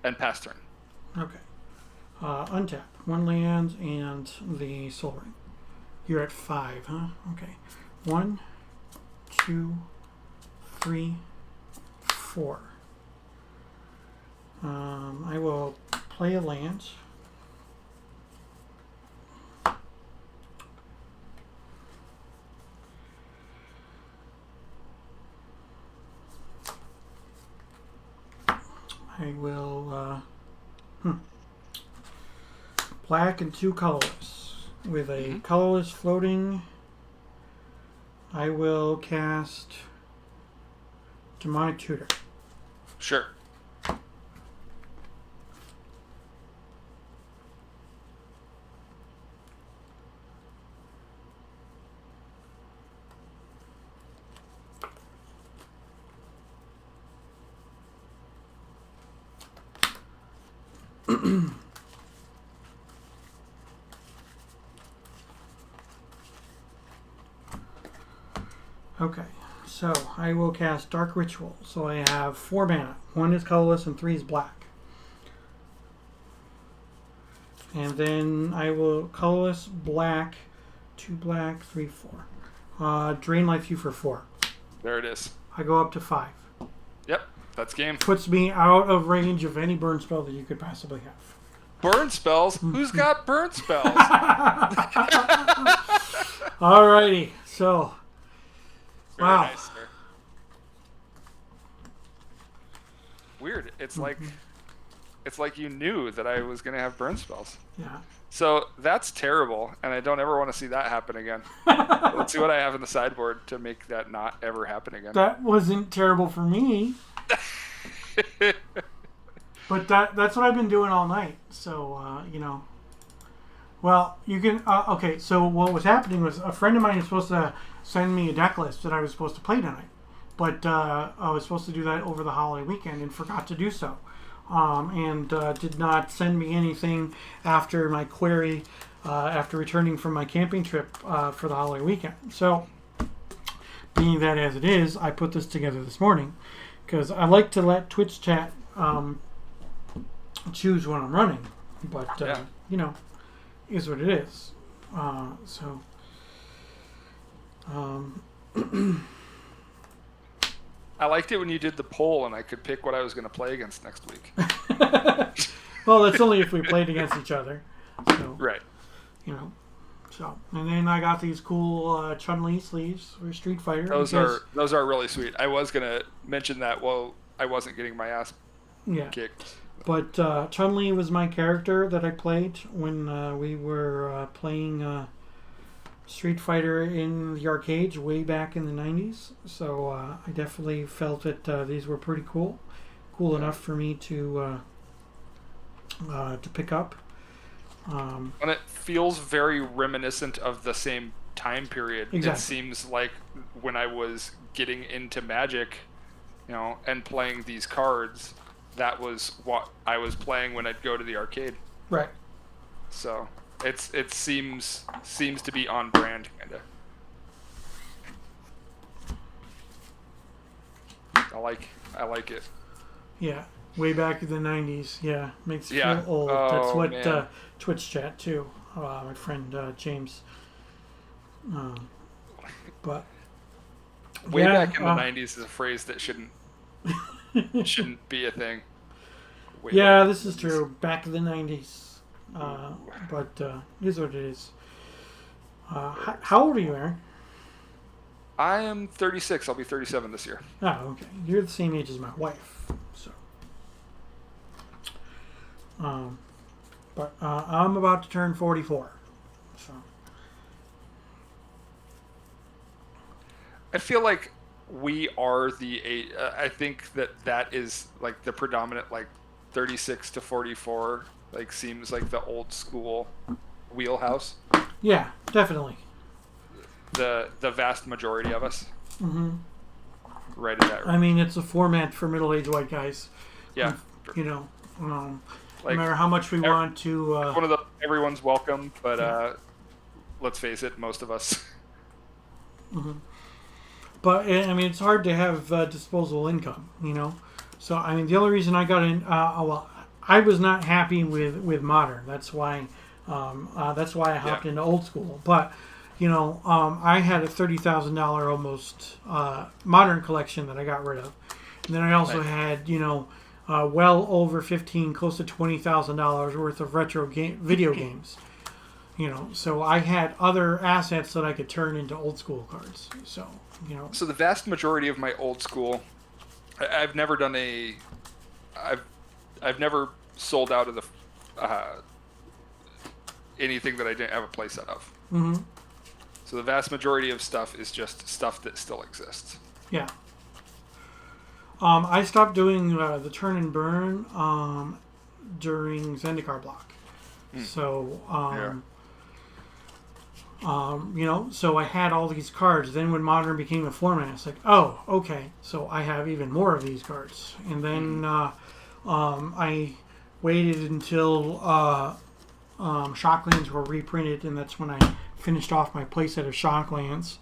And pass turn. Okay. Untap. 1 land and the Soul Ring. You're at 5, huh? Okay. 1, 2, 3, 4. I will play a land. I will black and 2 colorless. With a colorless floating, I will cast Demonic Tutor. Sure. Okay, so I will cast Dark Ritual. So I have 4 mana. 1 is colorless and 3 is black. And then I will colorless, black, 2 black, 3, 4. Drain life you for 4. There it is. I go up to 5. Yep. That's game. Puts me out of range of any burn spell that you could possibly have. Burn spells? Who's got burn spells? Alrighty, so Very wow. nice, sir. Weird. It's like you knew that I was gonna have burn spells. Yeah. So that's terrible, and I don't ever want to see that happen again. Let's see what I have in the sideboard to make that not ever happen again. That wasn't terrible for me. But that's what I've been doing all night. So, you know. Well, you can... okay, so what was happening was a friend of mine was supposed to send me a deck list that I was supposed to play tonight. But I was supposed to do that over the holiday weekend and forgot to do so. And did not send me anything after my query, after returning from my camping trip for the holiday weekend. So, being that as it is, I put this together this morning. Because I like to let Twitch chat choose when I'm running. But, you know, is what it is. So, I liked it when you did the poll and I could pick what I was going to play against next week. Well, that's only if we played against each other. So, Right. you know. So, and then I got these cool Chun-Li sleeves for Street Fighter. Those because- are really sweet. I was gonna mention that while I wasn't getting my ass yeah. kicked. But Chun-Li was my character that I played when we were playing Street Fighter in the arcades way back in the 90s. So I definitely felt that these were pretty cool. Cool enough for me to pick up. And it feels very reminiscent of the same time period. Exactly. It seems like when I was getting into Magic, and playing these cards, that was what I was playing when I'd go to the arcade. Right. So it seems to be on brand, kinda. I like it. Yeah. Way back in the 90s. Yeah. Makes you Yeah. feel old. Oh, That's what man. Twitch chat, too. My friend James. But Way yeah, back in the '90s is a phrase that shouldn't be a thing. Way yeah, back this in is the 90s. true. Back in the 90s. But it is what it is. How old are you, Aaron? I am 36. I'll be 37 this year. Oh, okay. You're the same age as my wife. So, but I'm about to turn 44. So, I feel like we are the age. I think that is like the predominant, like 36 to 44. Like seems like the old school wheelhouse. yeah, definitely. The vast majority of us. Hmm. Right in that. I mean, it's a format for middle-aged white guys. Yeah. You know, no Like matter how much we want to. one of the everyone's welcome, but Yeah. let's face it, most of us. But I mean, it's hard to have disposable income, So I mean, the only reason I got in, well, I was not happy with modern. That's why I hopped into old school. But I had a $30,000 almost modern collection that I got rid of, and then I also had well over close to $20,000 worth of retro video games. So I had other assets that I could turn into old school cards. So. So the vast majority of my old school, I've never done I've never sold out of the anything that I didn't have a playset of. Mm-hmm. So the vast majority of stuff is just stuff that still exists. Yeah. I stopped doing the turn and burn during Zendikar block. So, so I had all these cards. Then when Modern became a format, it's like, oh, okay, so I have even more of these cards. And then I waited until Shocklands were reprinted, and that's when I finished off my playset of Shocklands.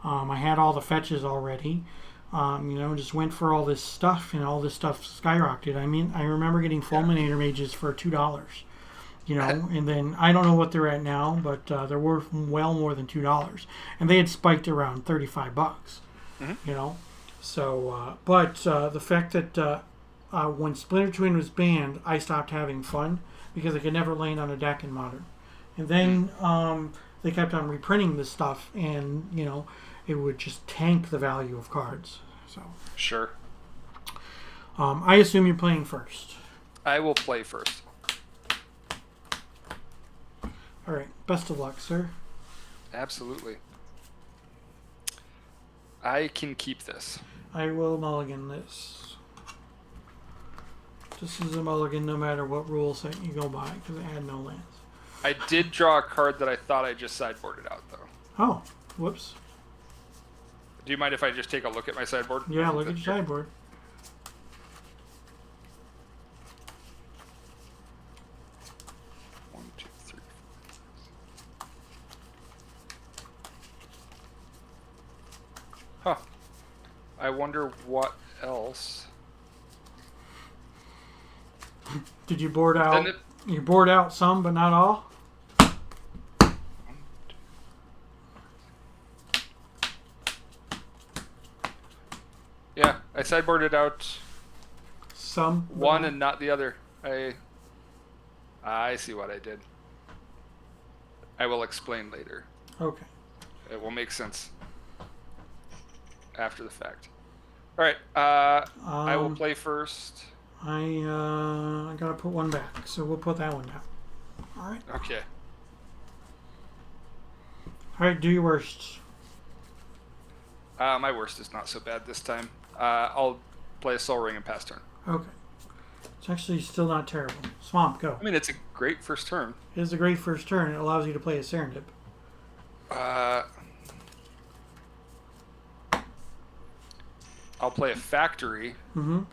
I had all the fetches already. Just went for all this stuff, and all this stuff skyrocketed. I mean, I remember getting Fulminator Mages for $2. And then I don't know what they're at now, but they're worth well more than $2, and they had spiked around $35. So, but the fact that when Splinter Twin was banned, I stopped having fun because I could never land on a deck in Modern, and then they kept on reprinting this stuff, and it would just tank the value of cards. So Sure. I assume you're playing first. I will play first. All right, best of luck, sir. Absolutely. I can keep this. I will mulligan this. This is a mulligan no matter what rule set you go by, because it had no lands. I did draw a card that I thought I just sideboarded out, though. Oh, whoops. Do you mind if I just take a look at my sideboard? Yeah, look at your sideboard. One, two, three. Huh. I wonder what else. Did you board out? Then it- You board out some, but not all. Yeah, I sideboarded out Some. but one not- and not the other. I see what I did. I will explain later. Okay. It will make sense after the fact. All right. I will play first. I gotta put one back, so we'll put that one down. All right. Okay. All right. Do your worst. My worst is not so bad this time. I'll play a Soul Ring and pass turn. Okay. It's actually still not terrible. Swamp, go. I mean, it's a great first turn. It is a great first turn. It allows you to play a Serendip. I'll play a Factory. Mm-hmm.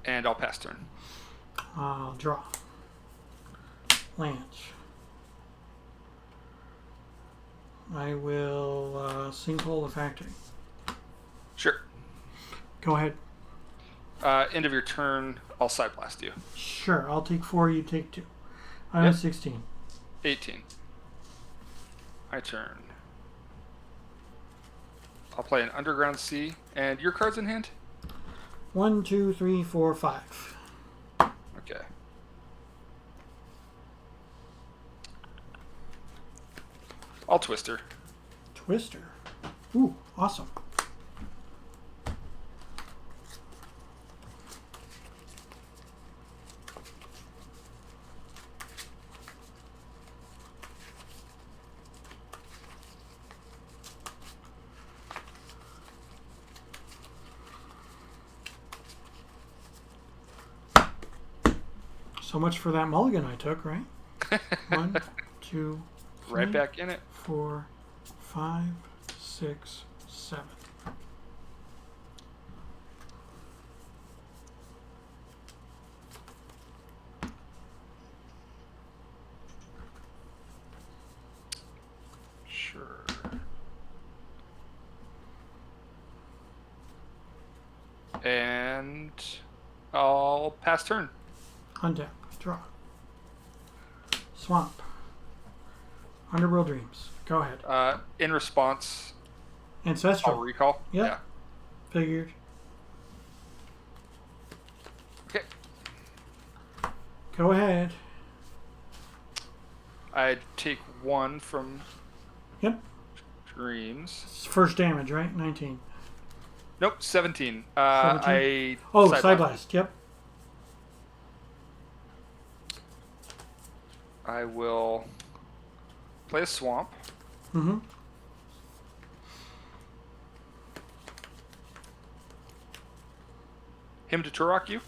And I'll pass turn. I'll draw. Lance. I will sinkhole the factory. Sure. Go ahead. End of your turn, I'll Side Blast you. Sure. I'll take 4. You take 2. I'm at 16. 18. My turn. I'll play an Underground Sea. And your card's in hand? 1, 2, 3, 4, 5. Okay. I'll Twister. Twister. Ooh, awesome. So much for that mulligan I took, right? 1, 2, 3, Right back in it. 4, 5, 6, 7. Sure. And I'll pass turn. Untap. Draw. Swamp. Underworld Dreams. Go ahead. In response, Ancestral. I'll recall. Yep. Yeah. Figured. Okay. Go ahead. I take 1 from Yep. Dreams. It's first damage, right? 19. Nope, 17. 17? I Oh, Side Blast. Yep. I will play a Swamp. Mm-hmm. Him to Turok you.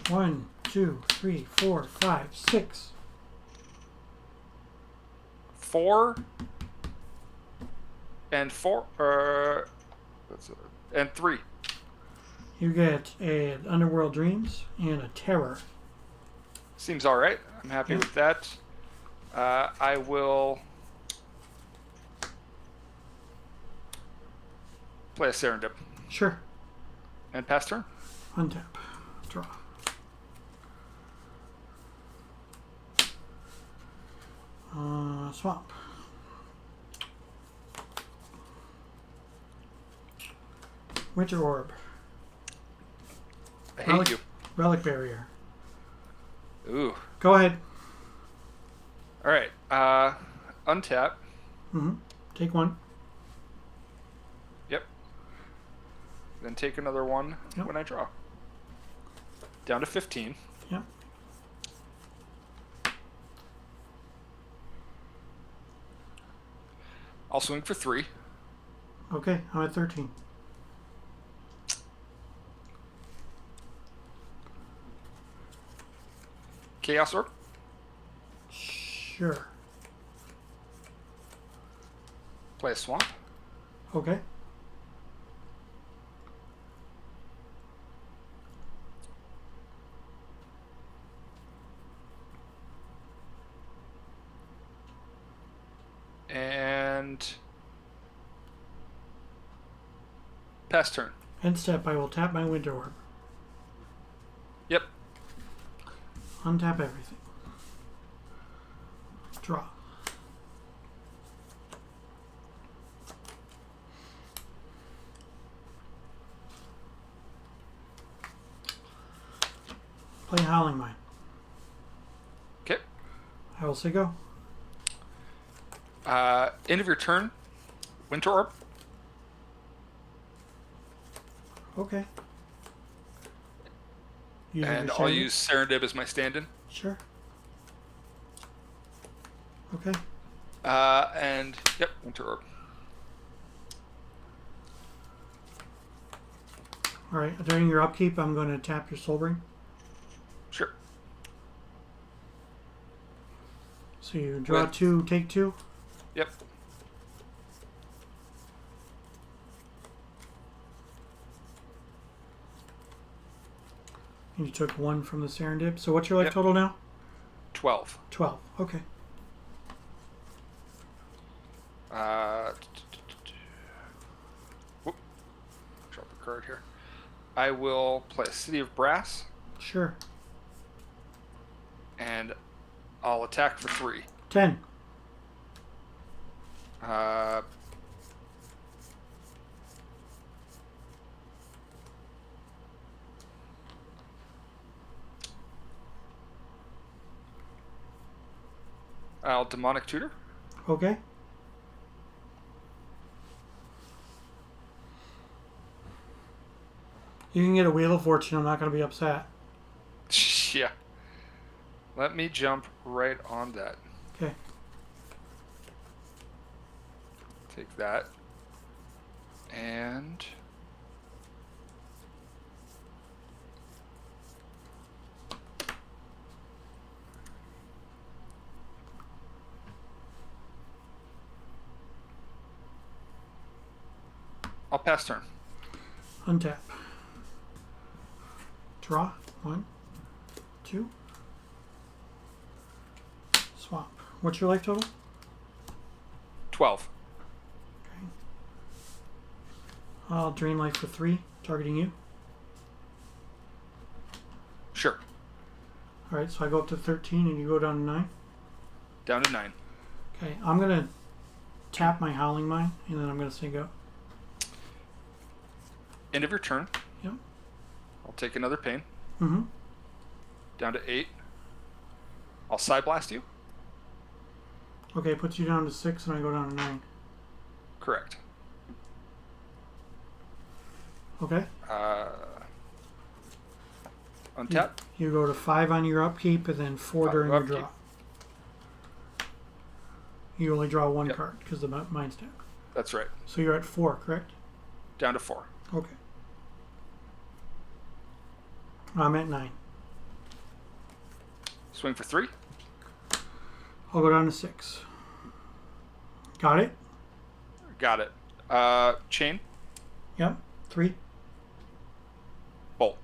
1, 2, 3, 4, 5, 6. 4 and 4. And 3. You get an Underworld Dreams and a Terror. Seems all right. I'm happy Yeah. with that. I will play a Serendip Sure. and pass turn. Untap. Draw. Swamp. Winter Orb. I hate you. Relic Barrier. Ooh. Go ahead. All right. Untap. Mm-hmm. Take 1. Yep. Then take another 1 Yep. when I draw. Down to 15. Yep. I'll swing for 3. Okay, I'm at 13. Chaos Orb. Sure. Play a Swamp. Okay. And pass turn. End step, I will tap my Winter Orb. Yep. Untap everything. Draw. Play Howling Mine. Okay. I will say go. End of your turn. Winter Orb. Okay. Using And your I'll Serendip? use Serendib as my stand-in. Sure. Okay. And yep, Winter Orb. All right. During your upkeep, I'm going to tap your Soul Ring. Sure. So you draw With- 2, take 2. Yep. And you took 1 from the Serendip. So what's your life Yep. total now? 12. 12. Okay. Whoop. Drop a card here. I will play City of Brass, Sure. and I'll attack for 3. 10. Uh, I'll Demonic Tutor. Okay. You can get a Wheel of Fortune. I'm not going to be upset. Yeah. Let me jump right on that. Okay. Take that. And I'll pass turn. Untap. Draw. 1, 2. Swap. What's your life total? 12. Okay. I'll drain life for 3, targeting you. Sure. Alright, so I go up to 13 and you go down to 9. Down to 9. Okay, I'm going to tap my Howling Mine and then I'm going to say go. End of your turn. Yep. I'll take another pain. Mm-hmm. Down to 8. I'll Side Blast you. Okay, puts you down to 6 and I go down to 9. Correct. Okay. Untap. You go to 5 on your upkeep and then 4 during your upkeep. draw. You only draw 1 Yep. card because the mine's tapped. That's right. So you're at 4, correct? Down to 4. Okay. I'm at 9. Swing for 3. I'll go down to 6. Got it? Got it. Chain. Yep. 3. Bolt.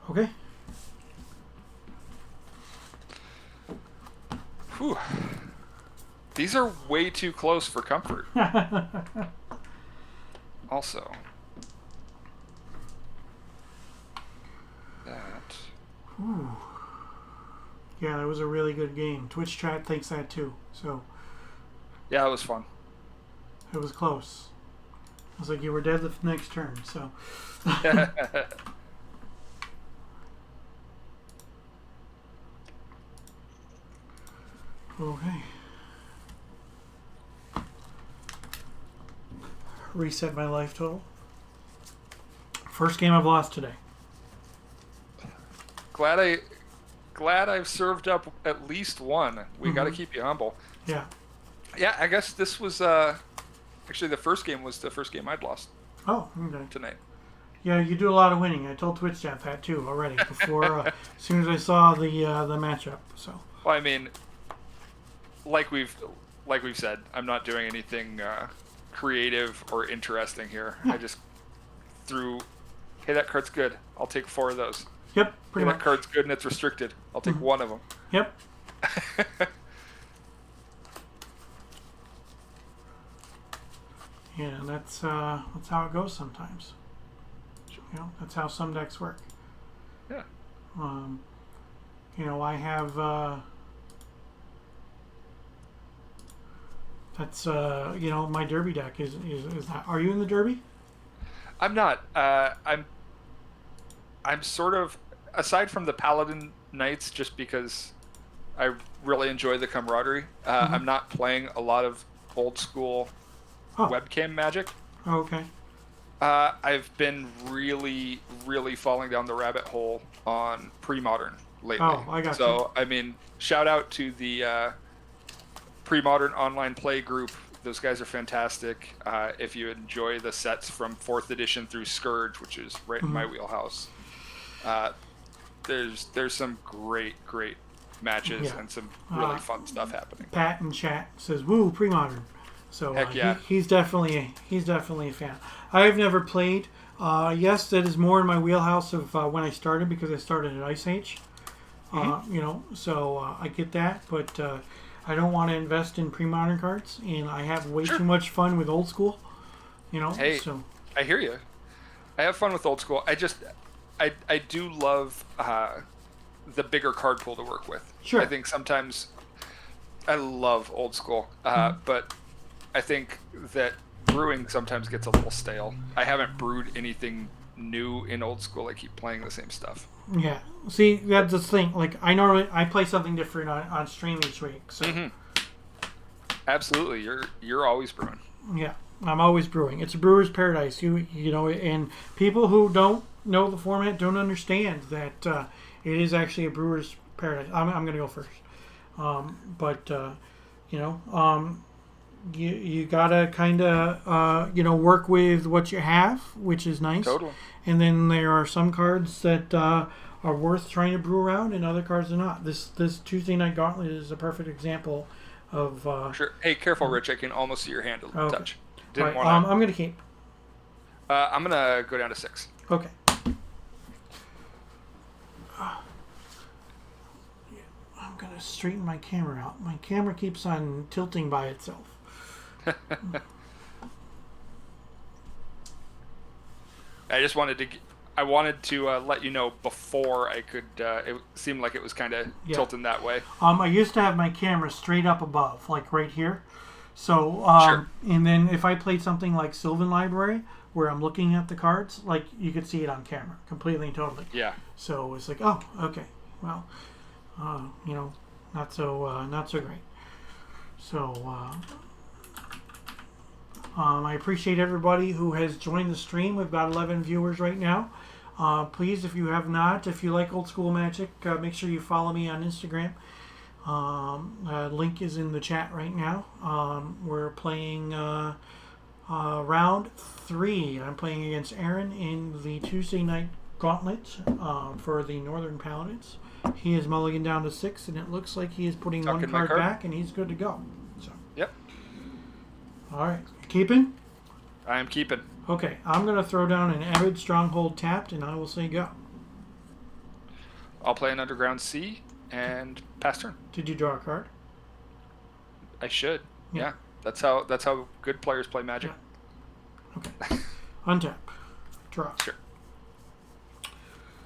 Okay. Whew. These are way too close for comfort. Also, that. Ooh. Yeah, that was a really good game. Twitch chat thinks that too. So Yeah, it was fun. it was close. I was like, you were dead the next turn. So okay. Reset my life total. First game I've lost today. glad I've served up at least one. We got to keep you humble. Yeah. Yeah, I guess this was actually the first game was the first game I'd lost Oh, okay. tonight. Yeah, you do a lot of winning. I told Twitch chat that too already before as soon as I saw the matchup. So Well, I mean, like we've said, I'm not doing anything creative or interesting here. I just threw, hey, that card's good. I'll take 4 of those. yep, Hey, pretty that much. card's good and it's restricted. I'll take 1 of them. Yep. Yeah, that's how it goes sometimes. You know, that's how some decks work. Yeah. You know, I have that's you know, my Derby deck is that. Are you in the Derby? I'm not. I'm sort of. aside from the Paladin Knights, just because I really enjoy the camaraderie, I'm not playing a lot of old school webcam Magic. Oh, okay. I've been really, really falling down the rabbit hole on pre-modern lately. Oh, I got So, I mean, shout out to the pre-modern online play group. Those guys are fantastic. If you enjoy the sets from 4th edition through Scourge, which is right in my wheelhouse, there's some great matches and some really fun stuff happening. Pat in chat says, "Woo, pre-modern." So Heck yeah. he's definitely a fan. I have never played. Yes, that is more in my wheelhouse of when I started, because I started at Ice Age. So I get that, but I don't want to invest in pre-modern cards, and I have way too much fun with old school. Hey, so I hear you. I have fun with old school. I do love the bigger card pool to work with. Sure. I think sometimes I love old school, but I think that brewing sometimes gets a little stale. I haven't brewed anything new in old school. I keep playing the same stuff. yeah. See, that's the thing. Like I play something different on stream each week. So Absolutely, you're always brewing. yeah, I'm always brewing. It's a brewer's paradise. You know, and people who don't know the format don't understand that it is actually a brewer's paradise. I'm gonna go first, you gotta kind of work with what you have, which is nice. Totally. And then there are some cards that are worth trying to brew around, and other cards are not. This Tuesday Night Gauntlet is a perfect example of. Sure. Hey, careful, Rich. I can almost see your hand a Okay. touch. Didn't Right, want to. I'm gonna keep. I'm gonna go down to 6. Okay. I'm gonna straighten my camera out. My camera keeps on tilting by itself. I just wanted to. I wanted to let you know before I could. It seemed like it was kind of tilting that way. I used to have my camera straight up above, like right here. So, Sure. And then if I played something like Sylvan Library, where I'm looking at the cards, like you could see it on camera, completely and totally. Yeah. So it's like, oh, okay, well, not so great. So, I appreciate everybody who has joined the stream. We've got 11 viewers right now. Please, if you have not, if you like old school Magic, make sure you follow me on Instagram. Link is in the chat right now. We're playing round 3. I'm playing against Aaron in the Tuesday Night Gauntlet for the Northern Paladins. He is mulligan down to 6, and it looks like he is putting Tuck one in my card card. back, and he's good to go. So, Yep. all right, keeping. I am keeping. Okay, I'm gonna throw down an Avid Stronghold tapped, and I will say go. I'll play an Underground Sea and pass turn. Did you draw a card? I should. Yeah. Yeah. That's how good players play Magic. Okay. Untap. Draw. Sure.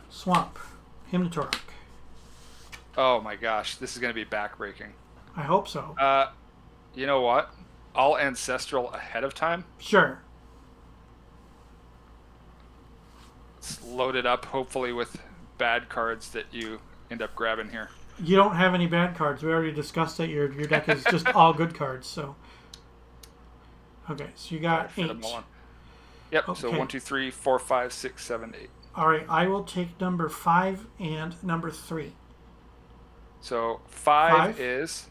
Swamp. Hymn to Torok. Oh my gosh, this is gonna be backbreaking. I hope so. You know what? I'll Ancestral ahead of time. Sure. It's loaded up, hopefully with bad cards that you end up grabbing here. You don't have any bad cards. We already discussed that your deck is just all good cards. So. Okay, so you got Fit 8. them all in. Yep. So Okay. 1, 2, 3, 4, 5, 6, 7, 8. All right, I will take number 5 and number 3. So 5 5. is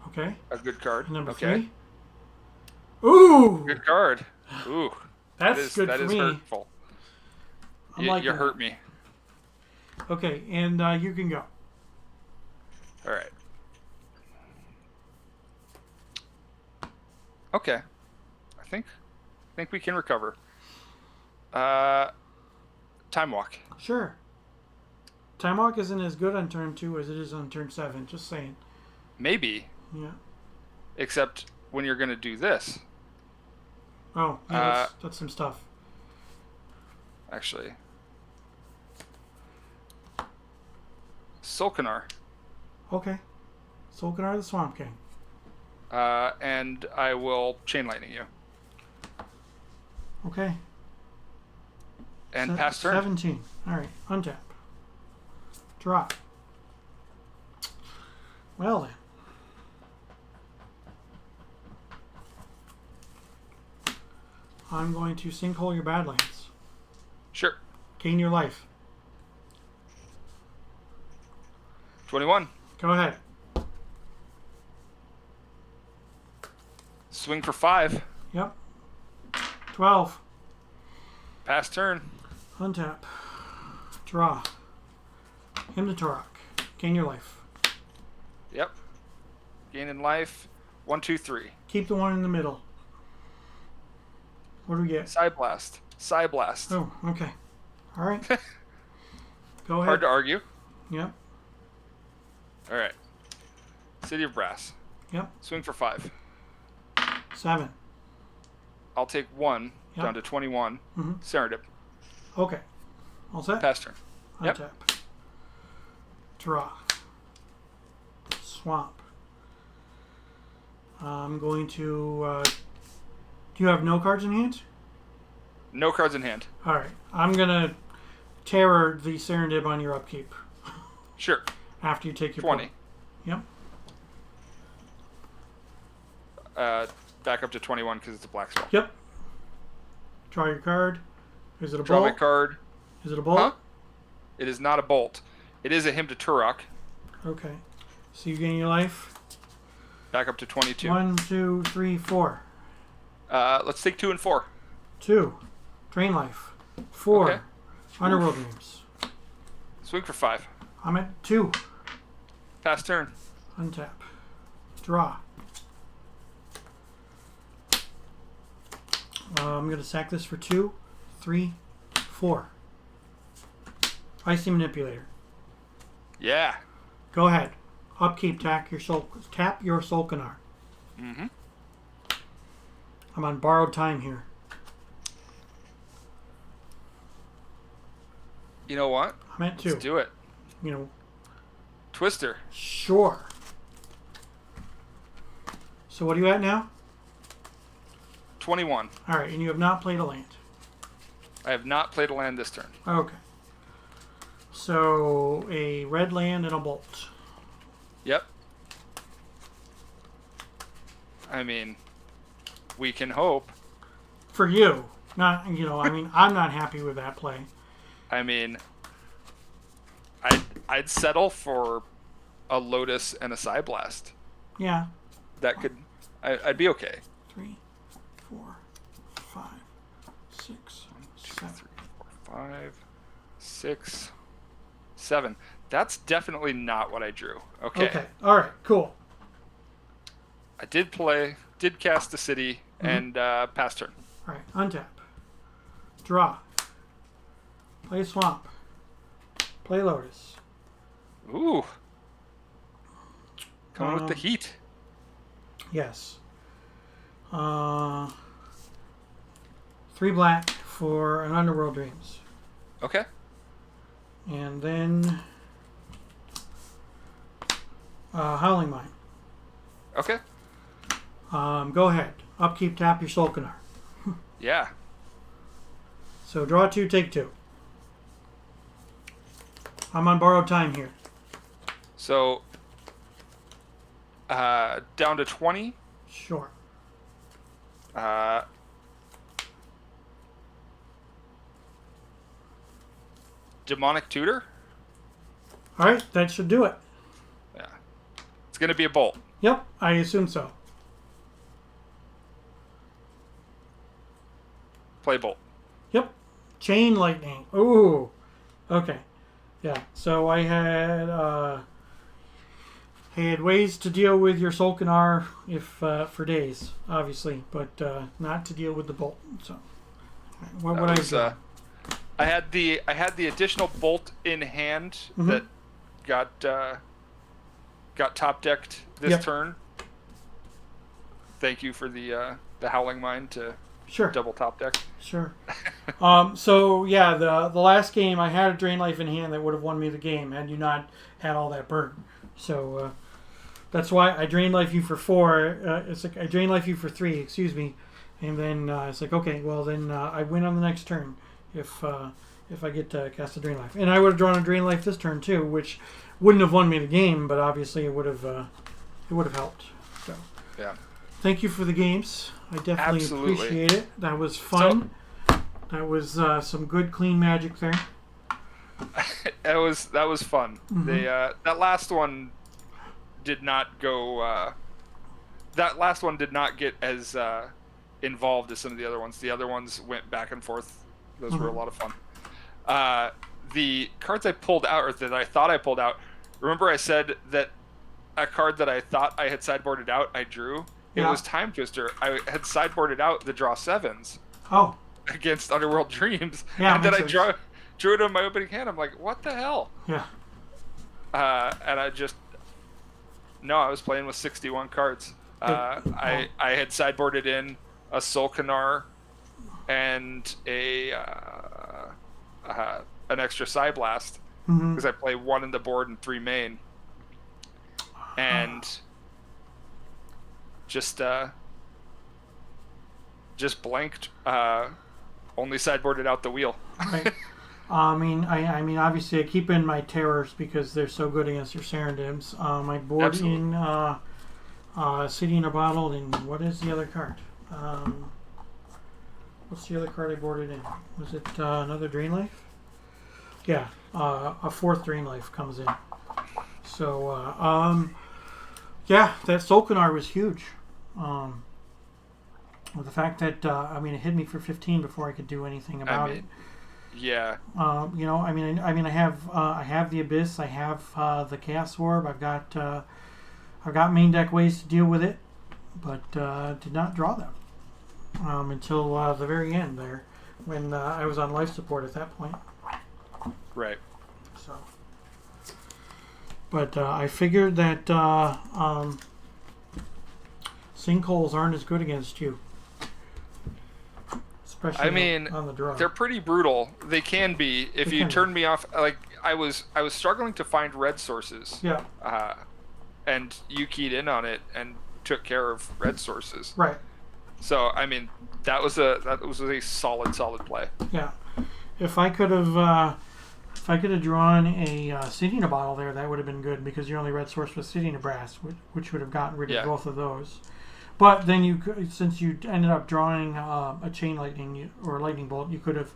Okay. a good card. And number okay. 3. Ooh, Good card. Ooh. that's good that for is me. hurtful. I'm You liking hurt that. me. Okay, and you can go. All right. Okay. I think we can recover. Time Walk. Sure. Time Walk isn't as good on turn 2 as it is on turn 7. Just saying. Maybe, Yeah. except when you're going to do this. Oh, yeah, that's some stuff. Actually. Solkanar. Okay. Solkanar the Swamp King. And I will Chain Lightning you. Okay. And pass turn. 17. All right. Untap. Draw. Well then. I'm going to sinkhole your Badlands. Sure. Gain your life. 21. Go ahead. Swing for 5. Yep. 12. Pass turn. Untap. Draw. Him to Turok. Gain your life. Yep. Gain in life. 1, 2, 3. Keep the one in the middle. What do we get? Side blast. Side blast. Oh, okay. All right. Go ahead. Hard to argue. Yep. All right. City of Brass. Yep. Swing for 5. 7. I'll take 1 Yep. down to 21. Mm-hmm. Serendip. Okay. All set? Pass turn. Yep. Untap. Draw. Swamp. I'm going to... do you have no cards in hand? No cards in hand. Alright. I'm going to terror the Serendip on your upkeep. Sure. After you take your 20. point. Yep. Back up to 21 because it's a black spell. Yep. Draw your card. Is it a Draw bolt? my card. Is it a bolt? Huh? It is not a bolt. It is a hymn to Turok. Okay. So you gain your life. Back up to 22. 1, 2, 3, 4. Let's take 2 and 4. 2. Drain life. 4. Okay. Underworld Dreams. Swing for 5. I'm at 2. Pass turn. Untap. Draw. I'm going to sack this for 2, 3, 4. Icy Manipulator. Yeah. Go ahead. Upkeep, tap your Solkanar. Mm-hmm. I'm on borrowed time here. You know what? I'm at 2. Let's do it. You know, Twister. sure. So what are you at now? 21. All right, and you have not played a land. I have not played a land this turn. Okay. So a red land and a bolt. Yep. I mean, we can hope. For you. Not, you know, I mean, I'm not happy with that play. I mean, I'd settle for a Lotus and a Psyblast. Yeah. That could, I'd be okay. 3, 4, 5, 6, 7. 3, 4, 5, 6, 7. That's definitely not what I drew. Okay. Okay. All right. Cool. I did cast the city and pass turn. All right. Untap. Draw. Play Swamp. Play Lotus. Ooh. Coming with the heat. Yes. 3 black for an Underworld Dreams. Okay. And then Howling Mine. Okay. Go ahead. Upkeep, tap your Solkanar. Yeah. So draw 2, take 2. I'm on borrowed time here. So, down to 20. Sure. Demonic Tutor. All right, that should do it. Yeah. It's going to be a bolt. Yep, I assume so. Play bolt. Yep. Chain Lightning. Ooh. Okay. Yeah. So I had ways to deal with your Solkanar if for days, obviously, but not to deal with the bolt. So what would I do? I had the additional bolt in hand that got top decked this turn. Thank you for the Howling Mine to Sure. double top deck. Sure. So yeah, the last game I had a Drain Life in hand that would have won me the game had you not had all that burn. So that's why I Drain Life you for 4. It's like I Drain Life you for 3. Excuse me. And then it's like, okay, well then I win on the next turn if if I get to cast a Drain Life. And I would have drawn a Drain Life this turn too, which wouldn't have won me the game, but obviously it would have helped. So Yeah. thank you for the games. I definitely Absolutely. appreciate it. That was fun. That was some good clean Magic there. That was fun. They that last one did not go. That last one did not get as involved as some of the other ones. The other ones went back and forth. Those were a lot of fun. The cards I pulled out, or that I thought I pulled out. Remember, I said that a card that I thought I had sideboarded out, I drew. It Yeah. was Time Twister. I had sideboarded out the draw 7s Oh, against Underworld Dreams, Yeah, and then I makes sense. drew it in my opening hand. I'm like, what the hell? yeah. And I was playing with 61 cards. I had sideboarded in a Solkanar and an extra Psyblast because I play 1 in the board and 3 main, and just blanked. Only sideboarded out the wheel. Right. I mean, obviously, I keep in my terrors because they're so good against your Serendims. I board Absolutely. in City in a Bottle, and what is the other card? What's the other card I boarded in? Was it another Drain Life? Yeah, a 4th Drain Life comes in. So, yeah, that Solkanar was huge. With the fact that it hit me for 15 before I could do anything about it. Yeah. I have the Abyss, I have the Chaos Orb, I've got main deck ways to deal with it, but did not draw them until the very end there, when I was on life support at that point. Right. So, but I figured that sinkholes aren't as good against you. Especially on the draw. They're pretty brutal. They can be if you turn me off. Like I was struggling to find red sources. Yeah. And you keyed in on it and took care of red sources. Right. So that was a solid play. Yeah. If I could have drawn a City in a Bottle there, that would have been good because your only red source was City in a Brass, which would have gotten rid of both of those. But then you could, since you ended up drawing a Chain Lightning or a Lightning Bolt, you could have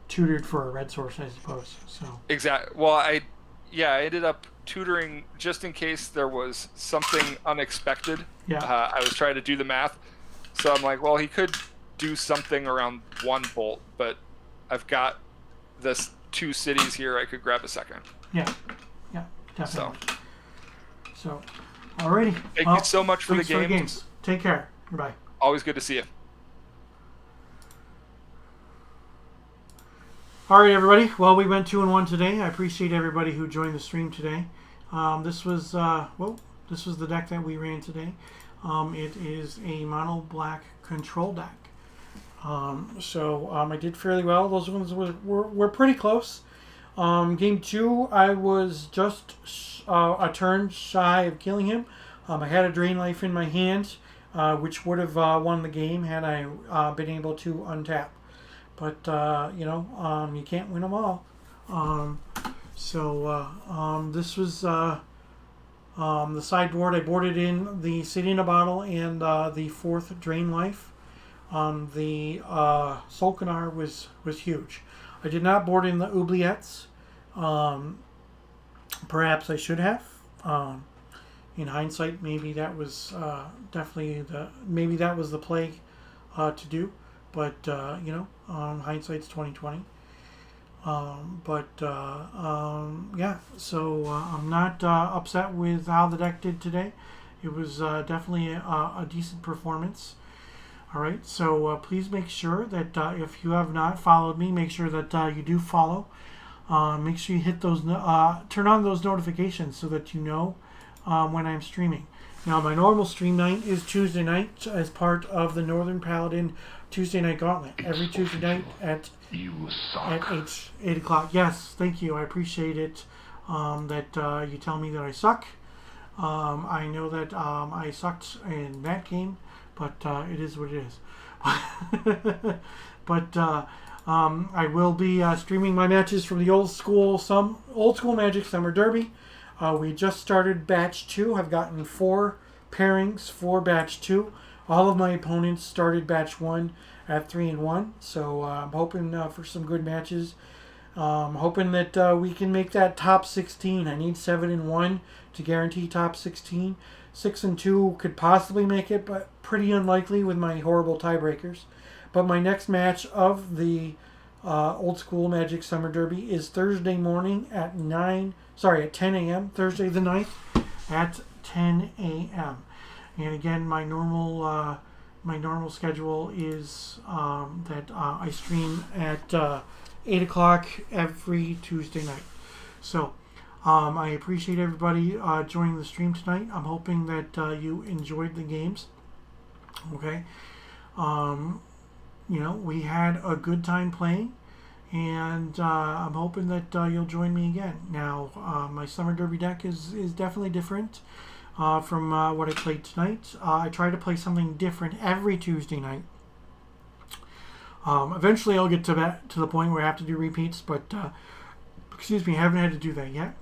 tutored for a red source, I suppose. So Exactly. Well, I ended up tutoring just in case there was something unexpected. Yeah. I was trying to do the math, so I'm like, well, he could do something around 1 bolt, but I've got this 2 cities here. I could grab a second. yeah, definitely. So alrighty. Thank you so much for the thanks games. Take care. Goodbye. Always good to see you. All right, everybody. Well, we went 2-1 today. I appreciate everybody who joined the stream today. This was the deck that we ran today. It is a mono black control deck. So I did fairly well. Those ones were pretty close. Game 2, I was just a turn shy of killing him. I had a Drain Life in my hand, which would have won the game had I been able to untap. But, you can't win them all. This was the sideboard. I boarded in the City in a Bottle and the 4th Drain Life. The Solkanar was huge. I did not board in the Oubliettes. Perhaps I should have. In hindsight, maybe that was definitely the play to do. But hindsight's 20/20. So I'm not upset with how the deck did today. It was definitely a decent performance. All right, so please make sure that if you have not followed me, make sure that you do follow. Make sure you hit those, turn on those notifications so that you know when I'm streaming. Now, my normal stream night is Tuesday night as part of the Northern Paladin Tuesday Night Gauntlet. Every Tuesday night at 8 o'clock. Yes, thank you. I appreciate it that you tell me that I suck. I know that I sucked in that game, but it is what it is. But I will be streaming my matches from the old school Magic Summer Derby. We just started batch 2. I've gotten 4 pairings for batch 2. All of my opponents started batch 1 at 3-1. So I'm hoping for some good matches. Hoping that we can make that top 16. I need 7-1 to guarantee top 16. 6-2 could possibly make it, but pretty unlikely with my horrible tiebreakers. But my next match of the Old School Magic Summer Derby is Thursday morning at 10 a.m. Thursday the 9th at 10 a.m. And again, my normal schedule is that I stream at 8 o'clock every Tuesday night. So I appreciate everybody joining the stream tonight. I'm hoping that you enjoyed the games. Okay. We had a good time playing, and I'm hoping that you'll join me again. Now, my Summer Derby deck is definitely different from what I played tonight. I try to play something different every Tuesday night. Eventually, I'll get to the point where I have to do repeats, but I haven't had to do that yet.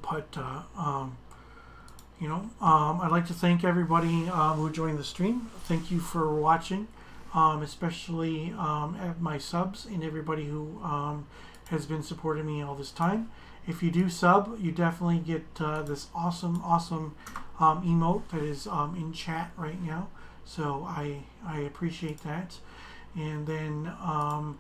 But I'd like to thank everybody who joined the stream. Thank you for watching, especially my subs and everybody who has been supporting me all this time. If you do sub, you definitely get this awesome emote that is in chat right now. So I appreciate that. And then I'm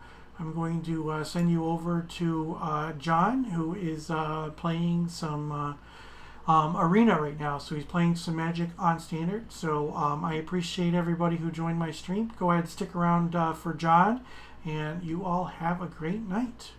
going to send you over to John, who is playing some Arena right now. So he's playing some Magic on Standard. So I appreciate everybody who joined my stream. Go ahead and stick around for John. And you all have a great night.